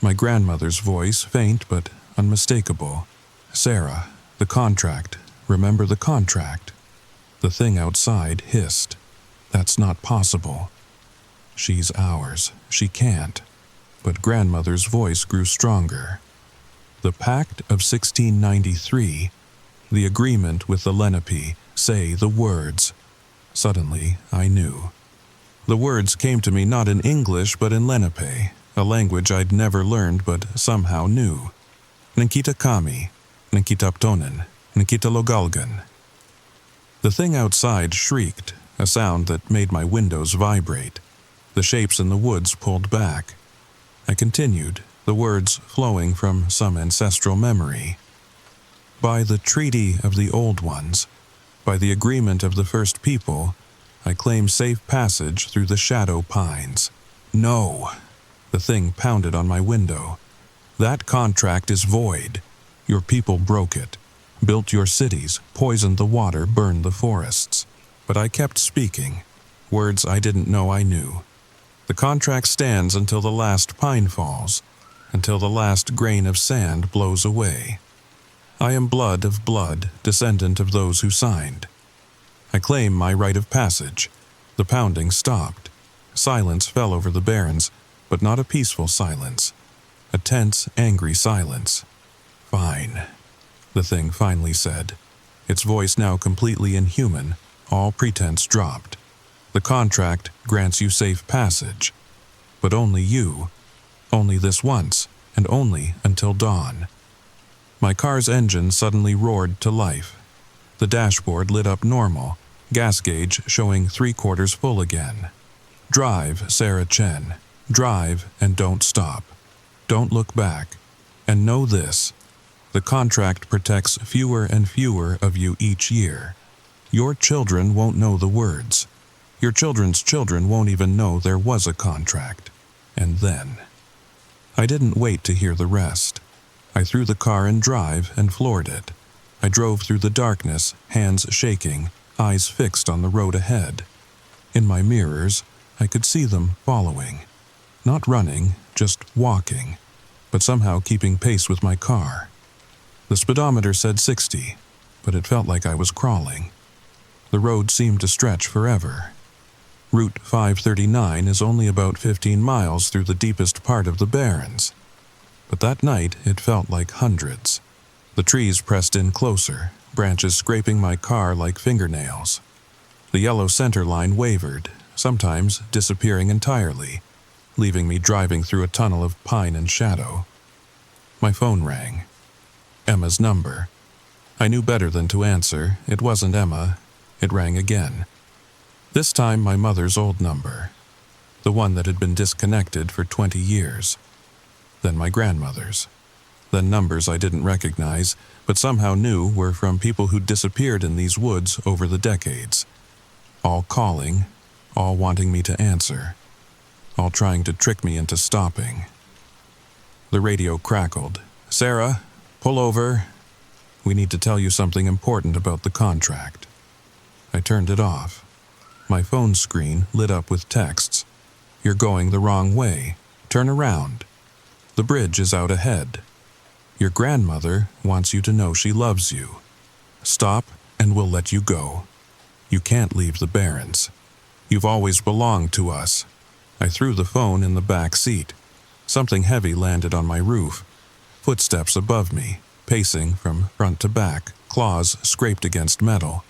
My grandmother's voice, faint but unmistakable. Sarah, the contract. Remember the contract? The thing outside hissed. That's not possible. She's ours. She can't. But grandmother's voice grew stronger. The Pact of 1693, the agreement with the Lenape, say the words. Suddenly, I knew. The words came to me not in English but in Lenape, a language I'd never learned but somehow knew. Nkita Kami, Nkitaptonen, Nkitalogalgan. The thing outside shrieked, a sound that made my windows vibrate. The shapes in the woods pulled back. I continued, the words flowing from some ancestral memory. By the treaty of the old ones, by the agreement of the first people, I claim safe passage through the shadow pines. No! The thing pounded on my window. That contract is void. Your people broke it, built your cities, poisoned the water, burned the forests. But I kept speaking, words I didn't know I knew. The contract stands until the last pine falls, until the last grain of sand blows away. I am blood of blood, descendant of those who signed. I claim my right of passage. The pounding stopped. Silence fell over the barrens, but not a peaceful silence. A tense, angry silence. Fine, the thing finally said. Its voice now completely inhuman, all pretense dropped. The contract grants you safe passage. But only you. Only this once, and only until dawn. My car's engine suddenly roared to life. The dashboard lit up normal, gas gauge showing 3/4 full again. Drive, Sarah Chen. Drive and don't stop. Don't look back. And know this. The contract protects fewer and fewer of you each year. Your children won't know the words. Your children's children won't even know there was a contract. And then. I didn't wait to hear the rest. I threw the car in drive and floored it. I drove through the darkness, hands shaking, eyes fixed on the road ahead. In my mirrors, I could see them following. Not running, just walking, but somehow keeping pace with my car. The speedometer said 60, but it felt like I was crawling. The road seemed to stretch forever. Route 539 is only about 15 miles through the deepest part of the Barrens. But that night it felt like hundreds. The trees pressed in closer, branches scraping my car like fingernails. The yellow center line wavered, sometimes disappearing entirely, leaving me driving through a tunnel of pine and shadow. My phone rang. Emma's number. I knew better than to answer. It wasn't Emma. It rang again. This time my mother's old number, the one that had been disconnected for 20 years. Then my grandmother's. Then numbers I didn't recognize, but somehow knew were from people who'd disappeared in these woods over the decades. All calling, all wanting me to answer, all trying to trick me into stopping. The radio crackled. "Sarah, pull over. We need to tell you something important about the contract." I turned it off. My phone screen lit up with texts. "You're going the wrong way. Turn around." The bridge is out ahead. Your grandmother wants you to know she loves you. Stop and we'll let you go. You can't leave the Barrens. You've always belonged to us." I threw the phone in the back seat. Something heavy landed on my roof. Footsteps above me, pacing from front to back, claws scraped against metal.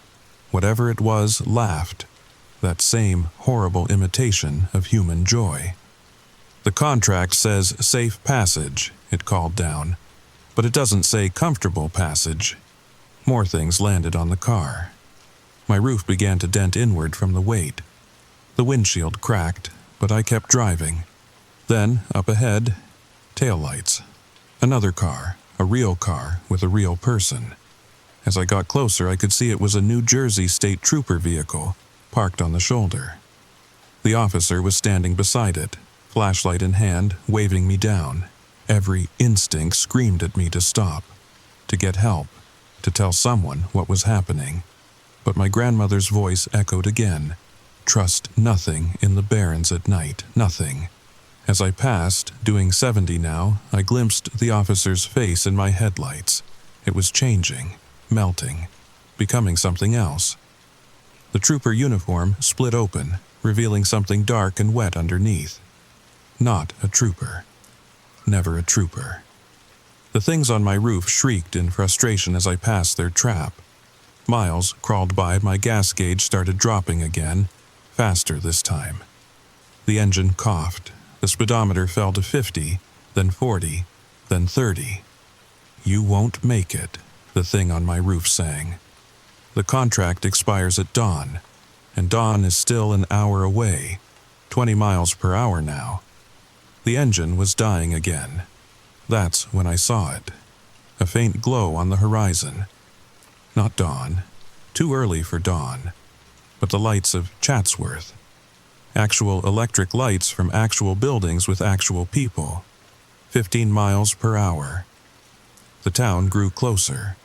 Whatever it was laughed, that same horrible imitation of human joy. "The contract says safe passage," it called down, "but it doesn't say comfortable passage." More things landed on the car. My roof began to dent inward from the weight. The windshield cracked, but I kept driving. Then, up ahead, taillights. Another car, a real car with a real person. As I got closer, I could see it was a New Jersey State Trooper vehicle, parked on the shoulder. The officer was standing beside it, flashlight in hand, waving me down. Every instinct screamed at me to stop, to get help, to tell someone what was happening. But my grandmother's voice echoed again. Trust nothing in the Barrens at night, nothing. As I passed, doing 70 now, I glimpsed the officer's face in my headlights. It was changing, melting, becoming something else. The trooper uniform split open, revealing something dark and wet underneath. Not a trooper. Never a trooper. The things on my roof shrieked in frustration as I passed their trap. Miles crawled by, my gas gauge started dropping again, faster this time. The engine coughed. The speedometer fell to 50, then 40, then 30. "You won't make it," the thing on my roof sang. The contract expires at dawn, and dawn is still an hour away, 20 miles per hour now. The engine was dying again. That's when I saw it. A faint glow on the horizon. Not dawn. Too early for dawn. But the lights of Chatsworth. Actual electric lights from actual buildings with actual people. 15 miles per hour. The town grew closer.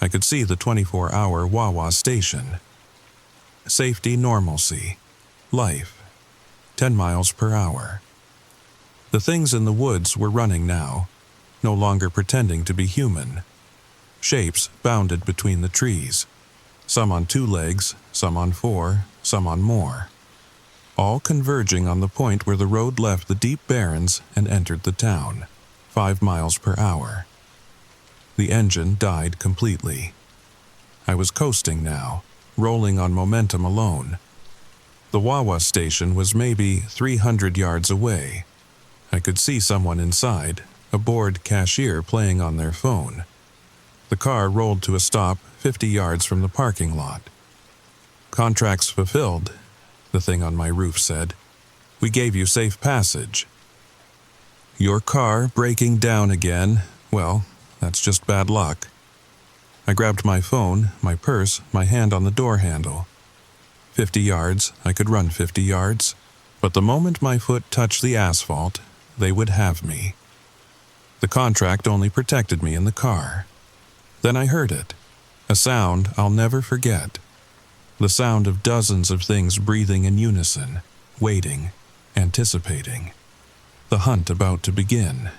I could see the 24-hour Wawa station. Safety, normalcy. Life. 10 miles per hour. The things in the woods were running now, no longer pretending to be human. Shapes bounded between the trees. Some on 2 legs, some on 4, some on more. All converging on the point where the road left the deep barrens and entered the town, 5 miles per hour. The engine died completely. I was coasting now, rolling on momentum alone. The Wawa station was maybe 300 yards away. I could see someone inside, a bored cashier playing on their phone. The car rolled to a stop 50 yards from the parking lot. "Contracts fulfilled," the thing on my roof said. "We gave you safe passage." "Your car breaking down again. Well, that's just bad luck." I grabbed my phone, my purse, my hand on the door handle. 50 yards, I could run 50 yards. But the moment my foot touched the asphalt, they would have me. The contract only protected me in the car. Then I heard it. A sound I'll never forget. The sound of dozens of things breathing in unison, waiting, anticipating. The hunt about to begin.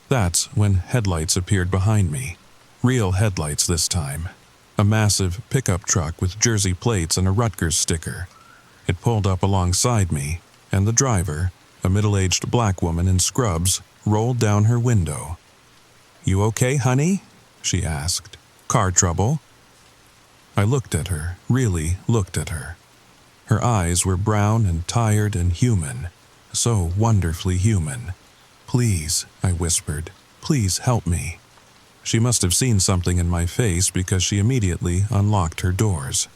That's when headlights appeared behind me. Real headlights this time. A massive pickup truck with Jersey plates and a Rutgers sticker. It pulled up alongside me, and the driver, a middle-aged black woman in scrubs, rolled down her window. "You okay, honey?" she asked. "Car trouble?" I looked at her, really looked at her. Her eyes were brown and tired and human, so wonderfully human. "Please," I whispered, "please help me." She must have seen something in my face because she immediately unlocked her doors.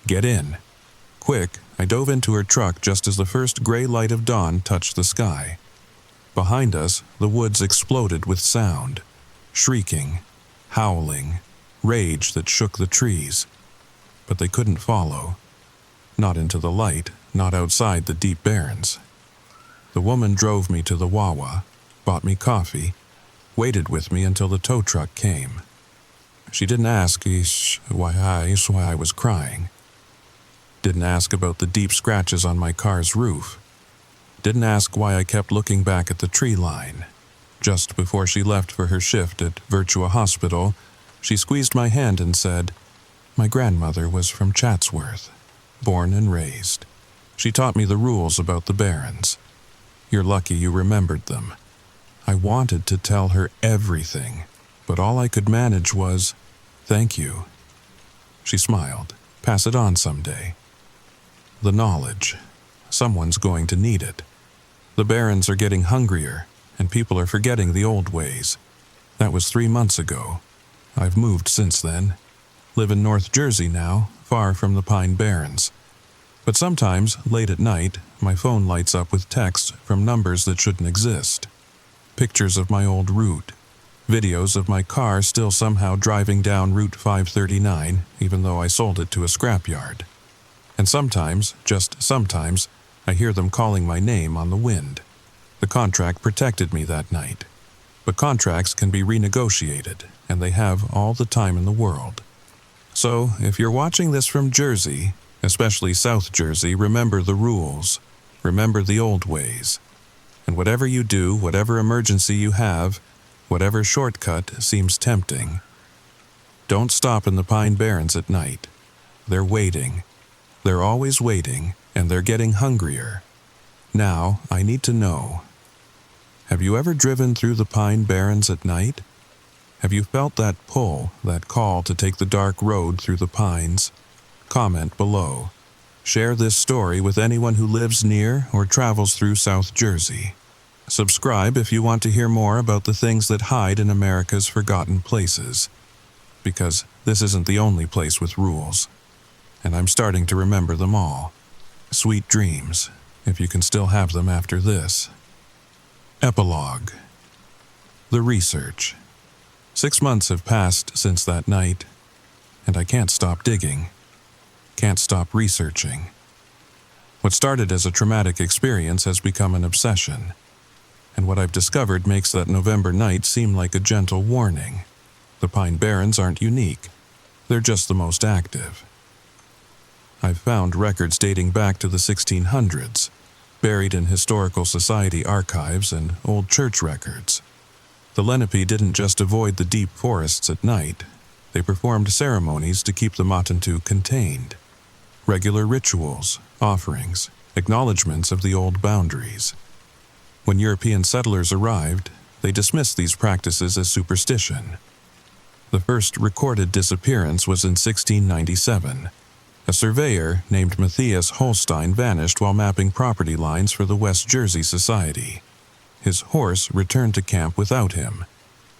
"Get in." Quick, I dove into her truck just as the first gray light of dawn touched the sky. Behind us, the woods exploded with sound. Shrieking, howling, rage that shook the trees. But they couldn't follow. Not into the light, not outside the deep barrens. The woman drove me to the Wawa, bought me coffee, waited with me until the tow truck came. She didn't ask why I was crying. Didn't ask about the deep scratches on my car's roof. Didn't ask why I kept looking back at the tree line. Just before she left for her shift at Virtua Hospital, she squeezed my hand and said, "My grandmother was from Chatsworth, born and raised. She taught me the rules about the Barrens. You're lucky you remembered them." I wanted to tell her everything, but all I could manage was, "Thank you." She smiled. "Pass it on someday." The knowledge. Someone's going to need it. The Barrens are getting hungrier, and people are forgetting the old ways. That was 3 months ago. I've moved since then. Live in North Jersey now, far from the Pine Barrens. But sometimes, late at night, my phone lights up with texts from numbers that shouldn't exist. Pictures of my old route. Videos of my car still somehow driving down Route 539, even though I sold it to a scrapyard. And sometimes, just sometimes, I hear them calling my name on the wind. The contract protected me that night. But contracts can be renegotiated, and they have all the time in the world. So, if you're watching this from Jersey, especially South Jersey, remember the rules. Remember the old ways. And whatever you do, whatever emergency you have, whatever shortcut seems tempting, don't stop in the Pine Barrens at night. They're waiting. They're always waiting, and they're getting hungrier. Now, I need to know. Have you ever driven through the Pine Barrens at night? Have you felt that pull, that call to take the dark road through the pines? Comment below. Share this story with anyone who lives near or travels through South Jersey. Subscribe if you want to hear more about the things that hide in America's forgotten places. Because this isn't the only place with rules. And I'm starting to remember them all. Sweet dreams, if you can still have them after this. Epilogue. The research. 6 months have passed since that night, and I can't stop digging. Can't stop researching. What started as a traumatic experience has become an obsession, and what I've discovered makes that November night seem like a gentle warning. The Pine Barrens aren't unique. They're just the most active. I've found records dating back to the 1600s, buried in historical society archives and old church records. The Lenape didn't just avoid the deep forests at night. They performed ceremonies to keep the Matantu contained. Regular rituals, offerings, acknowledgments of the old boundaries. When European settlers arrived, they dismissed these practices as superstition. The first recorded disappearance was in 1697. A surveyor named Matthias Holstein vanished while mapping property lines for the West Jersey Society. His horse returned to camp without him,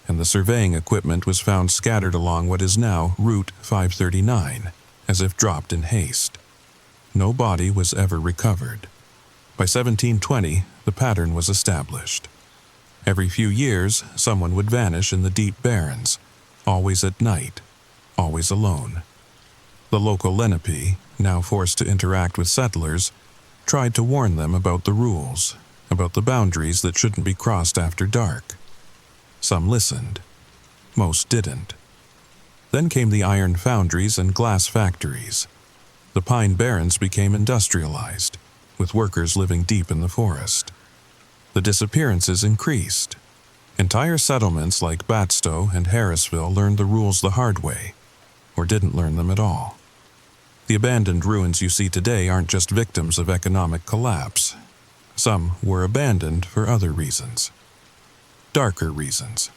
and the surveying equipment was found scattered along what is now Route 539, as if dropped in haste. No body was ever recovered. By 1720, the pattern was established. Every few years, someone would vanish in the deep barrens, always at night, always alone. The local Lenape, now forced to interact with settlers, tried to warn them about the rules, about the boundaries that shouldn't be crossed after dark. Some listened. Most didn't. Then came the iron foundries and glass factories. The Pine Barrens became industrialized, with workers living deep in the forest. The disappearances increased. Entire settlements like Batstow and Harrisville learned the rules the hard way, or didn't learn them at all. The abandoned ruins you see today aren't just victims of economic collapse. Some were abandoned for other reasons. Darker reasons.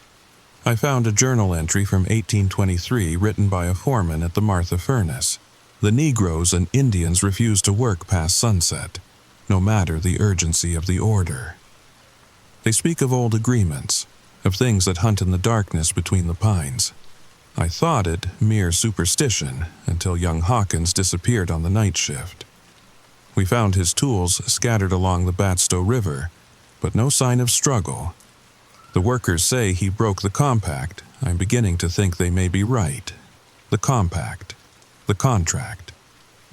I found a journal entry from 1823 written by a foreman at the Martha Furnace. The Negroes and Indians refused to work past sunset, no matter the urgency of the order. They speak of old agreements, of things that hunt in the darkness between the pines. I thought it mere superstition until young Hawkins disappeared on the night shift. We found his tools scattered along the Batstow River, but no sign of struggle. The workers say he broke the compact. I'm beginning to think they may be right. The compact. The contract.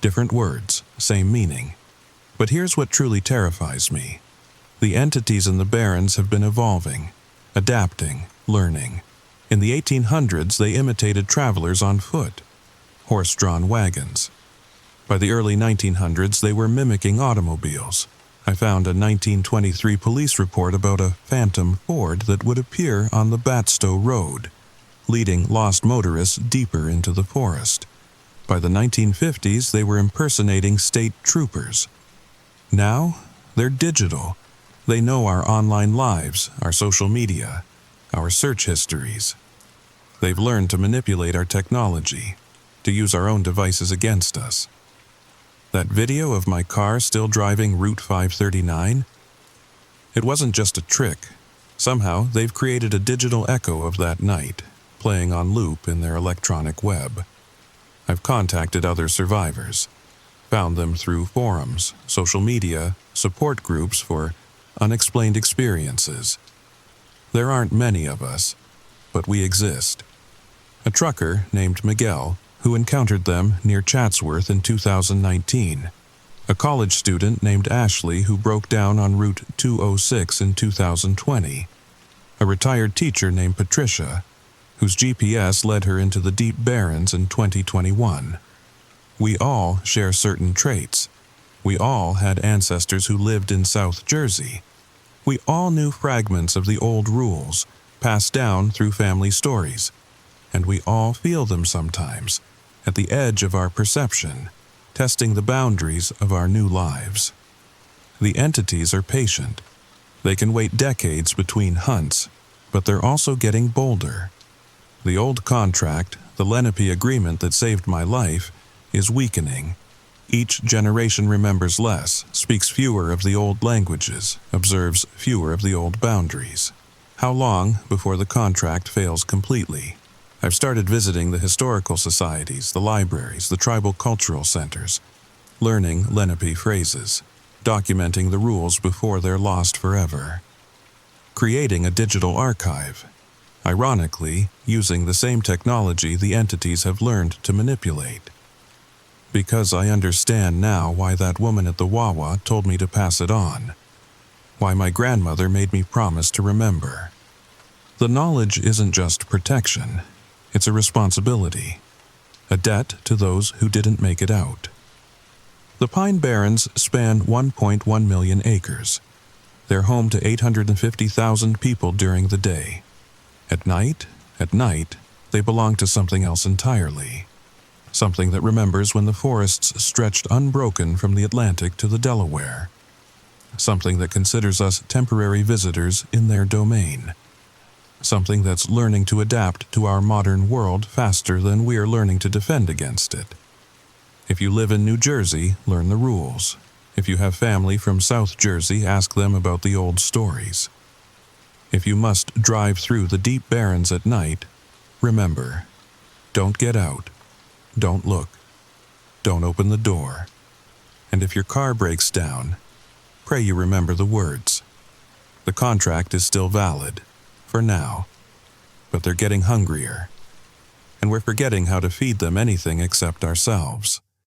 Different words, same meaning. But here's what truly terrifies me. The entities in the Barrens have been evolving, adapting, learning. In the 1800s, they imitated travelers on foot, horse-drawn wagons. By the early 1900s, they were mimicking automobiles, I found a 1923 police report about a phantom Ford that would appear on the Batstow Road, leading lost motorists deeper into the forest. By the 1950s, they were impersonating state troopers. Now, they're digital. They know our online lives, our social media, our search histories. They've learned to manipulate our technology, to use our own devices against us. That video of my car still driving Route 539? It wasn't just a trick. Somehow, they've created a digital echo of that night, playing on loop in their electronic web. I've contacted other survivors, found them through forums, social media, support groups for unexplained experiences. There aren't many of us, but we exist. A trucker named Miguel, who encountered them near Chatsworth in 2019. A college student named Ashley who broke down on Route 206 in 2020. A retired teacher named Patricia, whose GPS led her into the deep barrens in 2021. We all share certain traits. We all had ancestors who lived in South Jersey. We all knew fragments of the old rules, passed down through family stories. And we all feel them sometimes, at the edge of our perception, testing the boundaries of our new lives. The entities are patient. They can wait decades between hunts, but they're also getting bolder. The old contract, the Lenape agreement that saved my life, is weakening. Each generation remembers less, speaks fewer of the old languages, observes fewer of the old boundaries. How long before the contract fails completely? I've started visiting the historical societies, the libraries, the tribal cultural centers, learning Lenape phrases, documenting the rules before they're lost forever. Creating a digital archive, ironically, using the same technology the entities have learned to manipulate. Because I understand now why that woman at the Wawa told me to pass it on. Why my grandmother made me promise to remember. The knowledge isn't just protection. It's a responsibility, a debt to those who didn't make it out. The Pine Barrens span 1.1 million acres. They're home to 850,000 people during the day. At night, they belong to something else entirely. Something that remembers when the forests stretched unbroken from the Atlantic to the Delaware. Something that considers us temporary visitors in their domain. Something that's learning to adapt to our modern world faster than we're learning to defend against it. If you live in New Jersey, learn the rules. If you have family from South Jersey, ask them about the old stories. If you must drive through the deep barrens at night, remember, don't get out, don't look, don't open the door. And if your car breaks down, pray you remember the words. The contract is still valid. For now, but they're getting hungrier, and we're forgetting how to feed them anything except ourselves.